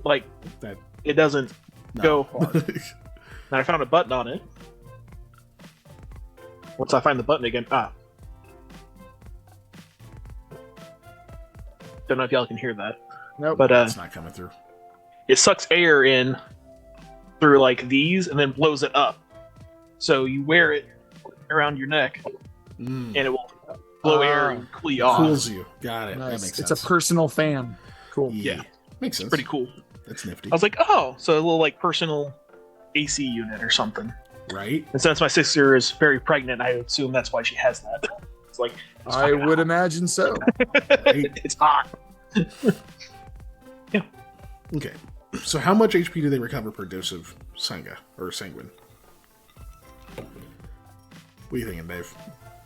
S3: it doesn't go far. And I found a button on it. Once I find the button again, don't know if y'all can hear that.
S2: Nope.
S3: But
S1: it's not coming through.
S3: It sucks air in through like these and then blows it up. So you wear it around your neck and it will blow air and cool you off.
S1: Cools you. Got it.
S2: Nice.
S1: That makes sense.
S2: It's a personal fan. Cool.
S1: Yeah. Makes sense.
S3: Pretty cool.
S1: That's nifty.
S3: I was like, oh, so a little like personal AC unit or something.
S1: Right?
S3: And since my sister is very pregnant, I assume that's why she has that. It's like
S2: I would imagine so.
S3: It's hot. Yeah.
S1: Okay. So how much HP do they recover per dose of Sangha or Sanguine? What are you thinking, Dave?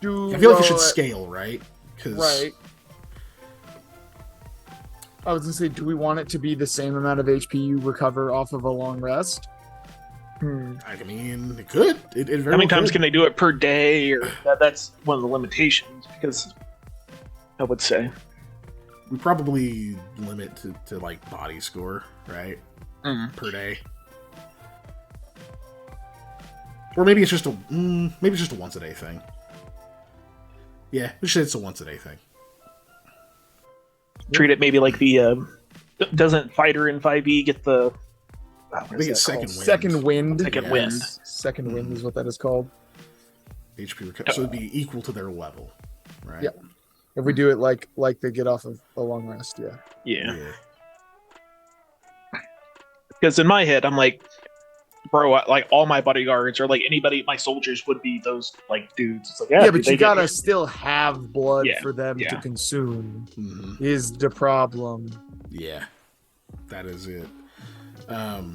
S1: I feel like it should scale, right?
S2: Right. I was gonna say, do we want it to be the same amount of HP you recover off of a long rest?
S1: I mean, it could. It very
S3: How many times
S1: could.
S3: can they do it per day? Or that's one of the limitations, because I would say
S1: We probably limit to like body score, right? Per day. Or maybe it's just a once a day thing. Yeah, we should. It's a once a day thing.
S3: treat it maybe like the doesn't fighter in 5e get the
S1: I think it's second wind.
S2: Second wind.
S3: Second wind.
S2: Second wind is what that is called.
S1: HP recovery. So it'd be equal to their level, right?
S2: Yeah. If we do it like they get off of a long rest, yeah.
S3: Yeah. Because in my head, I'm like, bro, like all my bodyguards or like anybody, my soldiers would be those like dudes. It's like,
S2: Yeah,
S3: dude,
S2: but
S3: they
S2: you
S3: get-
S2: gotta still have blood
S3: Yeah,
S2: for them
S3: yeah.
S2: to consume.
S1: Mm-hmm.
S2: Is the problem?
S1: Yeah, that is it.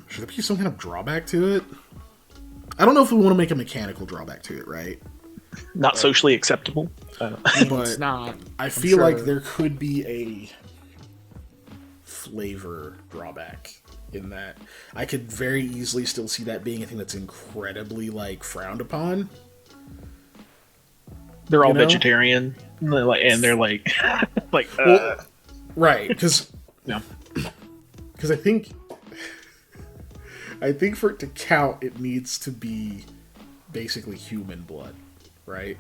S1: Should there be some kind of drawback to it? I don't know if we want to make a mechanical drawback to it, right?
S3: not socially acceptable. I don't know.
S2: It's
S1: But
S2: not.
S1: I feel
S2: sure.
S1: like there could be a flavor drawback in that. I could very easily still see that being a thing that's incredibly like frowned upon.
S3: They're all
S1: You know?
S3: vegetarian, and they're like, like,
S1: Well, right? Because
S3: yeah.
S1: Because I think for it to count, it needs to be basically human blood, right?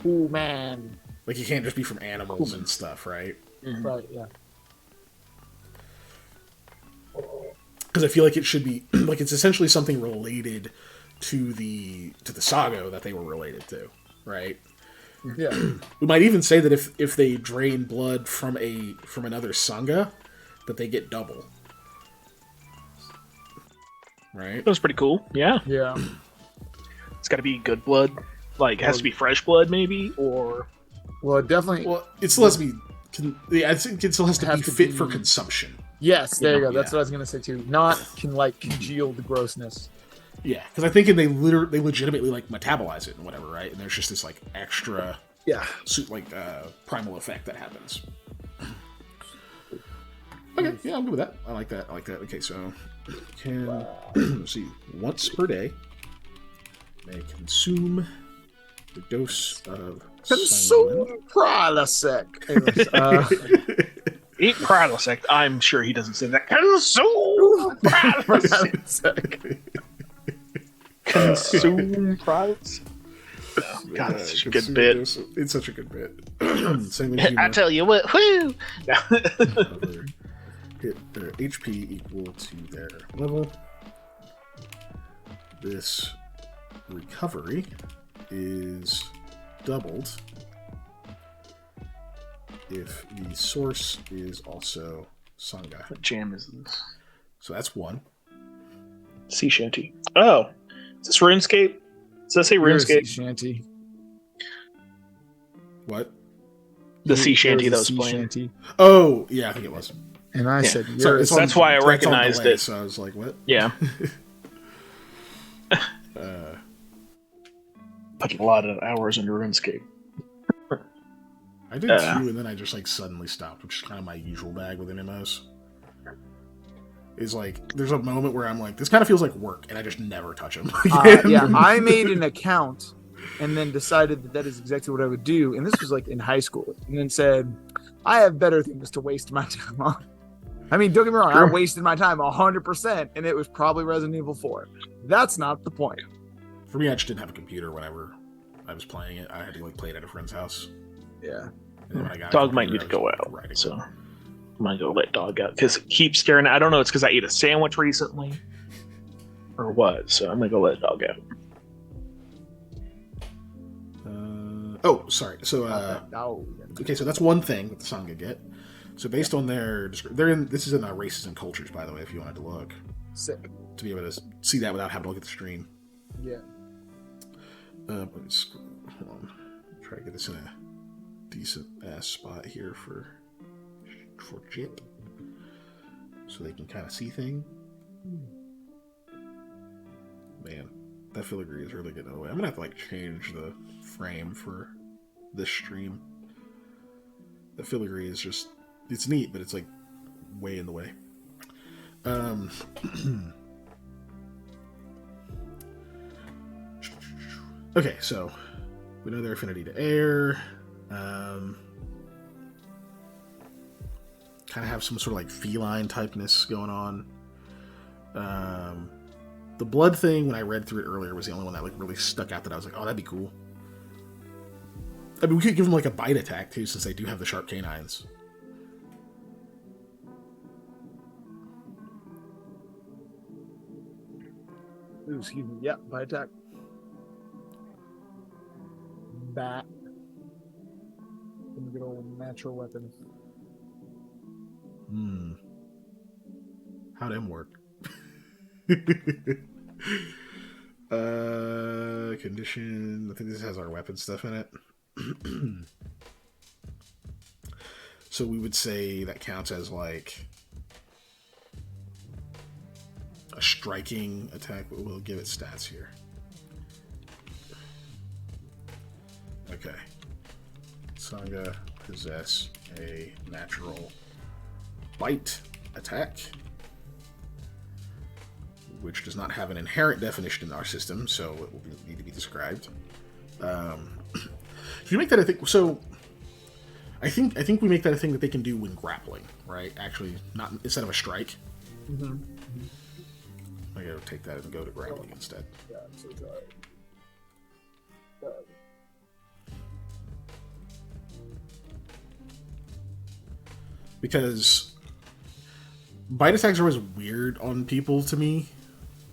S2: Oh man.
S1: Like, you can't just be from animals and stuff, right?
S2: Right, yeah.
S1: Because I feel like it should be like it's essentially something related to the saga that they were related to, right?
S2: Yeah.
S1: We might even say that if they drain blood from another sangha, that they get double, right?
S3: That was pretty cool. Yeah,
S2: Yeah.
S3: it's got to be good blood. Like, it has to be fresh blood, maybe, or
S2: Well, it definitely.
S1: Well, it still has to be. I think it still has to
S2: Has
S1: be
S2: to
S1: fit
S2: be-
S1: for consumption.
S2: Yes, there you go.
S1: Yeah.
S2: That's what I was gonna say too. Not congeal the grossness.
S1: Yeah, because I think they legitimately like metabolize it and whatever, right? And there's just this like extra
S2: Yeah.
S1: primal effect that happens. Okay, yeah, I'm good with that. I like that. Okay, so can let's see, once per day may consume the dose of
S2: Consume Prilosec. Anyways,
S3: eat Prilosec. I'm sure he doesn't say that. Consume Prilosec. Consume Prilosec. God, that's such a good bit.
S1: It's such a good bit. Same with
S3: I
S1: humor.
S3: tell you what, whoo!
S1: Hit their HP equal to their level. This recovery is doubled if the source is also Sangha.
S3: What jam is this?
S1: So that's one.
S3: Sea shanty. Oh, is this RuneScape? Does that say
S2: you're a sea
S3: RuneScape?
S2: shanty.
S1: What?
S3: The sea shanty
S2: There's
S3: that
S2: a
S3: was
S2: sea
S3: playing.
S2: shanty.
S1: Oh, yeah, I think it was.
S2: And I
S3: Yeah.
S2: said,
S1: Sorry,
S2: you're
S1: it's
S3: That's why I
S1: it's on
S3: recognized
S1: delay,
S3: it.
S1: So I was like, what?
S3: Yeah. Put a lot of hours into RuneScape.
S1: I did too, and then I just like suddenly stopped, which is kind of my usual bag with MMOs. Is like, there's a moment where I'm like, this kind of feels like work, and I just never touch them.
S2: yeah, I made an account and then decided that is exactly what I would do. And this was like in high school. And then said, I have better things to waste my time on. I mean, don't get me wrong, I wasted my time 100%, and it was probably Resident Evil 4. That's not the point.
S1: For me, I just didn't have a computer whenever I was playing it. I had to like play it at a friend's house.
S2: Yeah.
S1: And then when I got a
S3: Dog might
S1: computer,
S3: need to
S1: I was
S3: go out.
S1: writing.
S3: So I'm gonna go let dog out because it keeps staring. I don't know. It's because I ate a sandwich recently, or what? So I'm gonna go let dog out.
S1: Oh, sorry. So,
S2: Oh,
S1: okay, so that's one thing that the Sangha get. So based on their, they're in. This is in Races and Cultures, by the way, if you wanted to look
S2: sick.
S1: to be able to see that without having to look at the stream.
S2: Yeah.
S1: Let me scroll. Hold on. Try to get this in a decent ass spot here for Jip, so they can kind of see things. Man, that filigree is really getting away. I'm gonna have to like change the frame for this stream. The filigree is just, it's neat, but it's like way in the way. Okay, so we know their affinity to air. Kind of have some sort of like feline typeness going on. The blood thing, when I read through it earlier, was the only one that like really stuck out that I was like, oh, that'd be cool. I mean, we could give them like a bite attack too, since they do have the sharp canines.
S2: Ooh, excuse me. Yeah, bite attack. Bat. Good old natural weapon.
S1: How'd them work? Condition. I think this has our weapon stuff in it. So we would say that counts as like a striking attack. We'll give it stats here. Okay. Sangha possess a natural bite attack, which does not have an inherent definition in our system, so it will need to be described. If you make that a thing, so I think we make that a thing that they can do when grappling, right? Actually, not instead of a strike.
S2: Mm-hmm.
S1: I gotta take that and go to grappling instead.
S2: Yeah, so
S1: Because bite attacks are always weird on people to me.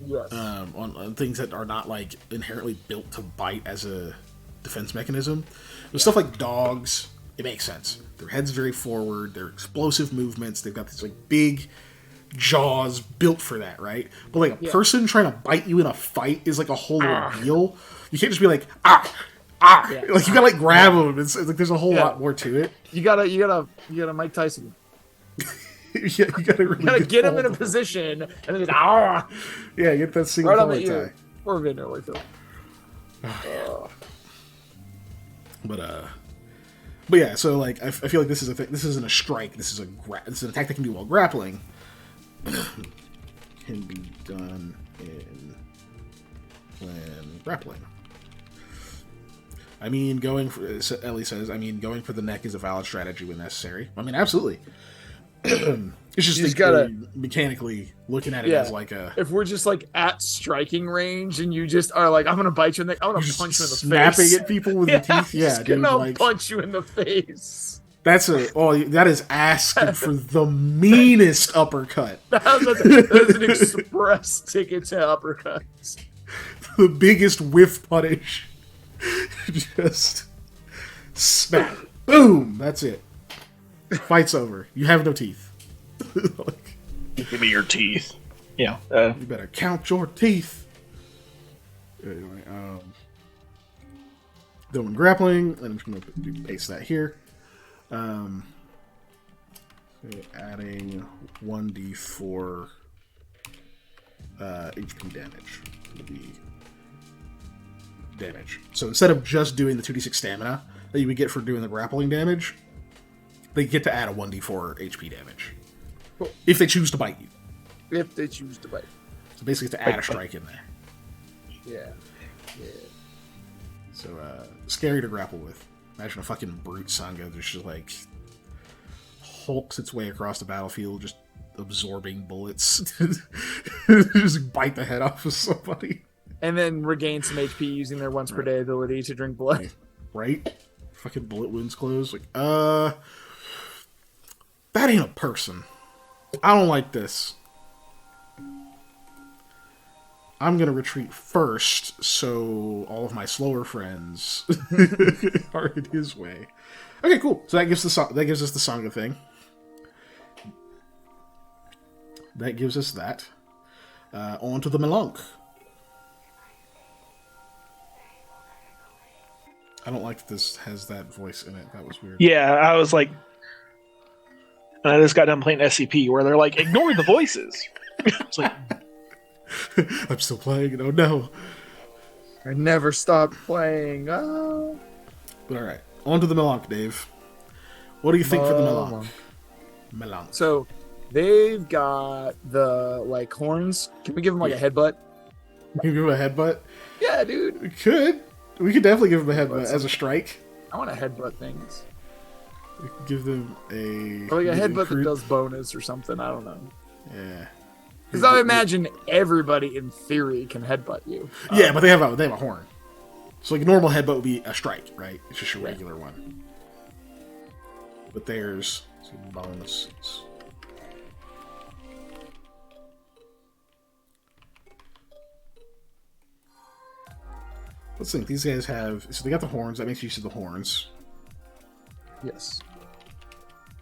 S2: yes.
S1: On things that are not like inherently built to bite as a defense mechanism. With stuff like dogs, it makes sense. Their head's very forward, they're explosive movements, they've got these like big jaws built for that, right? But like a person trying to bite you in a fight is like a whole ordeal. You can't just be like, ah. Yeah. Like you gotta like grab them. It's like there's a whole lot more to it.
S2: You gotta Mike Tyson.
S1: Yeah, you gotta
S2: Get him in a position and then just ah.
S1: Yeah, get that single
S2: right on the
S1: tie.
S2: ear. Or Vinner like that.
S1: But yeah, so like I feel like this is a thing. This isn't a strike. This is this is an attack that can do while grappling. Can be done when grappling. I mean, Ellie says, going for the neck is a valid strategy when necessary. I mean, absolutely. It's just gotta mechanically looking at it as like a.
S2: If we're just like at striking range and you just are like, I'm gonna bite you in the, I'm gonna punch you in the
S1: snapping
S2: face.
S1: Snapping at people with the teeth, yeah,
S2: dude. Like, punch you in the face.
S1: That is asking for the meanest uppercut.
S2: That's an express ticket to uppercuts.
S1: The biggest whiff punish. Just smack. Boom! That's it. Fight's over. You have no teeth.
S3: Give me your teeth. Yeah.
S1: You better count your teeth. Anyway, then when grappling, and I'm just going to paste that here. So adding 1d4 HP damage will be damage. So instead of just doing the 2d6 stamina that you would get for doing the grappling damage, they get to add a 1d4 HP damage. Cool. If they choose to bite you.
S2: If they choose to bite.
S1: So basically to add a strike in there.
S2: Yeah.
S1: So, scary to grapple with. Imagine a fucking brute Sangha that just like hulks its way across the battlefield, just absorbing bullets. Just bite the head off of somebody. And
S2: then regain some HP using their once per day ability to drink blood.
S1: Right? Fucking bullet wounds closed. Like, that ain't a person. I don't like this. I'm gonna retreat first, so all of my slower friends are in his way. Okay, cool. So that gives us the Sangha thing. That gives us that. On to the Melunk. I don't like that this has that voice in it. That was weird.
S3: Yeah, I was like, I just got done playing SCP where they're like, ignore the voices. It's like,
S1: I'm still playing. Oh no!
S2: I never stopped playing. Oh.
S1: But all right. on to the Melonk, Dave. What do you think for the Melonk?
S2: So they've got the like horns. Can we give them like a headbutt?
S1: Can we give him a headbutt?
S2: Yeah, dude.
S1: We could. We could definitely give him a headbutt as a strike.
S2: I want to headbutt things.
S1: We could give them a...
S2: Or like a headbutt that does bonus or something. I don't know.
S1: Yeah.
S2: Because I imagine everybody in theory can headbutt you.
S1: Yeah, but they have a horn. So like a normal headbutt would be a strike, right? It's just a regular one. But there's some bonuses. Let's think. These guys have... So they got the horns. That makes use of the horns.
S2: Yes.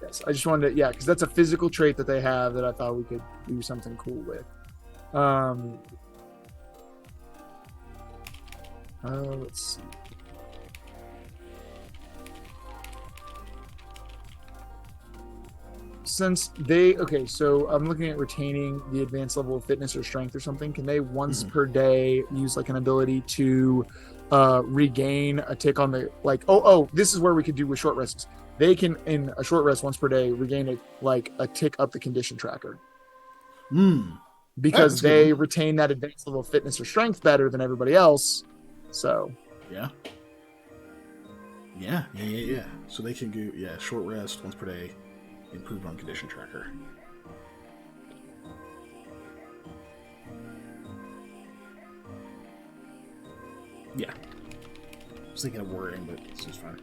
S2: Yes. I just wanted to... Yeah, because that's a physical trait that they have that I thought we could do something cool with. Let's see. Since they... Okay, so I'm looking at retaining the advanced level of fitness or strength or something. Can they once per day use like an ability to regain a tick on the... Like, this is where we could do with short rests. They can, in a short rest once per day, regain a tick up the condition tracker. Because they retain that advanced level of fitness or strength better than everybody else. So...
S1: Yeah. So they can go, short rest once per day. Improved on condition tracker. Yeah. I was thinking of wording, but it's just fine.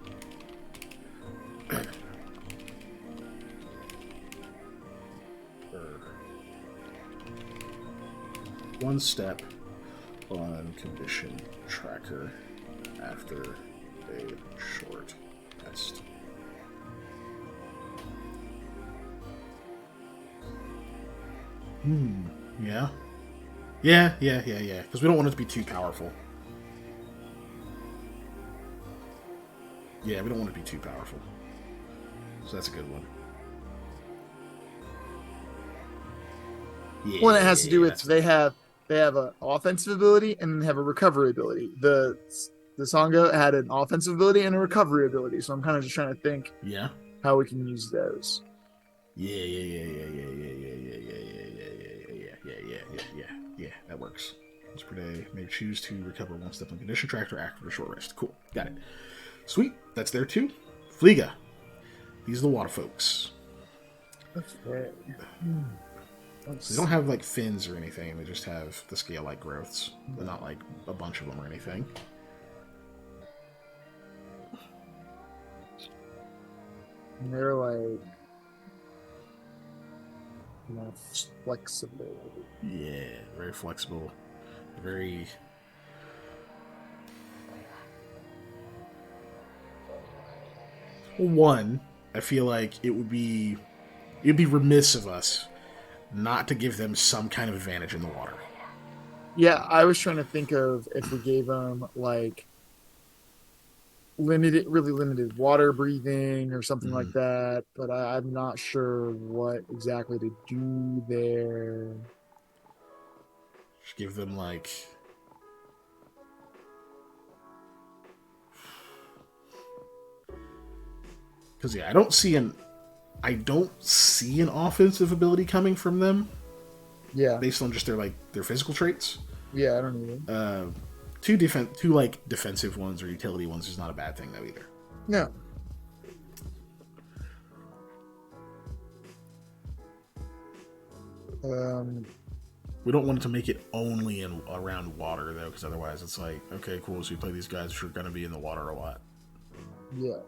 S1: One step on condition tracker after a short rest. Yeah. Because we don't want it to be too powerful. Yeah, we don't want it to be too powerful. So that's a good one. Yeah,
S2: well, it has to do with they have an offensive ability and they have a recovery ability. The Sangha had an offensive ability and a recovery ability, so I'm kind of just trying to think how we can use those.
S1: Yeah, that works. Once per day, may choose to recover one step on condition tracker after a short rest. Cool, got it. Sweet, that's there too. Fliga. These are the water folks.
S2: Okay.
S1: So they don't have like fins or anything, they just have the scale-like growths. They're not like a bunch of them or anything.
S2: And they're like flexible.
S1: Yeah, very flexible. Very... One, I feel like it'd be remiss of us not to give them some kind of advantage in the water.
S2: Yeah, I was trying to think of if we gave them like really limited water breathing or something like that, but I'm not sure what exactly to do there.
S1: Just give them like... Because I don't see an offensive ability coming from them.
S2: Yeah.
S1: Based on just their physical traits.
S2: Yeah, I don't either.
S1: Two like defensive ones or utility ones is not a bad thing though either.
S2: No.
S1: We don't want it to make it only around water though, because otherwise it's like, okay, cool. So you play these guys who are going to be in the water a lot.
S2: Yeah.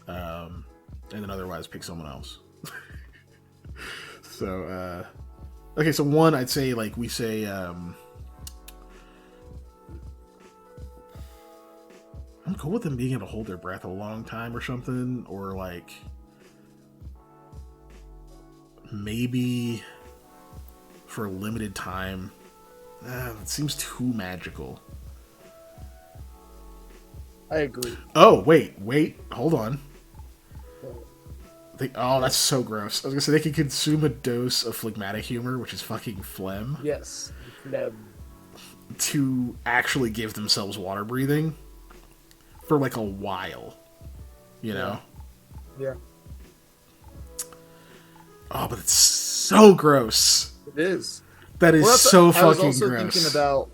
S1: And then otherwise pick someone else. So, okay, so one, I'd say, like, we say, I'm cool with them being able to hold their breath a long time or something, or, like, maybe for a limited time. It seems too magical.
S2: I agree.
S1: Oh, wait, hold on. That's so gross. I was gonna say they can consume a dose of phlegmatic humor, which is fucking phlegm.
S2: Yes, phlegm.
S1: To actually give themselves water breathing for like a while. You know?
S2: Yeah.
S1: Oh, but it's so gross.
S2: It is.
S1: That is so fucking gross. I was
S2: also
S1: gross.
S2: Thinking about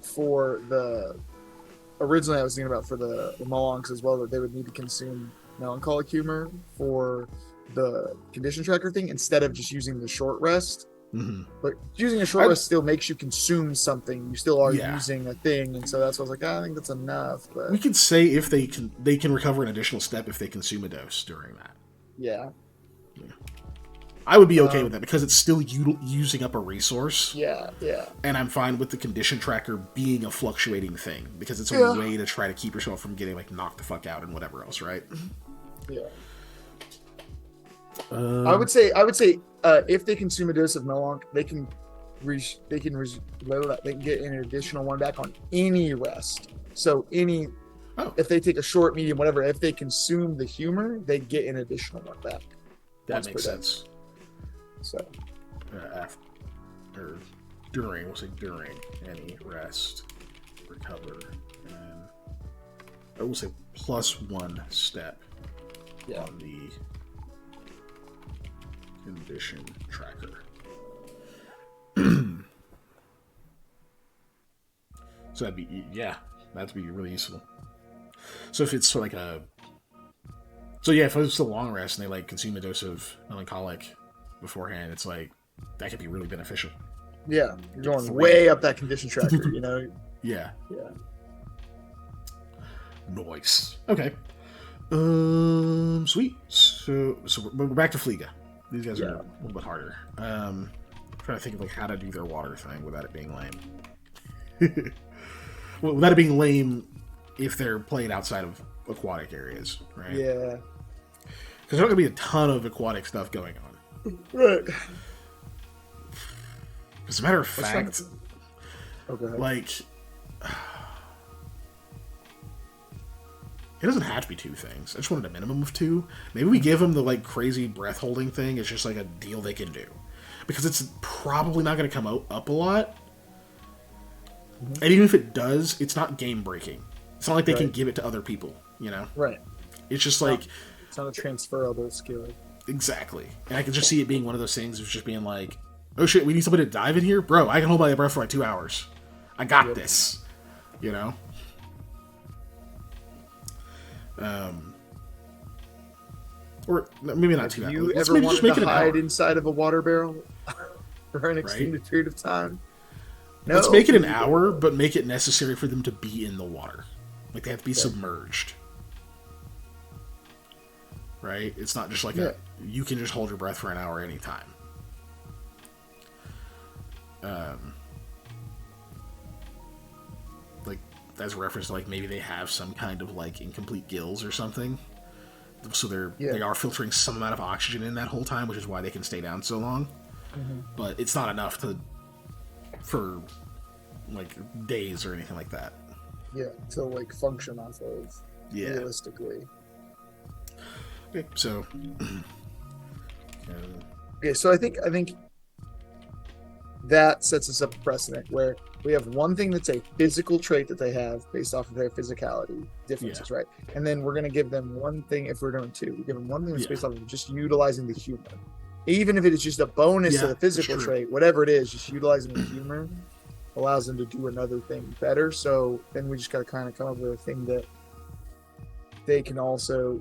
S2: originally I was thinking about for the Molonks as well, that they would need to consume melancholic humor for the condition tracker thing instead of just using the short rest.
S1: Mm-hmm.
S2: But using a short rest still makes you consume something. You still are using a thing, and so that's why I was like, I think that's enough. But
S1: we could say if they can recover an additional step if they consume a dose during that.
S2: Yeah.
S1: I would be okay with that because it's still using up a resource.
S2: Yeah.
S1: And I'm fine with the condition tracker being a fluctuating thing because it's a way to try to keep yourself from getting like knocked the fuck out and whatever else, right?
S2: Yeah. I would say if they consume a dose of Melonk, they can get an additional one back on any rest. So if they take a short, medium, whatever, if they consume the humor, they get an additional one back.
S1: That makes sense.
S2: So
S1: we'll say during any rest, recover, and I will say +1 step on the condition tracker. So that'd be really useful. So if it's like if it's a long rest and they like consume a dose of melancholic beforehand, it's like that could be really beneficial.
S2: Yeah, you're going way up that condition tracker, you know?
S1: Yeah.
S2: Yeah.
S1: Nice. Okay. Sweet. So we're back to Fleega. These guys are a little bit harder. I'm trying to think of like how to do their water thing without it being lame. Well, without it being lame if they're playing outside of aquatic areas, right?
S2: Yeah.
S1: Because there's not going to be a ton of aquatic stuff going on.
S2: Right.
S1: As a matter of fact, like, it doesn't have to be 2 things. I just wanted a minimum of 2. Maybe we give them the like crazy breath holding thing. It's just like a deal they can do because it's probably not going to come up a lot. Mm-hmm. And even if it does, it's not game breaking. It's not like they can give it to other people, you know?
S2: Right.
S1: It's just like
S2: it's not a transferable skill.
S1: Exactly. And I can just see it being one of those things of just being like, oh shit, we need somebody to dive in here? Bro, I can hold my breath for like 2 hours. I got this. You know? Or maybe not 2 hours.
S2: You ever wanted to hide inside of a water barrel for an extended period of time?
S1: No. Let's make it an hour, but make it necessary for them to be in the water. Like they have to be submerged. Right? It's not just like you can just hold your breath for an hour anytime. Like as a reference to like maybe they have some kind of like incomplete gills or something. So they are filtering some amount of oxygen in that whole time, which is why they can stay down so long. Mm-hmm. But it's not enough for like days or anything like that.
S2: Yeah, to like function off of realistically.
S1: Okay, so
S2: so I think that sets us up a precedent where we have one thing that's a physical trait that they have based off of their physicality differences, right? And then we're going to give them one thing, if we're doing 2, we give them one thing that's based off of just utilizing the humor. Even if it is just a bonus to the physical trait, whatever it is, just utilizing the humor allows them to do another thing better. So then we just got to kind of come up with a thing that they can also,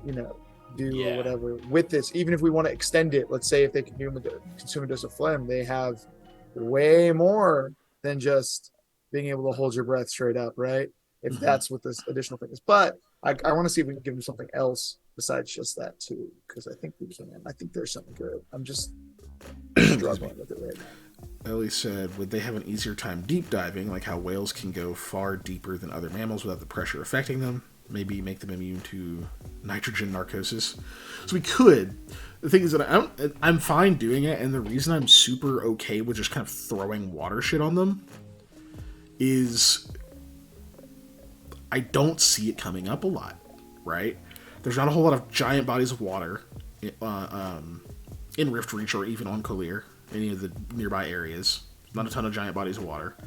S2: do or whatever with this. Even if we want to extend it, let's say if they consume a dose of phlegm, they have way more than just being able to hold your breath straight up, right? If that's what this additional thing is. But I want to see if we can give them something else besides just that too, because I think we can. I think there's something good. I'm just struggling with it right now.
S1: Ellie said, would they have an easier time deep diving, like how whales can go far deeper than other mammals without the pressure affecting them? Maybe make them immune to nitrogen narcosis. So we could. The thing is that I'm fine doing it, and the reason I'm super okay with just kind of throwing water shit on them is I don't see it coming up a lot, right? There's not a whole lot of giant bodies of water in Rift Reach or even on Collier, any of the nearby areas. Not a ton of giant bodies of water.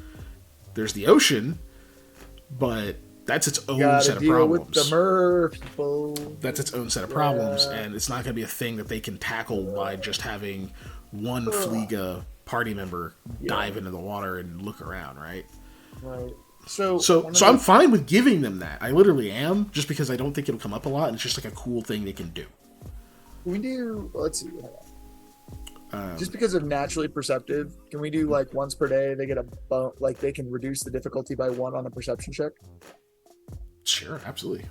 S1: There's the ocean, but that's its own
S2: Gotta
S1: set of
S2: deal
S1: problems.
S2: with the mer people.
S1: That's its own set of problems, and it's not going to be a thing that they can tackle by just having one Fleega party member dive into the water and look around, right?
S2: Right. So
S1: I'm fine with giving them that. I literally am, just because I don't think it'll come up a lot, and it's just like a cool thing they can do.
S2: We do. Let's see. Just because of naturally perceptive, can we do like once per day? They get a bump, like they can reduce the difficulty by 1 on a perception check.
S1: Sure, absolutely.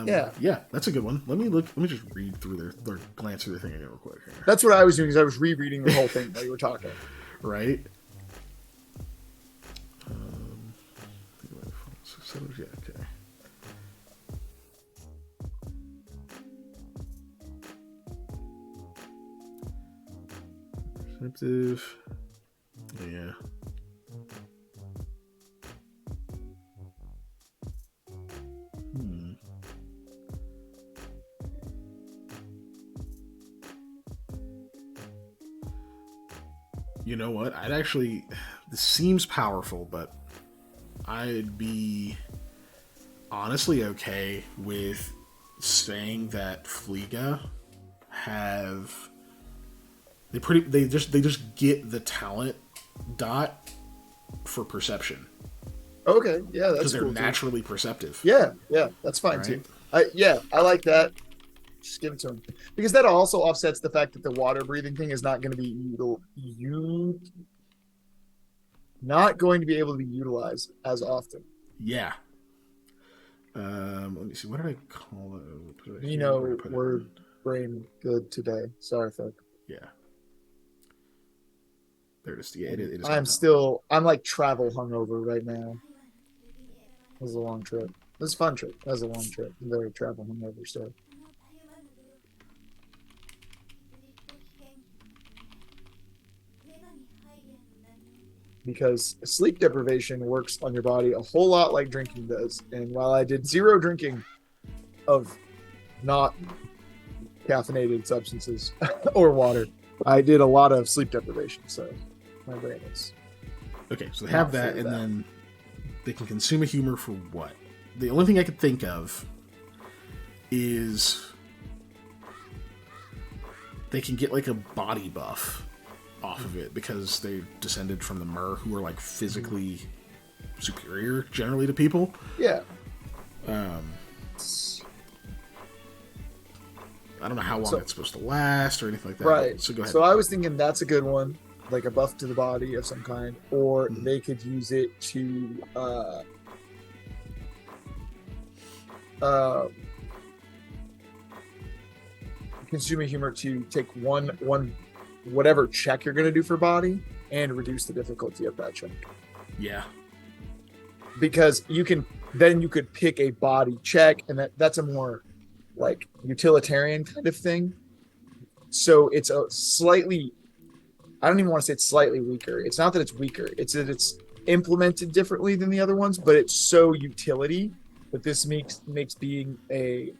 S2: Yeah,
S1: that's a good one. Let me just read through their glance through the thing again real quick. Here.
S2: That's what I was doing. Is I was rereading the whole thing while you were talking.
S1: Right. Yeah, okay. Perceptive. Yeah. You know what? This seems powerful, but I'd be honestly okay with saying that Fleega they just get the talent dot for perception.
S2: Okay, yeah, that's
S1: because they're
S2: cool
S1: naturally perceptive.
S2: Yeah, that's fine too. I like that. Just give it to him, because that also offsets the fact that the water breathing thing is not going to be not going to be able to be utilized as often.
S1: Yeah. Let me see. What did I call it?
S2: Word brain good today. Sorry, folks.
S1: Yeah. There it is. Yeah, it is.
S2: I'm like travel hungover right now. It was a long trip. It was a fun trip. That was a long trip. I'm very travel hungover still. Because sleep deprivation works on your body a whole lot like drinking does. And while I did zero drinking of not caffeinated substances or water, I did a lot of sleep deprivation. So my brain is
S1: okay. So they have that, and then they can consume a humor for what? The only thing I could think of is they can get like a body buff off of it because they descended from the Mer, who are like physically superior generally to people.
S2: Yeah.
S1: I don't know how long it's supposed to last or anything like that.
S2: Right.
S1: So go ahead.
S2: So I was thinking that's a good one, like a buff to the body of some kind, or they could use it to consume a humor to take one whatever check you're going to do for body and reduce the difficulty of that check.
S1: Yeah.
S2: Because you could pick a body check, and that's a more like utilitarian kind of thing. So it's a slightly, I don't even want to say it's slightly weaker. It's not that it's weaker. It's that it's implemented differently than the other ones, but it's so utility that this makes being a,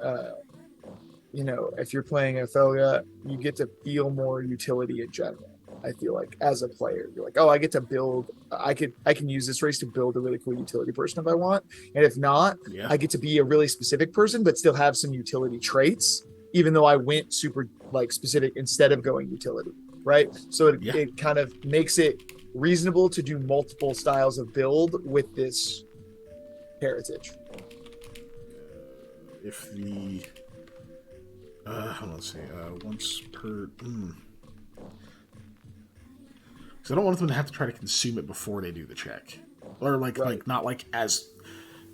S2: if you're playing Ophelia, you get to feel more utility in general. I feel like as a player, you're like, oh, I get to build. I can use this race to build a really cool utility person if I want, and if not, I get to be a really specific person but still have some utility traits, even though I went super like specific instead of going utility, right? So it kind of makes it reasonable to do multiple styles of build with this heritage.
S1: If the let's see, once per. Because I don't want them to have to try to consume it before they do the check, or like not like as,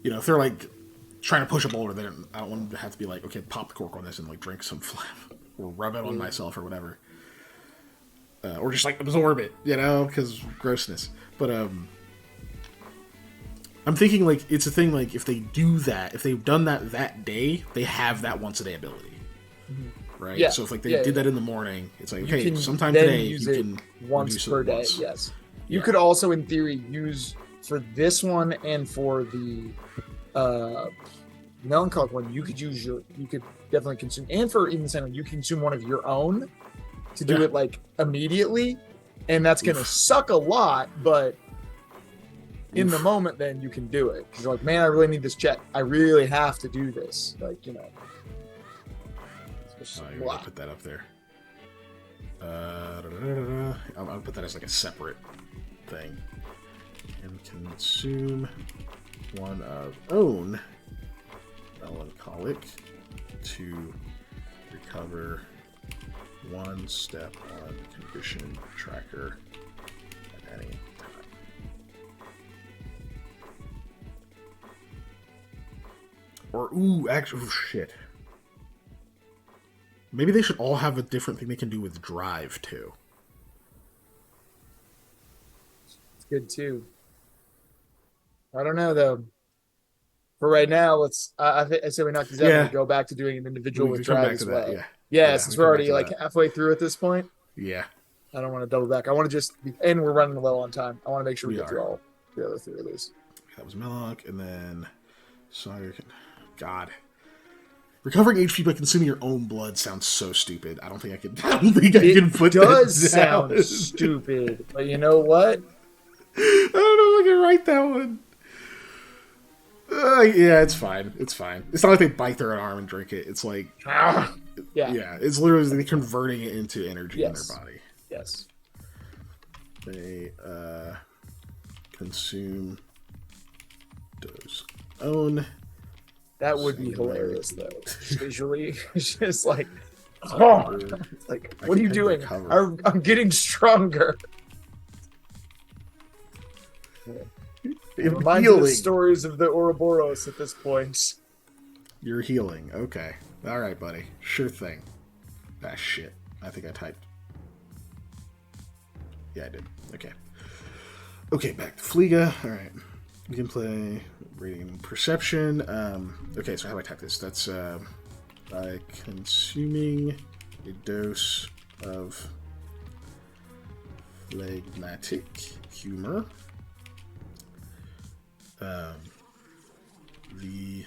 S1: if they're like trying to push a boulder, then I don't want them to have to be like, okay, pop the cork on this and like drink some phlegm or rub it on myself or whatever, or just like absorb it, because grossness. But I'm thinking like it's a thing like if they do that, if they've done that day, they have that once a day ability. Right. Yeah. So if like they did that in the morning, it's like, okay, sometime today you can
S2: once per day.
S1: Once.
S2: Yes. You could also, in theory, use for this one and for the melancholic one. You could definitely consume, and for even saying you consume one of your own to do it like immediately, and that's gonna suck a lot, but in the moment, then you can do it. You're like, man, I really need this check. I really have to do this. Like, you know.
S1: You're gonna put that up there. I'll put that as like a separate thing. And consume one of own melancholic to recover one step on condition tracker at any time. Or shit. Maybe they should all have a different thing they can do with drive too.
S2: It's good too. I don't know though. For right now, let's. I say we knock these out and we go back to doing an individual with drive as well. Yeah, since we're already like halfway through at this point.
S1: Yeah.
S2: I don't want to double back. I want to just and we're running low on time. I want to make sure we get through all the other three of these.
S1: That was Melloc, and then God. Recovering HP by consuming your own blood sounds so stupid. I don't think I can put that down. It does
S2: sound stupid, but you know what?
S1: I don't know if I can write that one. Yeah, it's fine. It's fine. It's not like they bite their arm and drink it. It's like, yeah, it's literally converting it into energy in their body.
S2: Yes.
S1: They consume those own.
S2: That would be hilarious, though. Visually, it's just like, oh, it's like, what are you doing? I'm getting stronger. Reminded of stories of the Ouroboros at this point.
S1: You're healing. Okay. All right, buddy. Sure thing. Ah, shit. I think I typed. Yeah, I did. Okay. Okay, back to Fliga. All right. We can play reading perception. Okay, so how do I type this? That's by consuming a dose of phlegmatic humor. The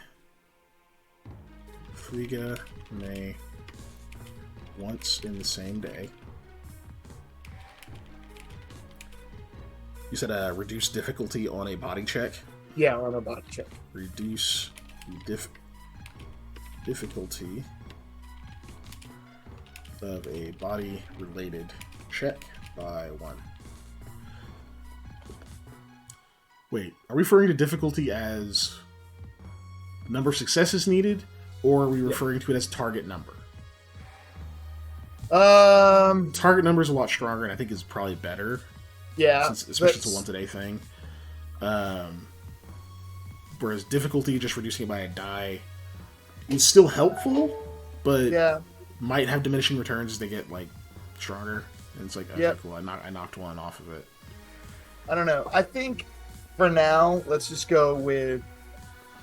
S1: Fliga may once in the same day. You said reduce difficulty on a body check?
S2: Yeah, on a body check.
S1: Reduce difficulty of a body-related check by 1. Wait, are we referring to difficulty as number of successes needed, or are we referring to it as target number?
S2: Target
S1: number is a lot stronger, and I think is probably better.
S2: Yeah,
S1: especially it's a once a day thing. Whereas difficulty, just reducing it by a die, is still helpful, but might have diminishing returns as they get like stronger. And it's like, okay, cool, I knocked one off of it.
S2: I don't know. I think for now, let's just go with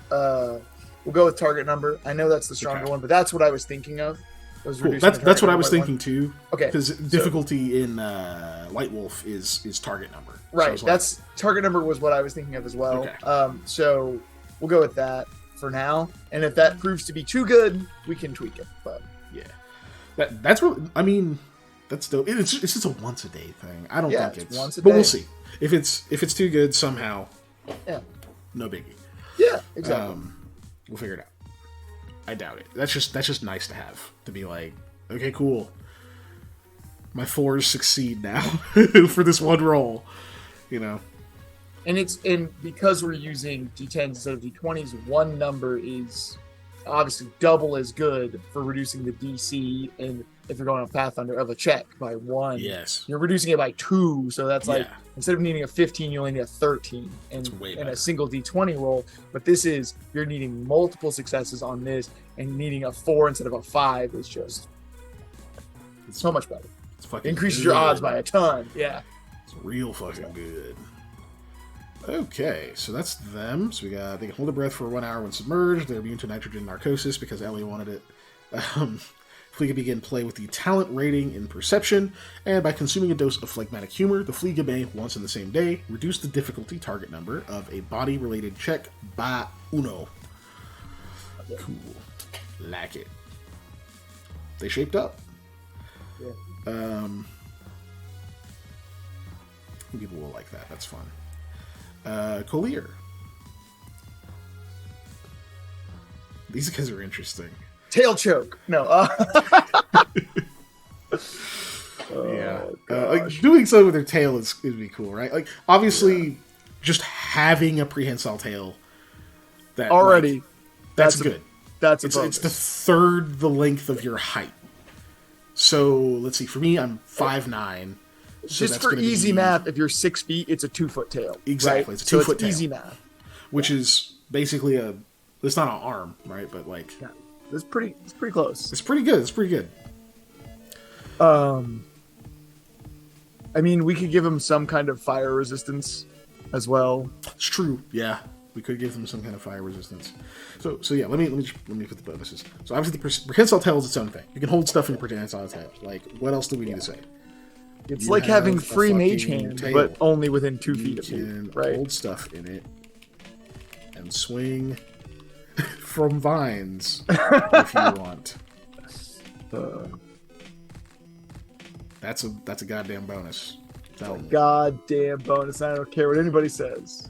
S2: we'll go with target number. I know that's the stronger one, but that's what I was thinking of.
S1: Cool. That's what I was thinking too. Okay, because difficulty in White Wolf is target number.
S2: Right. So that's target number was what I was thinking of as well. Okay. So we'll go with that for now, and if that proves to be too good, we can tweak it. But
S1: yeah, that's what I mean. That's dope. It's just a once a day thing. I don't think it's
S2: once a day.
S1: But we'll see if it's too good somehow.
S2: Yeah.
S1: No biggie.
S2: Yeah. Exactly.
S1: We'll figure it out. I doubt it. That's just nice to have. To be like, okay, cool. My 4s succeed now for this one roll. You know.
S2: And because we're using D10s instead of D20s, one number is obviously double as good for reducing the DC, and if you're going on Pathfinder, of a check by 1.
S1: Yes.
S2: You're reducing it by 2, so that's like instead of needing a 15, you only need a 13 in a single D20 roll. But this is, you're needing multiple successes on this, and needing a 4 instead of a 5 is just so much better.
S1: It's fucking
S2: increases
S1: good.
S2: Your odds by a ton. Yeah.
S1: It's real fucking good. Okay, so that's them. So they can hold their breath for 1 hour when submerged. They're immune to nitrogen narcosis because Ellie wanted it. Fliga begin play with the talent rating in perception, and by consuming a dose of phlegmatic humor, the Fliga may, once in the same day, reduce the difficulty target number of a body-related check by 1. Cool. Like it. They shaped up.
S2: Yeah.
S1: People will like that. That's fun. Collier. These guys are interesting.
S2: Tail choke. No.
S1: Yeah. Like doing so with their tail is be cool, right? Like obviously, just having a prehensile tail. That
S2: already,
S1: like, that's good.
S2: It's
S1: the third the length of your height. So let's see. For me, I'm 5'9". So
S2: just for easy math, if you're 6 feet, it's a 2-foot tail.
S1: Exactly,
S2: right?
S1: it's a 2-foot tail.
S2: Easy math,
S1: which is basically it's not an arm, right? But like,
S2: yeah, it's pretty close.
S1: It's pretty good. It's pretty good.
S2: I mean, we could give them some kind of fire resistance as well.
S1: It's true. Yeah, we could give them some kind of fire resistance. So yeah. Let me put the bonuses. So obviously, the prehensile tail is its own thing. You can hold stuff in your prehensile tail. Like, what else do we need to say?
S2: It's like having free mage hand, but only within 2 feet of you. Right.
S1: Hold stuff in it and swing from vines if you want. That's a goddamn bonus.
S2: Goddamn bonus. I don't care what anybody says.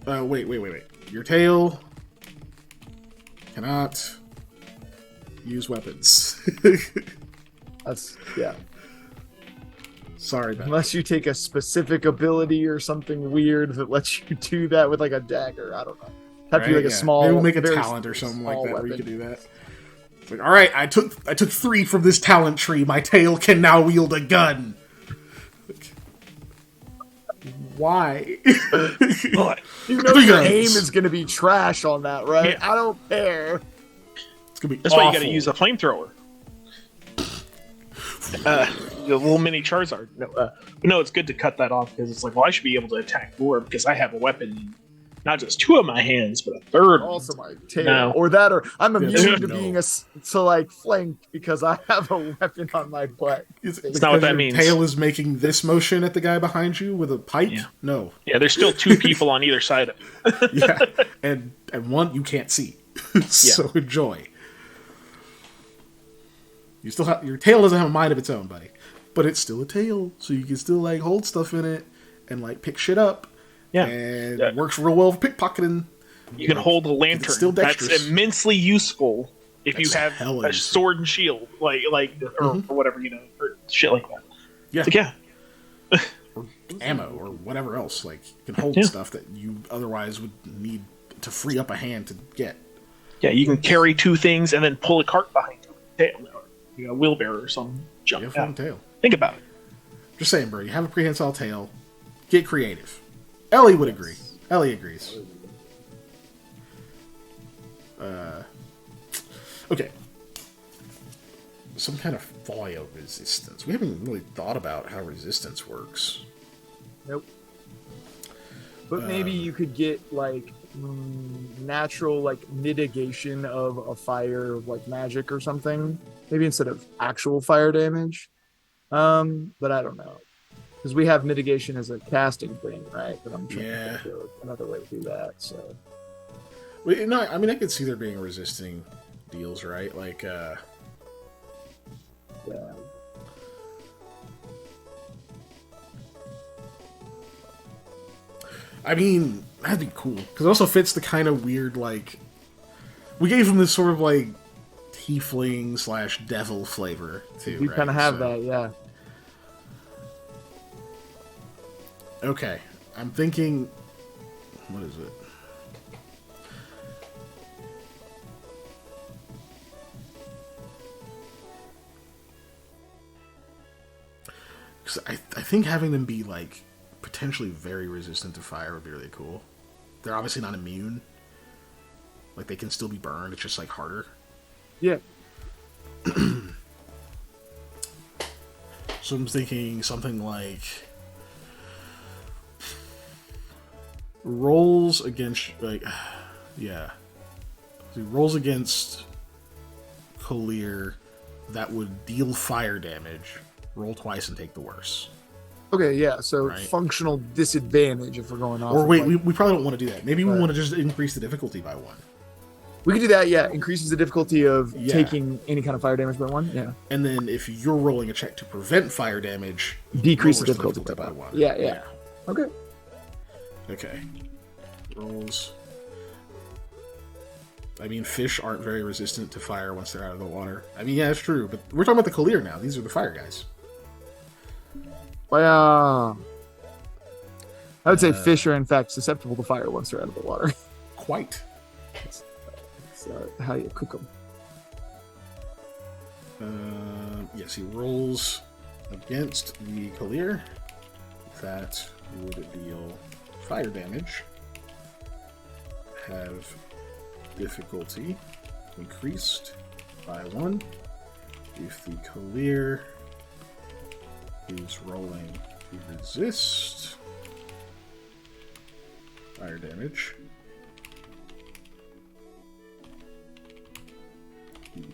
S1: Wait. Your tail cannot use weapons.
S2: Yeah.
S1: Sorry, man.
S2: Unless you take a specific ability or something weird that lets you do that with like a dagger. I don't know. Have to be like a small.
S1: Maybe we'll make a talent or something like that where you can do that. It's like, all right, I took 3 from this talent tree. My tail can now wield a gun. Like, why?
S2: You know your aim is going to be trash on that, right? Yeah. I don't care.
S1: It's gonna be.
S3: That's
S1: awful.
S3: Why you got to use a flamethrower. The little mini Charizard. No, it's good to cut that off because it's like, well, I should be able to attack more because I have a weapon. Not just 2 of my hands, but a third.
S2: Also my tail, or I'm immune to being like flanked because I have a weapon on my butt.
S1: It's
S3: not what that means.
S1: Tail is making this motion at the guy behind you with a pipe.
S3: Yeah.
S1: No.
S3: Yeah, there's still 2 people on either side of it.
S1: Yeah, and one you can't see. So enjoy. You still have your tail doesn't have a mind of its own, buddy, but it's still a tail, so you can still like hold stuff in it and like pick shit up.
S3: Yeah,
S1: and it works real well for pickpocketing.
S3: You can hold a lantern.
S1: Still dexterous.
S3: That's immensely usple if you have a sword and shield, or whatever, or shit like that.
S1: Yeah,
S3: like, yeah.
S1: Or ammo or whatever else. Like you can hold stuff that you otherwise would need to free up a hand to get.
S3: Yeah, you can carry 2 things and then pull a cart behind you. You know, a wheelbarrow or some junk.
S1: Yeah, tail.
S3: Think about it.
S1: Just saying, bro. You have a prehensile tail. Get creative. Ellie would agree. Ellie agrees. Okay. Some kind of fire resistance. We haven't really thought about how resistance works.
S2: Nope. But maybe you could get like natural like mitigation of a fire, like magic or something. Maybe instead of actual fire damage. But I don't know. Because we have mitigation as a casting thing, right? But I'm trying to think of another way to do that. So,
S1: I mean, I could see there being resisting deals, right? Like,
S2: yeah.
S1: I mean, that'd be cool because it also fits the kind of weird like we gave him this sort of like tiefling / devil flavor too.
S2: You kind of have that, yeah.
S1: Okay, I'm thinking, what is it? Because I think having them be, like, potentially very resistant to fire would be really cool. They're obviously not immune. Like, they can still be burned, it's just, like, harder.
S2: Yeah.
S1: So I'm thinking something like rolls against rolls against Collier that would deal fire damage. Roll twice and take the worse.
S2: Okay, yeah. So functional disadvantage if we're going off.
S1: Or wait, we probably don't want to do that. Maybe we want to just increase the difficulty by 1.
S2: We could do that, yeah. Increases the difficulty of taking any kind of fire damage by 1, yeah.
S1: And then if you're rolling a check to prevent fire damage,
S2: decrease the difficulty by
S1: 1.
S2: Yeah. Okay.
S1: Okay. Rolls. I mean, fish aren't very resistant to fire once they're out of the water. I mean, yeah, it's true, but we're talking about the Kalir now. These are the fire guys.
S2: Well, I would say fish are in fact susceptible to fire once they're out of the water.
S1: Quite.
S2: It's how you cook them.
S1: Yes, he rolls against the Kalir. That would deal fire damage. Have difficulty increased by 1. If the Kalir is rolling to resist fire damage,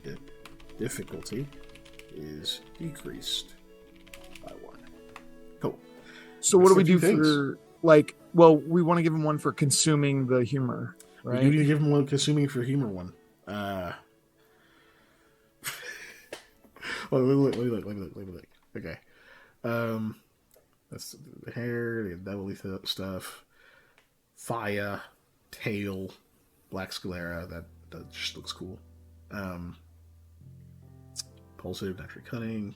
S1: the difficulty is decreased by 1. Cool.
S2: So what do we do for, like, well, we want to give him one for consuming the humor, right?
S1: We do need to give him one consuming for humor one. Let me look. Okay. That's the hair, the devilly stuff. Fire, tail, black sclera, that just looks cool. Pulsive, naturally cunning.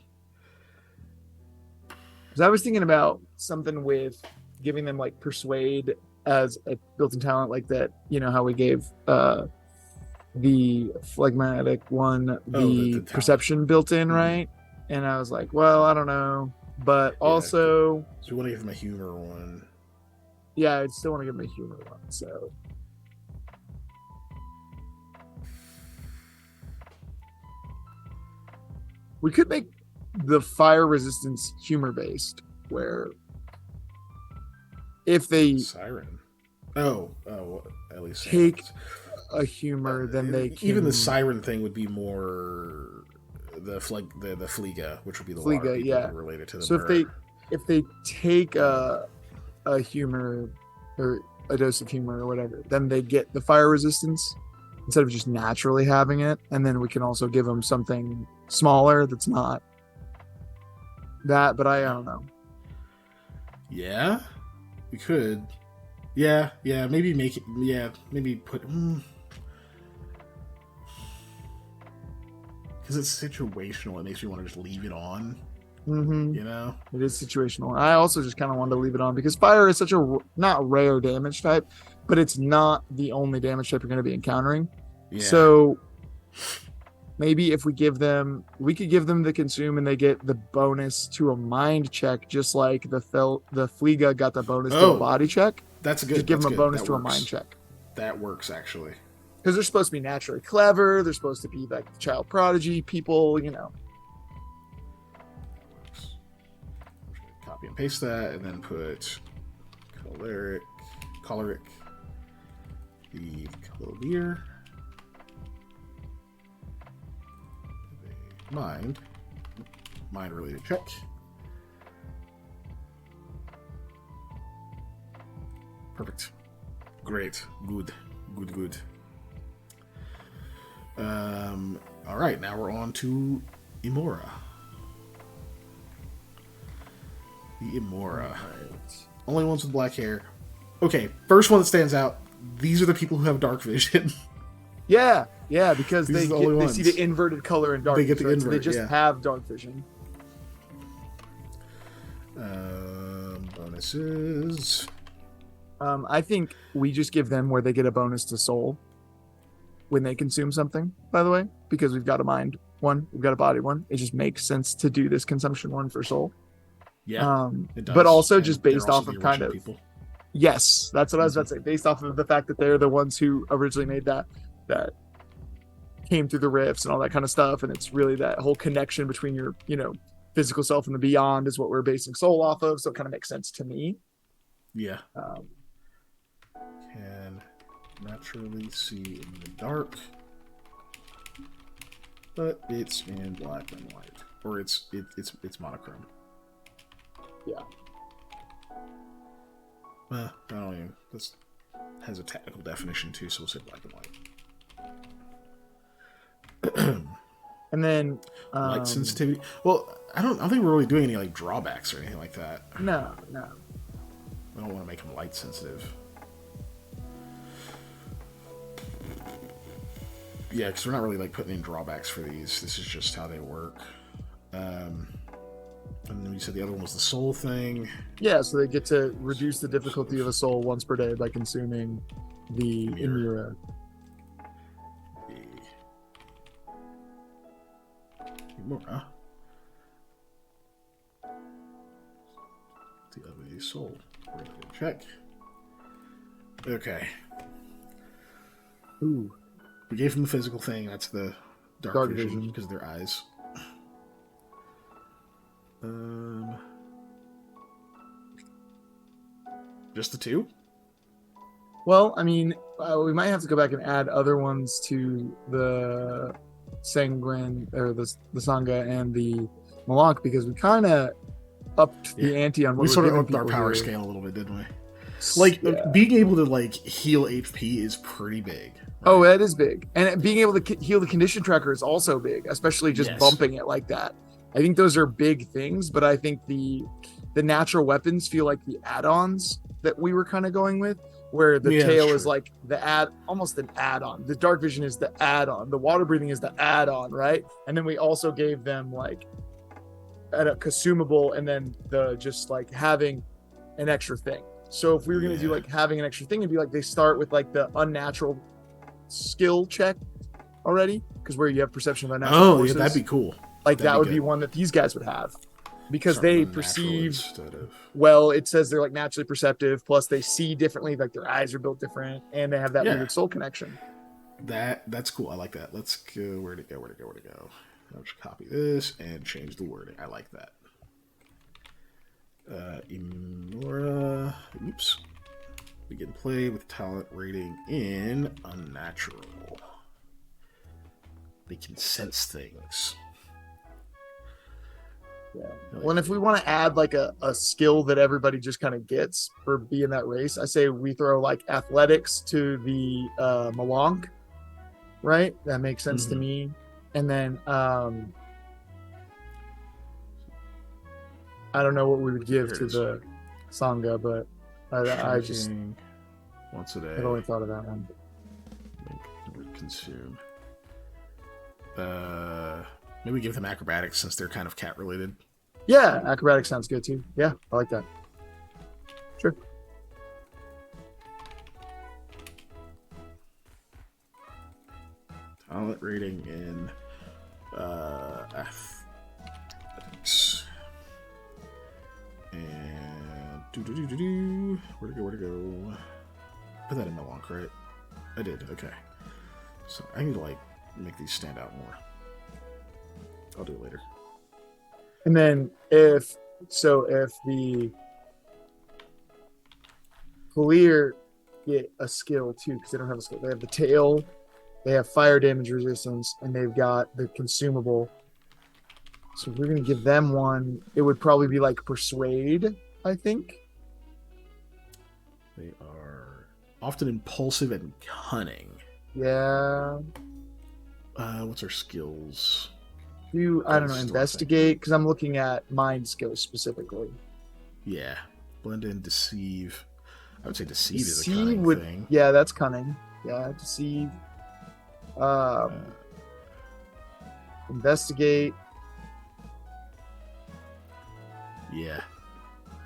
S2: Because I was thinking about something with giving them like persuade as a built-in talent, like that. You know how we gave the phlegmatic one the perception built in, right? And I was like, well, I don't know, but also,
S1: so we want to give them a humor one.
S2: Yeah, I still want to give them a humor one. So we could make the fire resistance humor based, where if they
S1: siren, at least
S2: take a humor, then they can...
S1: even the siren thing would be more the Fliega, which would be the
S2: Fliega,
S1: water people
S2: yeah,
S1: related to the
S2: so
S1: mirror.
S2: if they take a humor or a dose of humor or whatever, then they get the fire resistance instead of just naturally having it, and then we can also give them something smaller that's not that, but I don't know.
S1: Yeah, we could. Yeah, maybe make it. Yeah, maybe put. Because it's situational, it makes me want to just leave it on.
S2: Mm-hmm.
S1: You know,
S2: it is situational. I also just kind of wanted to leave it on because fire is such a not rare damage type, but it's not the only damage type you're going to be encountering. Yeah. So maybe if we could give them the consume and they get the bonus to a mind check, just like the Fliega got the bonus to a body check.
S1: That's a good.
S2: Just give them a bonus to a mind check.
S1: That works actually.
S2: Because they're supposed to be naturally clever. They're supposed to be like child prodigy people, you know.
S1: Copy and paste that, and then put choleric, the Kalir, mind related check. Perfect. Great. Good. All right, now we're on to Imora. The Imora. Right. Only ones with black hair. Okay, first one that stands out. These are the people who have dark vision.
S2: Yeah, because they see the inverted color in dark. They get the invert, so they just have dark vision.
S1: Bonuses.
S2: I think we just give them where they get a bonus to soul when they consume something, by the way, because we've got a mind one, we've got a body one. It just makes sense to do this consumption one for soul.
S1: Yeah.
S2: But also just based off of kind of
S1: people.
S2: Yes, that's what I was about to say. Based off of the fact that they're the ones who originally made that came through the rifts and all that kind of stuff, and it's really that whole connection between your, physical self and the beyond is what we're basing soul off of. So it kind of makes sense to me.
S1: Yeah. Can naturally see in the dark, but it's in black and white, or it's monochrome.
S2: Yeah.
S1: I don't even. This has a technical definition too, so we'll say black and white.
S2: And then
S1: light sensitivity. Well, I don't think we're really doing any like drawbacks or anything like that.
S2: No.
S1: I don't want to make them light sensitive. Yeah, because we're not really like putting in drawbacks for these. This is just how they work. And then you said the other one was the soul thing.
S2: Yeah, so they get to reduce the difficulty of a soul once per day by consuming the Imura.
S1: Humor. The ability soul. We're gonna check. Okay.
S2: Ooh.
S1: We gave them the physical thing. That's the dark vision because of their eyes. Just the two?
S2: Well, I mean, we might have to go back and add other ones to the Sanguine or the Sangha and the Malak because we kind of upped the ante on what
S1: we sort of
S2: giving
S1: upped our
S2: people
S1: power
S2: here.
S1: scale a little bit, didn't we? Like being able to like heal HP is pretty big. Right?
S2: Oh, that is big, and being able to heal the condition tracker is also big, especially just bumping it like that. I think those are big things, but I think the natural weapons feel like the add-ons that we were kind of going with, where the tail is like almost an add-on. The dark vision is the add-on. The water breathing is the add-on, right? And then we also gave them like a consumable, and then the just like having an extra thing. So if we were going to do like having an extra thing, it'd be like they start with like the unnatural skill check already, because where you have perception of unnatural forces.
S1: Yeah, that'd be cool.
S2: Like that would be one that these guys would have, because they perceive well. It says they're like naturally perceptive, plus they see differently, like their eyes are built different, and they have that weird soul connection.
S1: That's cool. I like that. Let's go. Where to go? I'll just copy this and change the wording. I like that. Imura. Oops. Begin play with talent rating in Unnatural. They can sense things.
S2: Yeah. Well, and if we want to add like a skill that everybody just kind of gets for being that race, I say we throw like athletics to the Malonk, right? That makes sense to me. And then I don't know what we would give to the Sangha, but I just
S1: once a day.
S2: I've only thought of that one.
S1: Consume. Maybe give them acrobatics since they're kind of cat related.
S2: Yeah, acrobatics sounds good too. Yeah, I like that. Sure.
S1: Talent rating in athletics. And where to go? Put that in Malonk, right? I did. Okay. So I need to like make these stand out more. I'll do it later.
S2: And then if the clear get a skill too, because they don't have a skill. They have the tail, they have fire damage resistance, and they've got the consumable. So if we're gonna give them one, it would probably be like persuade, I think.
S1: They are often impulsive and cunning.
S2: Yeah.
S1: What's our skills?
S2: I don't know, investigate, because I'm looking at mind skills specifically.
S1: Yeah. Blend in, deceive. I would say deceive is a cunning thing.
S2: Yeah, that's cunning. Yeah, deceive. Investigate.
S1: Yeah.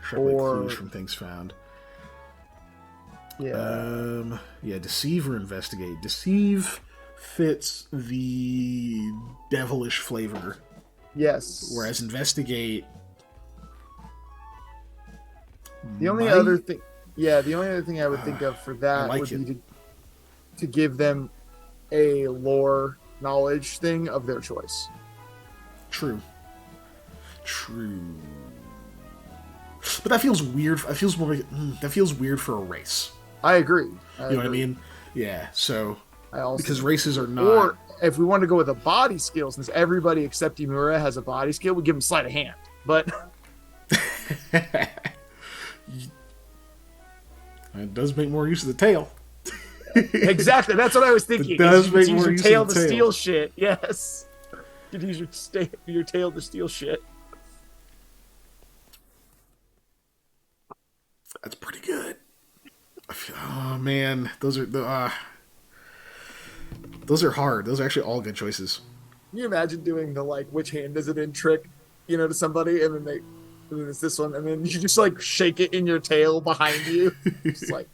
S1: Sharply clues from things found.
S2: Yeah.
S1: Yeah, deceive or investigate. Deceive fits the devilish flavor.
S2: Yes.
S1: Whereas investigate.
S2: The only other thing I would think of for that would be to give them a lore knowledge thing of their choice.
S1: True. But that feels weird. That feels weird for a race.
S2: I agree.
S1: You know what I mean? Yeah. So because races are not.
S2: Or if we want to go with a body skill, since everybody except Imura has a body skill, we give him sleight of hand. But
S1: it does make more use of the tail.
S2: Exactly. That's what I was thinking.
S1: It does make more
S2: use
S1: use
S2: your tail
S1: of the
S2: to
S1: tail.
S2: steal shit. Yes. You could use your tail to steal shit.
S1: That's pretty good. Oh man, those are hard. Those are actually all good choices.
S2: Can you imagine doing the like which hand is it in trick, to somebody, and then it's this one, and then you just like shake it in your tail behind you. Just like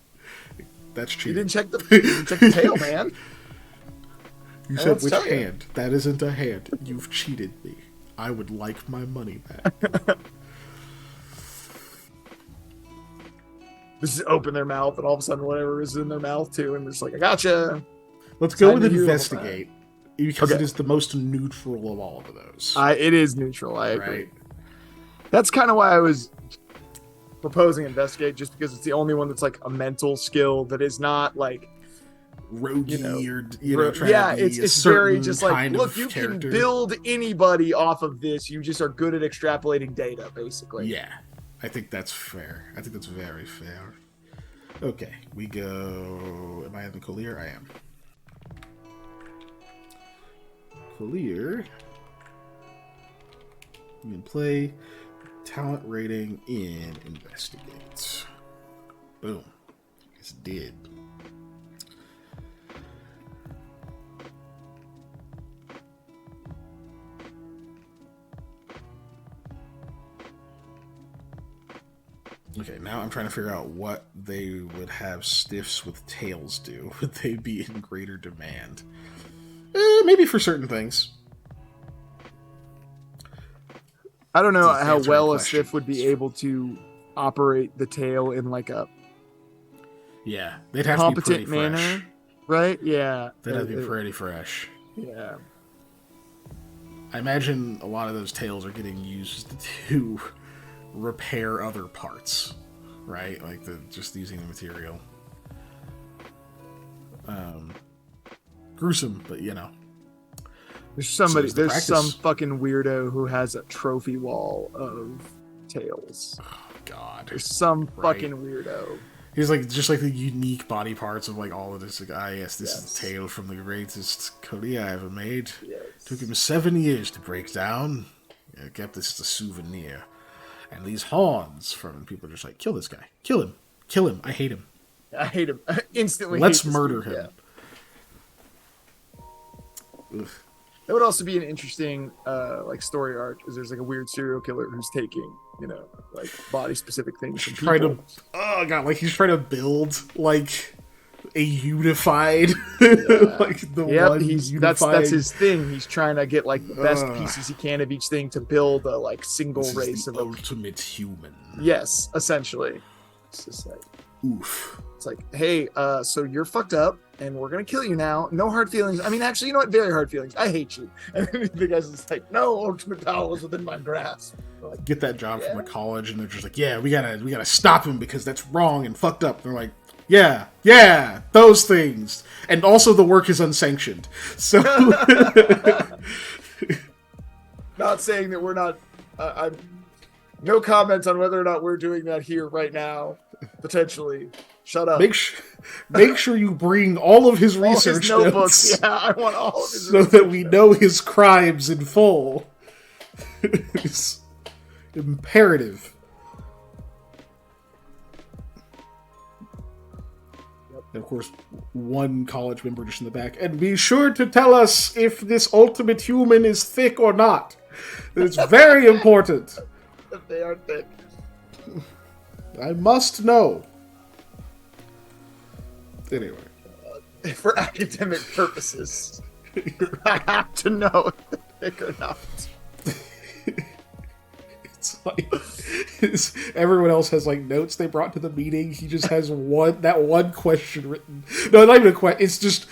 S1: that's cheating.
S2: You didn't check the tail, man.
S1: You said which hand? That isn't a hand. You've cheated me. I would like my money back.
S2: Just open their mouth, and all of a sudden, whatever is in their mouth too, and it's like, I gotcha.
S1: Let's go with investigate, because it is the most neutral of all of those.
S2: It is neutral. I agree. Right. That's kind of why I was proposing investigate, just because it's the only one that's like a mental skill that is not like
S1: roguey
S2: it's very just like, look, you can build anybody off of this. You just are good at extrapolating data, basically.
S1: Yeah, I think that's fair. I think that's very fair. Okay, we go. Am I in the Collier? I am. Collier. You can play talent rating in investigate. Boom. It's did. Okay, now I'm trying to figure out what they would have stiffs with tails do. Would they be in greater demand? Maybe for certain things.
S2: I don't know how well a stiff would be able to operate the tail in like a
S1: they'd have to be pretty manner, fresh.
S2: Right? Yeah,
S1: they'd have to be pretty fresh.
S2: Yeah,
S1: I imagine a lot of those tails are getting used to repair other parts, right? Like just using the material. Gruesome, but
S2: there's some fucking weirdo who has a trophy wall of tails.
S1: Oh God,
S2: there's some fucking weirdo.
S1: He's like just like the unique body parts of like all of this. Like, this is the tail from the greatest Korea I ever made.
S2: Yes.
S1: Took him 7 years to break down. I kept this as a souvenir. And these horns from people are just like, kill this guy, kill him. I hate him.
S2: Instantly.
S1: Let's murder him.
S2: Yeah. That would also be an interesting like story arc, because there's like a weird serial killer who's taking like body specific things from people.
S1: He's trying to build like a unified like the one unified.
S2: That's his thing. He's trying to get like the best pieces he can of each thing to build a like single race of
S1: ultimate human.
S2: Yes, essentially. It's just like
S1: oof.
S2: It's like, hey, so you're fucked up, and we're gonna kill you now. No hard feelings. I mean, actually, you know what? Very hard feelings. I hate you. And then the guy's just like, no, ultimate power is within my grasp. Like,
S1: get that job from the college, and they're just like, we gotta stop him because that's wrong and fucked up. They're like, yeah, those things, and also the work is unsanctioned. So,
S2: not saying that we're not. I'm no comment on whether or not we're doing that here right now. Potentially. Shut up.
S1: Make sure you bring all of his research
S2: notebooks.
S1: notes.
S2: Yeah, I want all of his
S1: so that we know his crimes in full. It's imperative. Yep. And of course, one college member just in the back. And be sure to tell us if this ultimate human is thick or not. It's very important.
S2: If they are thick.
S1: I must know. Anyway.
S2: For academic purposes, I have to know if they're thick or not.
S1: It's like everyone else has like notes they brought to the meeting. He just has one question written. No, not even a question. It's just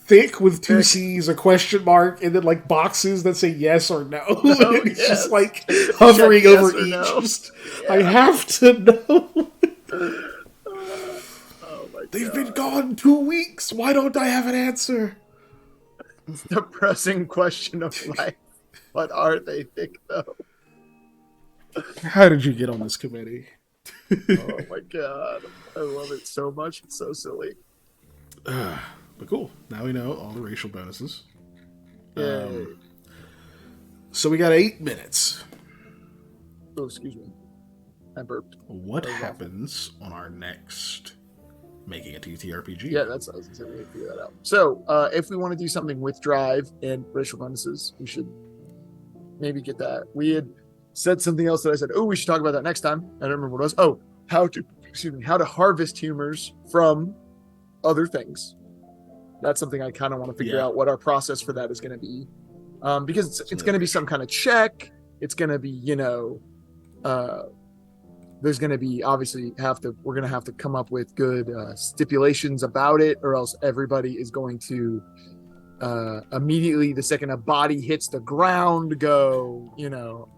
S1: thick with 2 C's, a question mark, and then like boxes that say yes or no. It's just like hovering over each. No. I have to know. They've been gone 2 weeks. Why don't I have an answer?
S2: The pressing question of life. But are they thick though?
S1: How did you get on this committee?
S2: Oh my god. I love it so much. It's so silly.
S1: But cool. Now we know all the racial bonuses. So we got 8 minutes.
S2: Oh, excuse me. I burped.
S1: What happens on our next making a TTRPG?
S2: Yeah, that's what I was going to say. We need to figure that out. So, if we want to do something with drive and racial bonuses, we should maybe get that. We had said something else that I said, oh, we should talk about that next time. I don't remember what it was. Oh, how to harvest humors from other things. That's something I kind of want to figure out what our process for that is going to be. Because it's going to be some kind of check. It's going to be, there's going to be obviously we're going to have to come up with good stipulations about it, or else everybody is going to immediately the second a body hits the ground go,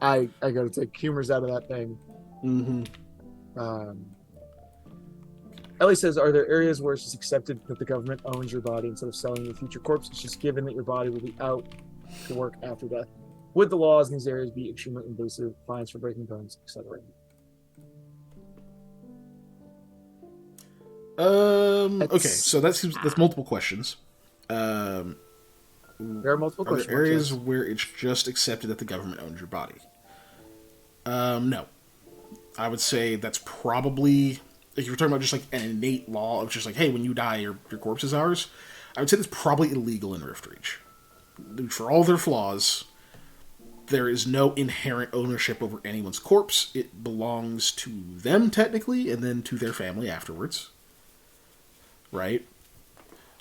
S2: I got to take humors out of that thing. Ellie says, are there areas where it's just accepted that the government owns your body instead of selling your future corpse? It's just given that your body will be out to work after death. Would the laws in these areas be extremely invasive, fines for breaking bones, etc.?
S1: Okay, so that's multiple questions.
S2: There are multiple questions.
S1: Are there areas where it's just accepted that the government owns your body? No. I would say that's probably, if you're talking about just like an innate law of just like, hey, when you die, your corpse is ours, I would say that's probably illegal in Riftreach. For all their flaws, there is no inherent ownership over anyone's corpse. It belongs to them, technically, and then to their family afterwards. Right?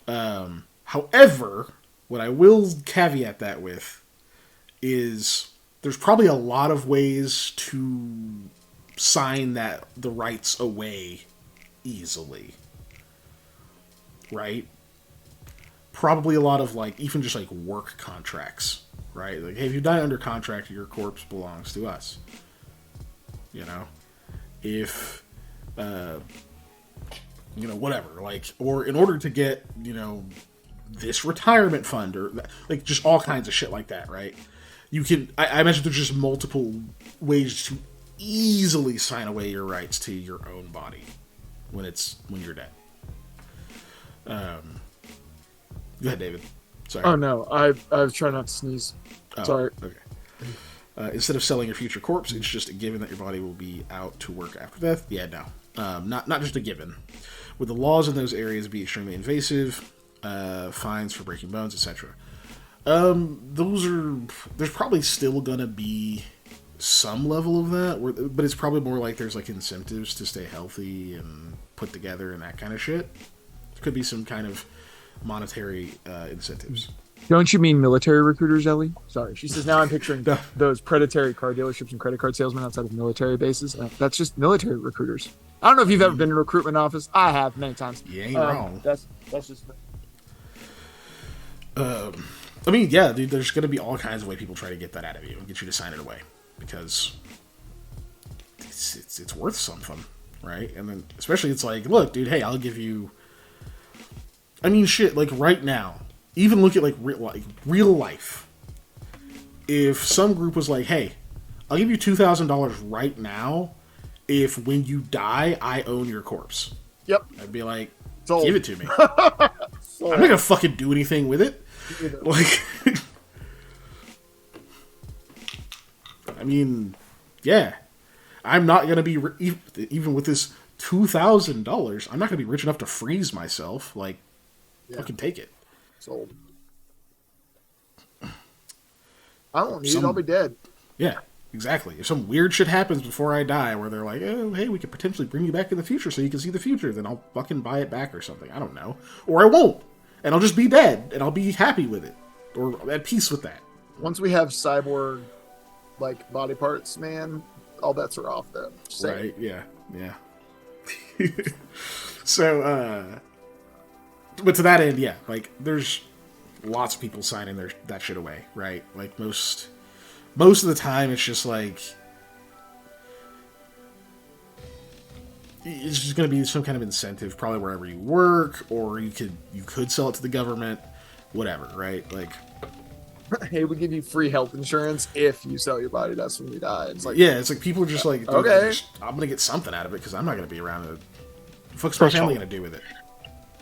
S1: However, what I will caveat that with is there's probably a lot of ways to sign the rights away easily. Right? Probably a lot of even just work contracts. Right? Like, hey, if you die under contract, your corpse belongs to us. If, whatever. Or in order to get, this retirement fund or just all kinds of shit like that, right? You can, I imagine there's just multiple ways to easily sign away your rights to your own body when you're dead. Go ahead, David. Sorry.
S2: Oh no, I was trying not to sneeze. Sorry.
S1: Okay. Instead of selling your future corpse, it's just a given that your body will be out to work after death. Yeah, no. Not just a given. Would the laws in those areas be extremely invasive? Fines for breaking bones, etc. There's probably still gonna be some level of that, but it's probably more like there's incentives to stay healthy and put together and that kind of shit. There could be some kind of monetary incentives.
S2: Don't you mean military recruiters, Ellie? Sorry. She says, now I'm picturing those predatory car dealerships and credit card salesmen outside of military bases. That's just military recruiters. I don't know if you've ever been in a recruitment office. I have many times.
S1: You ain't wrong.
S2: That's just...
S1: I mean, yeah, dude, there's going to be all kinds of ways people try to get that out of you and get you to sign it away. Because it's worth something, right? And then, especially, it's like, look, dude, hey, I'll give you... I mean, shit, right now, even look at real life. If some group was like, hey, I'll give you $2,000 right now if when you die, I own your corpse.
S2: Yep.
S1: I'd be like,
S2: Sold.
S1: give it to me. I'm not going to fucking do anything with it. I mean, yeah. I'm not going to be, even with this $2,000, I'm not going to be rich enough to freeze myself. Fucking take it.
S2: Sold. I won't need it. I'll be dead.
S1: Yeah, exactly. If some weird shit happens before I die, where they're like, "Oh, hey, we could potentially bring you back in the future, so you can see the future," then I'll fucking buy it back or something. I don't know, or I won't, and I'll just be dead, and I'll be happy with it, or at peace with that.
S2: Once we have cyborg, body parts, man, all bets are off. Though.
S1: Right? Yeah. So, but to that end, yeah, there's lots of people signing that shit away, right? Most of the time, it's just it's just going to be some kind of incentive, probably wherever you work, or you could sell it to the government, whatever, right?
S2: Hey, we give you free health insurance if you sell your body. That's when you die. It's
S1: it's people are just
S2: okay,
S1: I'm going to get something out of it because I'm not going to be around. What the fuck's my family going to do with it?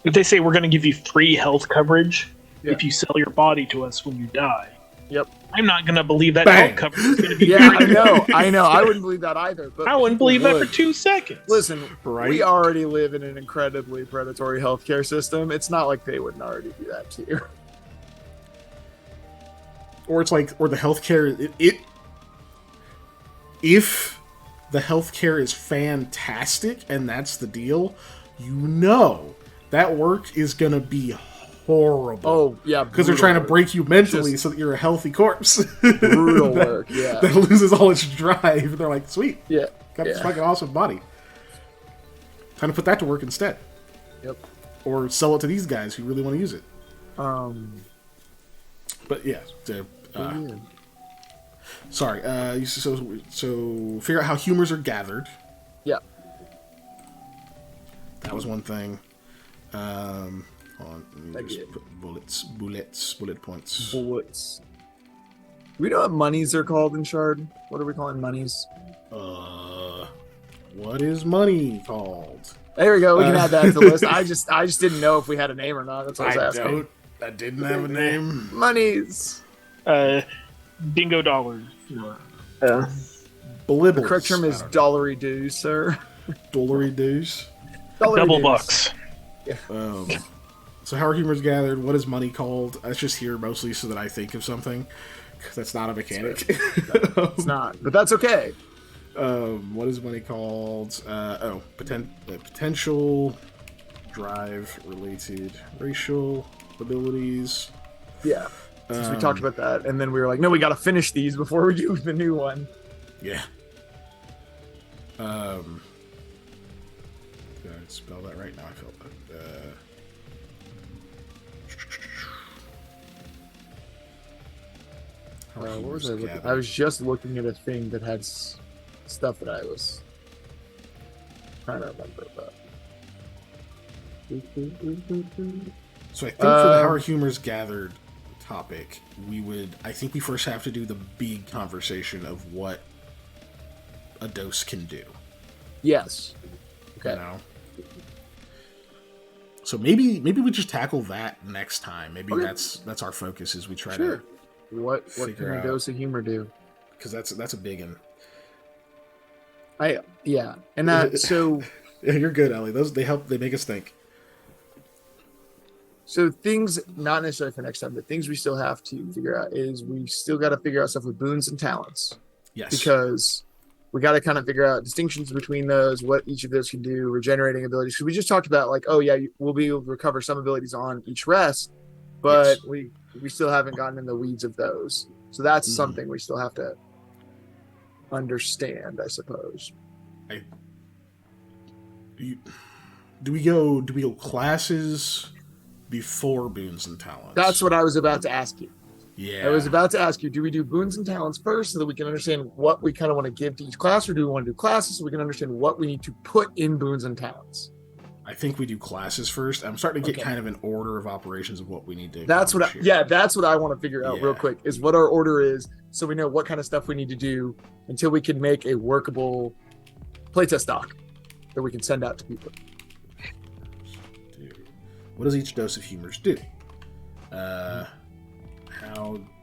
S3: If they say we're going to give you free health coverage if you sell your body to us when you die,
S2: Yep.
S3: I'm not gonna believe that
S1: Bang.
S3: health cover is gonna be.
S2: Yeah, I know. I wouldn't believe that either. But
S3: I wouldn't believe that for 2 seconds.
S2: Listen,
S1: Right?
S2: we already live in an incredibly predatory healthcare system. It's not like they wouldn't already do that to you.
S1: Or it's like, or the healthcare. If the healthcare is fantastic and that's the deal, you know that work is gonna be horrible.
S2: Oh yeah,
S1: because they're trying to break you mentally so that you're a healthy corpse.
S2: Brutal work, yeah.
S1: That loses all its drive. They're like, sweet,
S2: yeah,
S1: got this fucking awesome body. Time to put that to work instead.
S2: Yep.
S1: Or sell it to these guys who really want to use it. But yeah, sorry. So figure out how humors are gathered.
S2: Yeah.
S1: That was one thing. Let me just put bullet points.
S2: Bullets. We know what monies are called in Shard. What are we calling monies?
S1: What is money called?
S2: There we go. We can add that to the list. I just didn't know if we had a name or not. That's what I was asking.
S1: I didn't have a name.
S2: Monies.
S3: Dingo dollars.
S1: Blibbles.
S2: The correct term is dollary dues, sir.
S1: Dollary dues.
S3: Double bucks.
S2: Yeah.
S1: So how are humors gathered? What is money called? That's just here mostly so that I think of something. Because that's not a mechanic.
S2: It's not, but that's okay.
S1: What is money called? Potential drive-related racial abilities.
S2: Yeah. Since we talked about that, and then we were like, no, we got to finish these before we do the new one.
S1: Yeah. Did I spell that right now? I felt that.
S2: What was I looking? I was just looking at a thing that had stuff that I was trying to remember about.
S1: So I think for the How Are Humors Gathered topic, I think we first have to do the big conversation of what a dose can do.
S2: Yes. Okay.
S1: You know? So maybe we just tackle that next time. Maybe that's our focus as we try to
S2: what can a dose of humor do?
S1: Because that's a big one.
S2: And that so
S1: yeah, you're good, Ellie. They make us think.
S2: So things, not necessarily for next time, but things we still have to figure out is we still got to figure out stuff with boons and talents.
S1: Yes.
S2: Because we got to kind of figure out distinctions between those, what each of those can do, regenerating abilities. Because we just talked about like, we'll be able to recover some abilities on each rest, but we still haven't gotten in the weeds of those. So that's something we still have to understand, I suppose.
S1: Do we go classes before boons and talents?
S2: That's what I was about to ask you.
S1: Yeah.
S2: I was about to ask you, do we do boons and talents first so that we can understand what we kind of want to give to each class, or do we want to do classes so we can understand what we need to put in boons and talents?
S1: I think we do classes first. I'm starting to get kind of an order of operations of what we need to.
S2: That's what I want to figure out real quick, is what our order is, so we know what kind of stuff we need to do until we can make a workable playtest doc that we can send out to people.
S1: What does each dose of humors do? How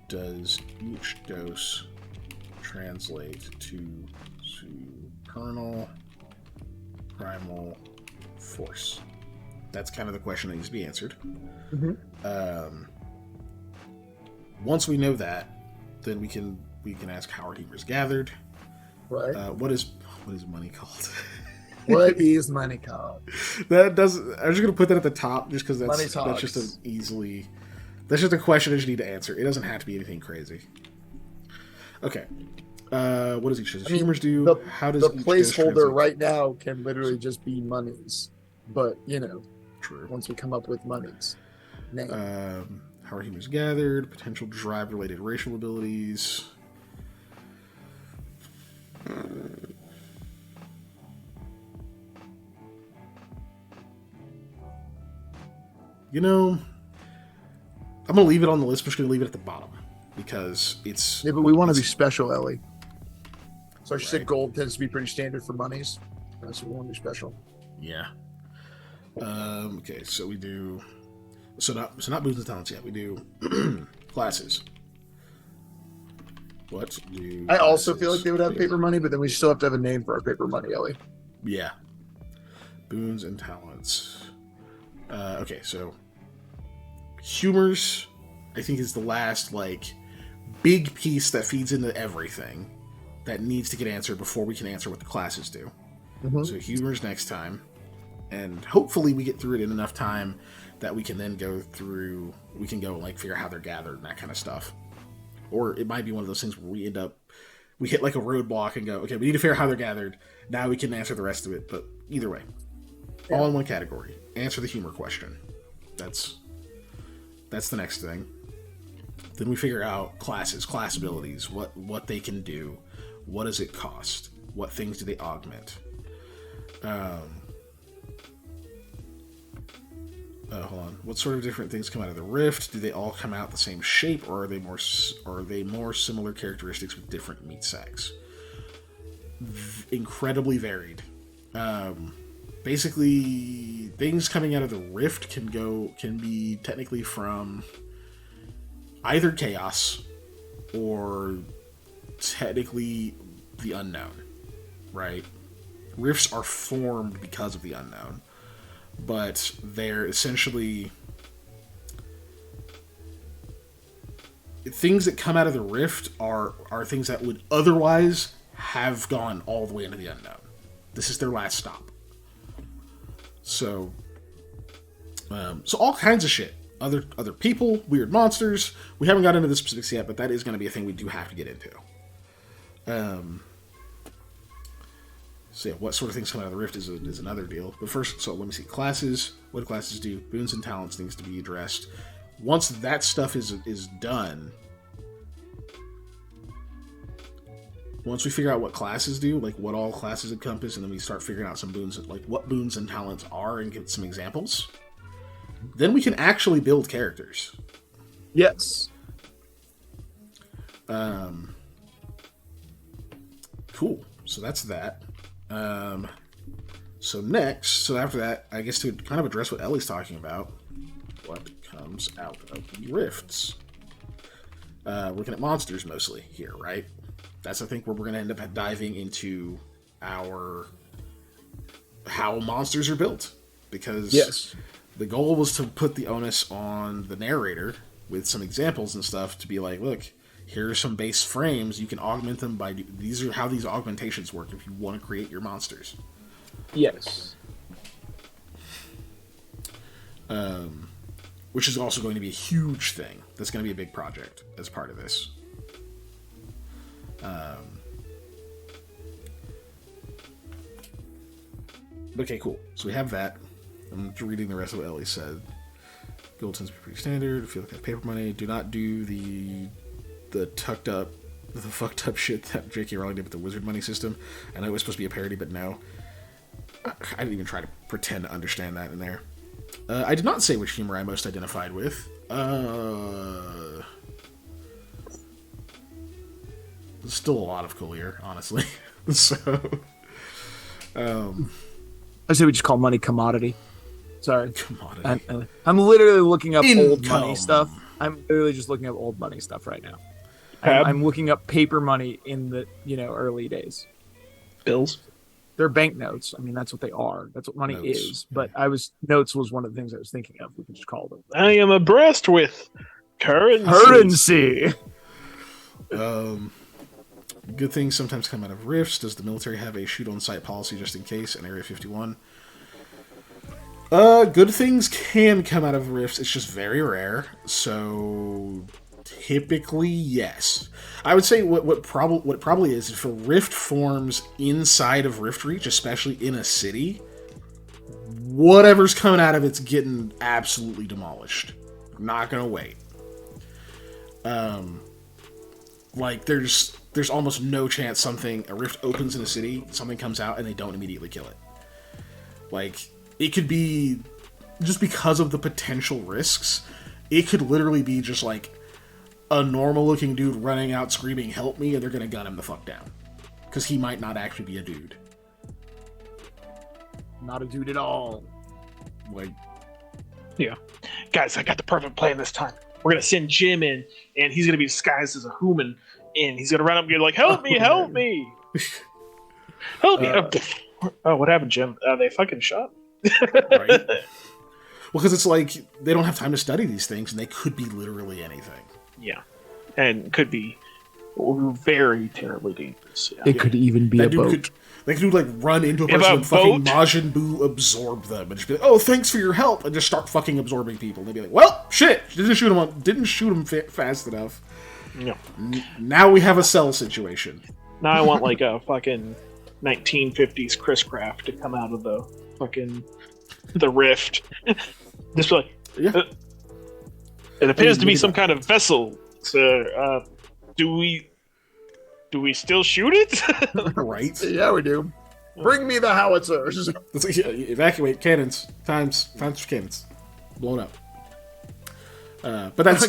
S1: does each dose translate to supernal primal force? That's kind of the question that needs to be answered. Once we know that, then we can ask how are humors gathered.
S2: Right.
S1: What is money called?
S2: What is money called?
S1: I'm just gonna put that at the top, just because that's just a question I just need to answer. It doesn't have to be anything crazy. Okay. What does each of the humors do? How does
S2: the placeholder right now can literally just be monies, but
S1: true.
S2: Once we come up with monies,
S1: how are humors gathered? Potential drive-related racial abilities. I'm gonna leave it on the list. I'm just gonna leave it at the bottom because it's.
S2: Yeah, but we want to be special, Ellie. So I should say gold tends to be pretty standard for monies. So we want to be special.
S1: Yeah. Okay, so we do. So not boons and talents yet. We do classes. What do
S2: I also
S1: classes
S2: feel like they would have paper money, but then we still have to have a name for our paper money, Ellie.
S1: Yeah. Boons and talents. Okay, so Humours, I think, is the last like big piece that feeds into everything that needs to get answered before we can answer what the classes do.
S2: Mm-hmm.
S1: So Humours next time, and hopefully we get through it in enough time that we can then go through. We can go like figure out how they're gathered and that kind of stuff. Or it might be one of those things where we hit like a roadblock and go, okay, we need to figure out how they're gathered. Now we can answer the rest of it. But either way, all in one category. Answer the humor question. That's the next thing. Then we figure out classes, class abilities, what they can do, what does it cost, what things do they augment. Hold on. What sort of different things come out of the rift? Do they all come out the same shape, or are they more similar characteristics with different meat sacks? Incredibly varied. Basically, things coming out of the rift can be technically from either chaos or technically the unknown, right? Rifts are formed because of the unknown, but they're essentially things that come out of the rift are things that would otherwise have gone all the way into the unknown. This is their last stop. So all kinds of shit. Other people, weird monsters. We haven't got into the specifics yet, but that is going to be a thing we do have to get into. So yeah, what sort of things come out of the rift is another deal. But first, so let me see. Classes. What do classes do? Boons and talents needs to be addressed. Once that stuff is done, once we figure out what classes do, like what all classes encompass, and then we start figuring out some boons, like what boons and talents are, and get some examples, then we can actually build characters.
S2: Yes.
S1: Cool. So that's that. So after that, I guess to kind of address what Ellie's talking about, what comes out of the rifts? Looking at monsters mostly here, right? That's, I think, where we're going to end up diving into how monsters are built. Because
S2: yes,
S1: the goal was to put the onus on the narrator with some examples and stuff to be like, look, here are some base frames. You can augment them by... These are how these augmentations work if you want to create your monsters.
S2: Yes.
S1: Which is also going to be a huge thing. That's going to be a big project as part of this. Okay, cool. So we have that. I'm reading the rest of what Ellie said. Gold tends to be pretty standard. Feel like that's paper money. Do not do the fucked up shit that J.K. Rowling did with the wizard money system. I know it was supposed to be a parody, but no. I didn't even try to pretend to understand that in there. I did not say which humor I most identified with. There's still a lot of cool here, honestly. So,
S2: I say we just call money commodity. Sorry.
S1: Commodity.
S2: I'm literally looking up
S1: Income.
S2: old money stuff. I'm literally just looking up old money stuff right now. I'm looking up paper money in the early days.
S3: Bills.
S2: They're banknotes. I mean, that's what they are. That's what money
S1: Notes.
S2: is. But notes was one of the things I was thinking of. We could just call them.
S3: I am abreast with currency.
S2: Currency.
S1: Good things sometimes come out of rifts. Does the military have a shoot-on-sight policy just in case in Area 51? Good things can come out of rifts. It's just very rare. So typically, yes. I would say what probably is if a rift forms inside of Rift Reach, especially in a city, whatever's coming out of it's getting absolutely demolished. Not gonna wait. Like there's almost no chance a rift opens in a city, something comes out, and they don't immediately kill it. Like, it could be, just because of the potential risks, it could literally be just like a normal-looking dude running out screaming, "Help me," and they're gonna gun him the fuck down. Because he might not actually be a dude.
S2: Not a dude at all.
S1: Like,
S3: Yeah. Guys, I got the perfect plan this time. We're going to send Jim in, and he's going to be disguised as a human, and he's gonna run up and be like, "Help me! Help me! Help me!" Oh, what happened, Jim? They fucking shot.
S1: Right? Well, because it's like they don't have time to study these things, and they could be literally anything.
S3: Yeah, and could be very terribly dangerous. Yeah.
S2: It could even be a boat.
S1: They could like run into a person and fucking Majin Buu absorb them, and just be like, "Oh, thanks for your help," and just start fucking absorbing people. And they'd be like, "Well, shit, didn't shoot him fast enough."
S3: No.
S1: Now we have a Cell situation.
S3: Now I want like a fucking 1950s Chris Craft to come out of the fucking the rift. Just like, it appears to be some kind of vessel, sir. Do we still shoot it?
S1: Right?
S2: Yeah, we do. Bring me the howitzers.
S1: Evacuate cannons. Times for cannons. Blown up. But that's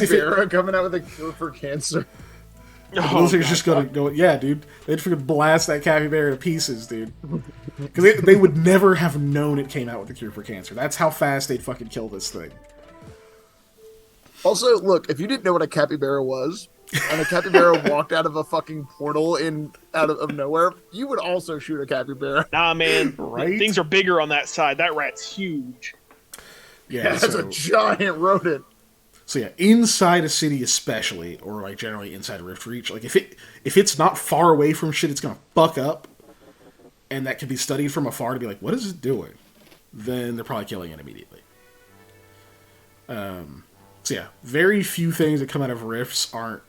S1: if it,
S2: coming out with a cure for cancer.
S1: Those things just gonna go. Yeah, dude. They'd freaking blast that capybara to pieces, dude. Because they would never have known it came out with a cure for cancer. That's how fast they'd fucking kill this thing.
S2: Also, look, if you didn't know what a capybara was, and a capybara walked out of a fucking portal out of nowhere, you would also shoot a capybara.
S3: Nah, man.
S1: Right?
S3: Things are bigger on that side. That rat's huge.
S1: Yeah,
S2: that's a giant rodent.
S1: So yeah, inside a city especially, or like generally inside a Rift Reach, like if it's not far away from shit, it's gonna fuck up, and that can be studied from afar to be like, what is it doing? Then they're probably killing it immediately. So yeah, very few things that come out of rifts aren't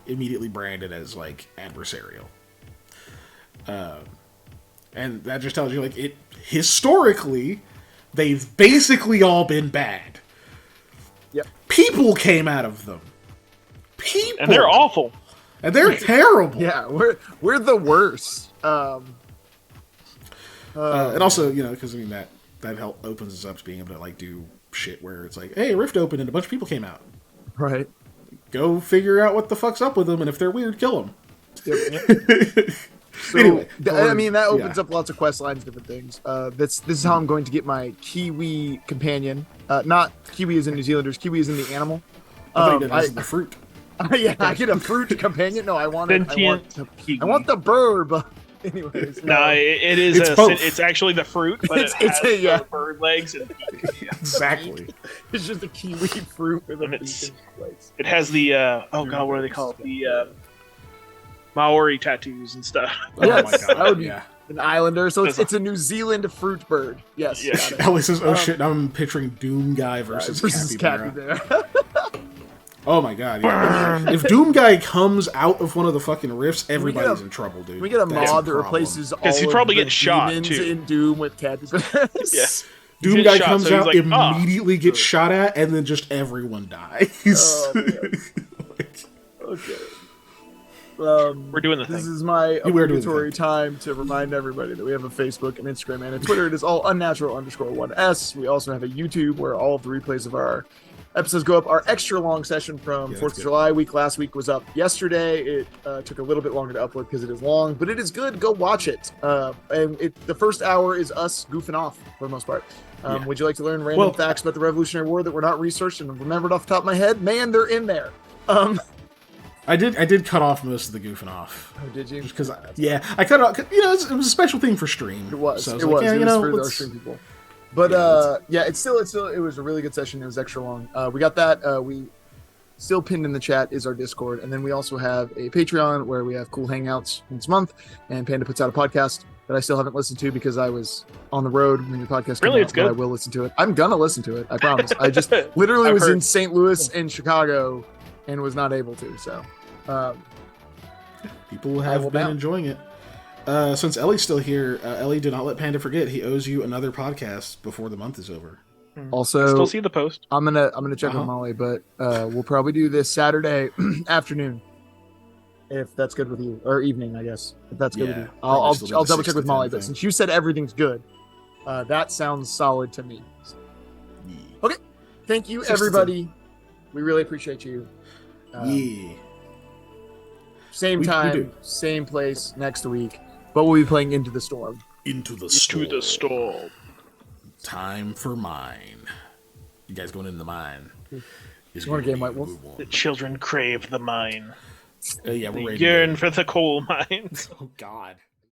S1: immediately branded as like adversarial. And that just tells you like it historically, they've basically all been bad.
S2: Yep.
S1: People came out of them. People.
S3: And they're awful.
S1: And they're terrible.
S2: Yeah, we're the worst.
S1: And also, because I mean that help opens us up to being able to like do shit where it's like, hey, Rift opened and a bunch of people came out.
S2: Right.
S1: Go figure out what the fuck's up with them, and if they're weird, kill them.
S2: Yep. So,
S1: anyway,
S2: I mean that opens up lots of quest lines, different things. This is how I'm going to get my Kiwi companion. Not Kiwi is in New Zealanders. Kiwi is in the animal.
S1: I think that is the fruit.
S2: Yeah, I get a fruit companion. No, I want the bird. But anyways,
S3: no, it is. It's actually the fruit, but it has bird legs and
S1: exactly.
S2: It's just a kiwi fruit with a beak in place.
S3: It has the what are they called? The Maori tattoos and stuff.
S2: Oh my god, that would be an islander. So it's a New Zealand fruit bird. Yes.
S1: Yeah. Ellie says, "Oh shit!" Now I'm picturing Doom Guy versus capybara. Oh my god, yeah. If Doom Guy comes out of one of the fucking rifts, everybody's in trouble, dude.
S2: We get a mod that replaces all
S3: because he probably gets shot too
S2: in Doom with capybaras.
S3: Yes.
S1: Doom Guy comes out, like, immediately gets shot at, and then just everyone dies.
S2: Okay.
S3: We're doing the thing.
S2: This is my obligatory time to remind everybody that we have a Facebook, an Instagram, and a Twitter. It is all Unnatural_1S. We also have a YouTube where all of the replays of our episodes go up. Our extra long session from 4th of July week last week was up yesterday. It took a little bit longer to upload because it is long, but it is good. Go watch it. And the first hour is us goofing off for the most part. Would you like to learn random facts about the Revolutionary War that were not researched and remembered off the top of my head? Man, they're in there.
S1: I did cut off most of the goofing off.
S2: Oh, did you?
S1: Just because, I cut off. It was a special thing for stream.
S2: It was.
S1: So
S2: it was for our stream people. But it was a really good session. It was extra long. We got that. We still pinned in the chat is our Discord, and then we also have a Patreon where we have cool hangouts once a month. And Panda puts out a podcast that I still haven't listened to because I was on the road when your podcast came out.
S3: It's good.
S2: I will listen to it. I'm gonna listen to it. I promise. I just literally was in St. Louis and Chicago and was not able to. So
S1: people have been enjoying it. Since Ellie's still here, Ellie, do not let Panda forget he owes you another podcast before the month is over.
S2: Also,
S3: I still see the post.
S2: I'm gonna check with Molly, but we'll probably do this Saturday afternoon, if that's good with you, or evening, I guess. If that's good with you, I'll double check with Molly. But since you said everything's good, that sounds solid to me. Okay, thank you everybody. We really appreciate you. Same time, same place next week. But we'll be playing Into the Storm.
S1: Into the Storm. Time for mine. You guys going into the mine?
S2: You want a game, White Wolf?
S3: The children crave the mine.
S1: Yeah, we're ready.
S3: Yearn for the coal mines.
S1: Oh God.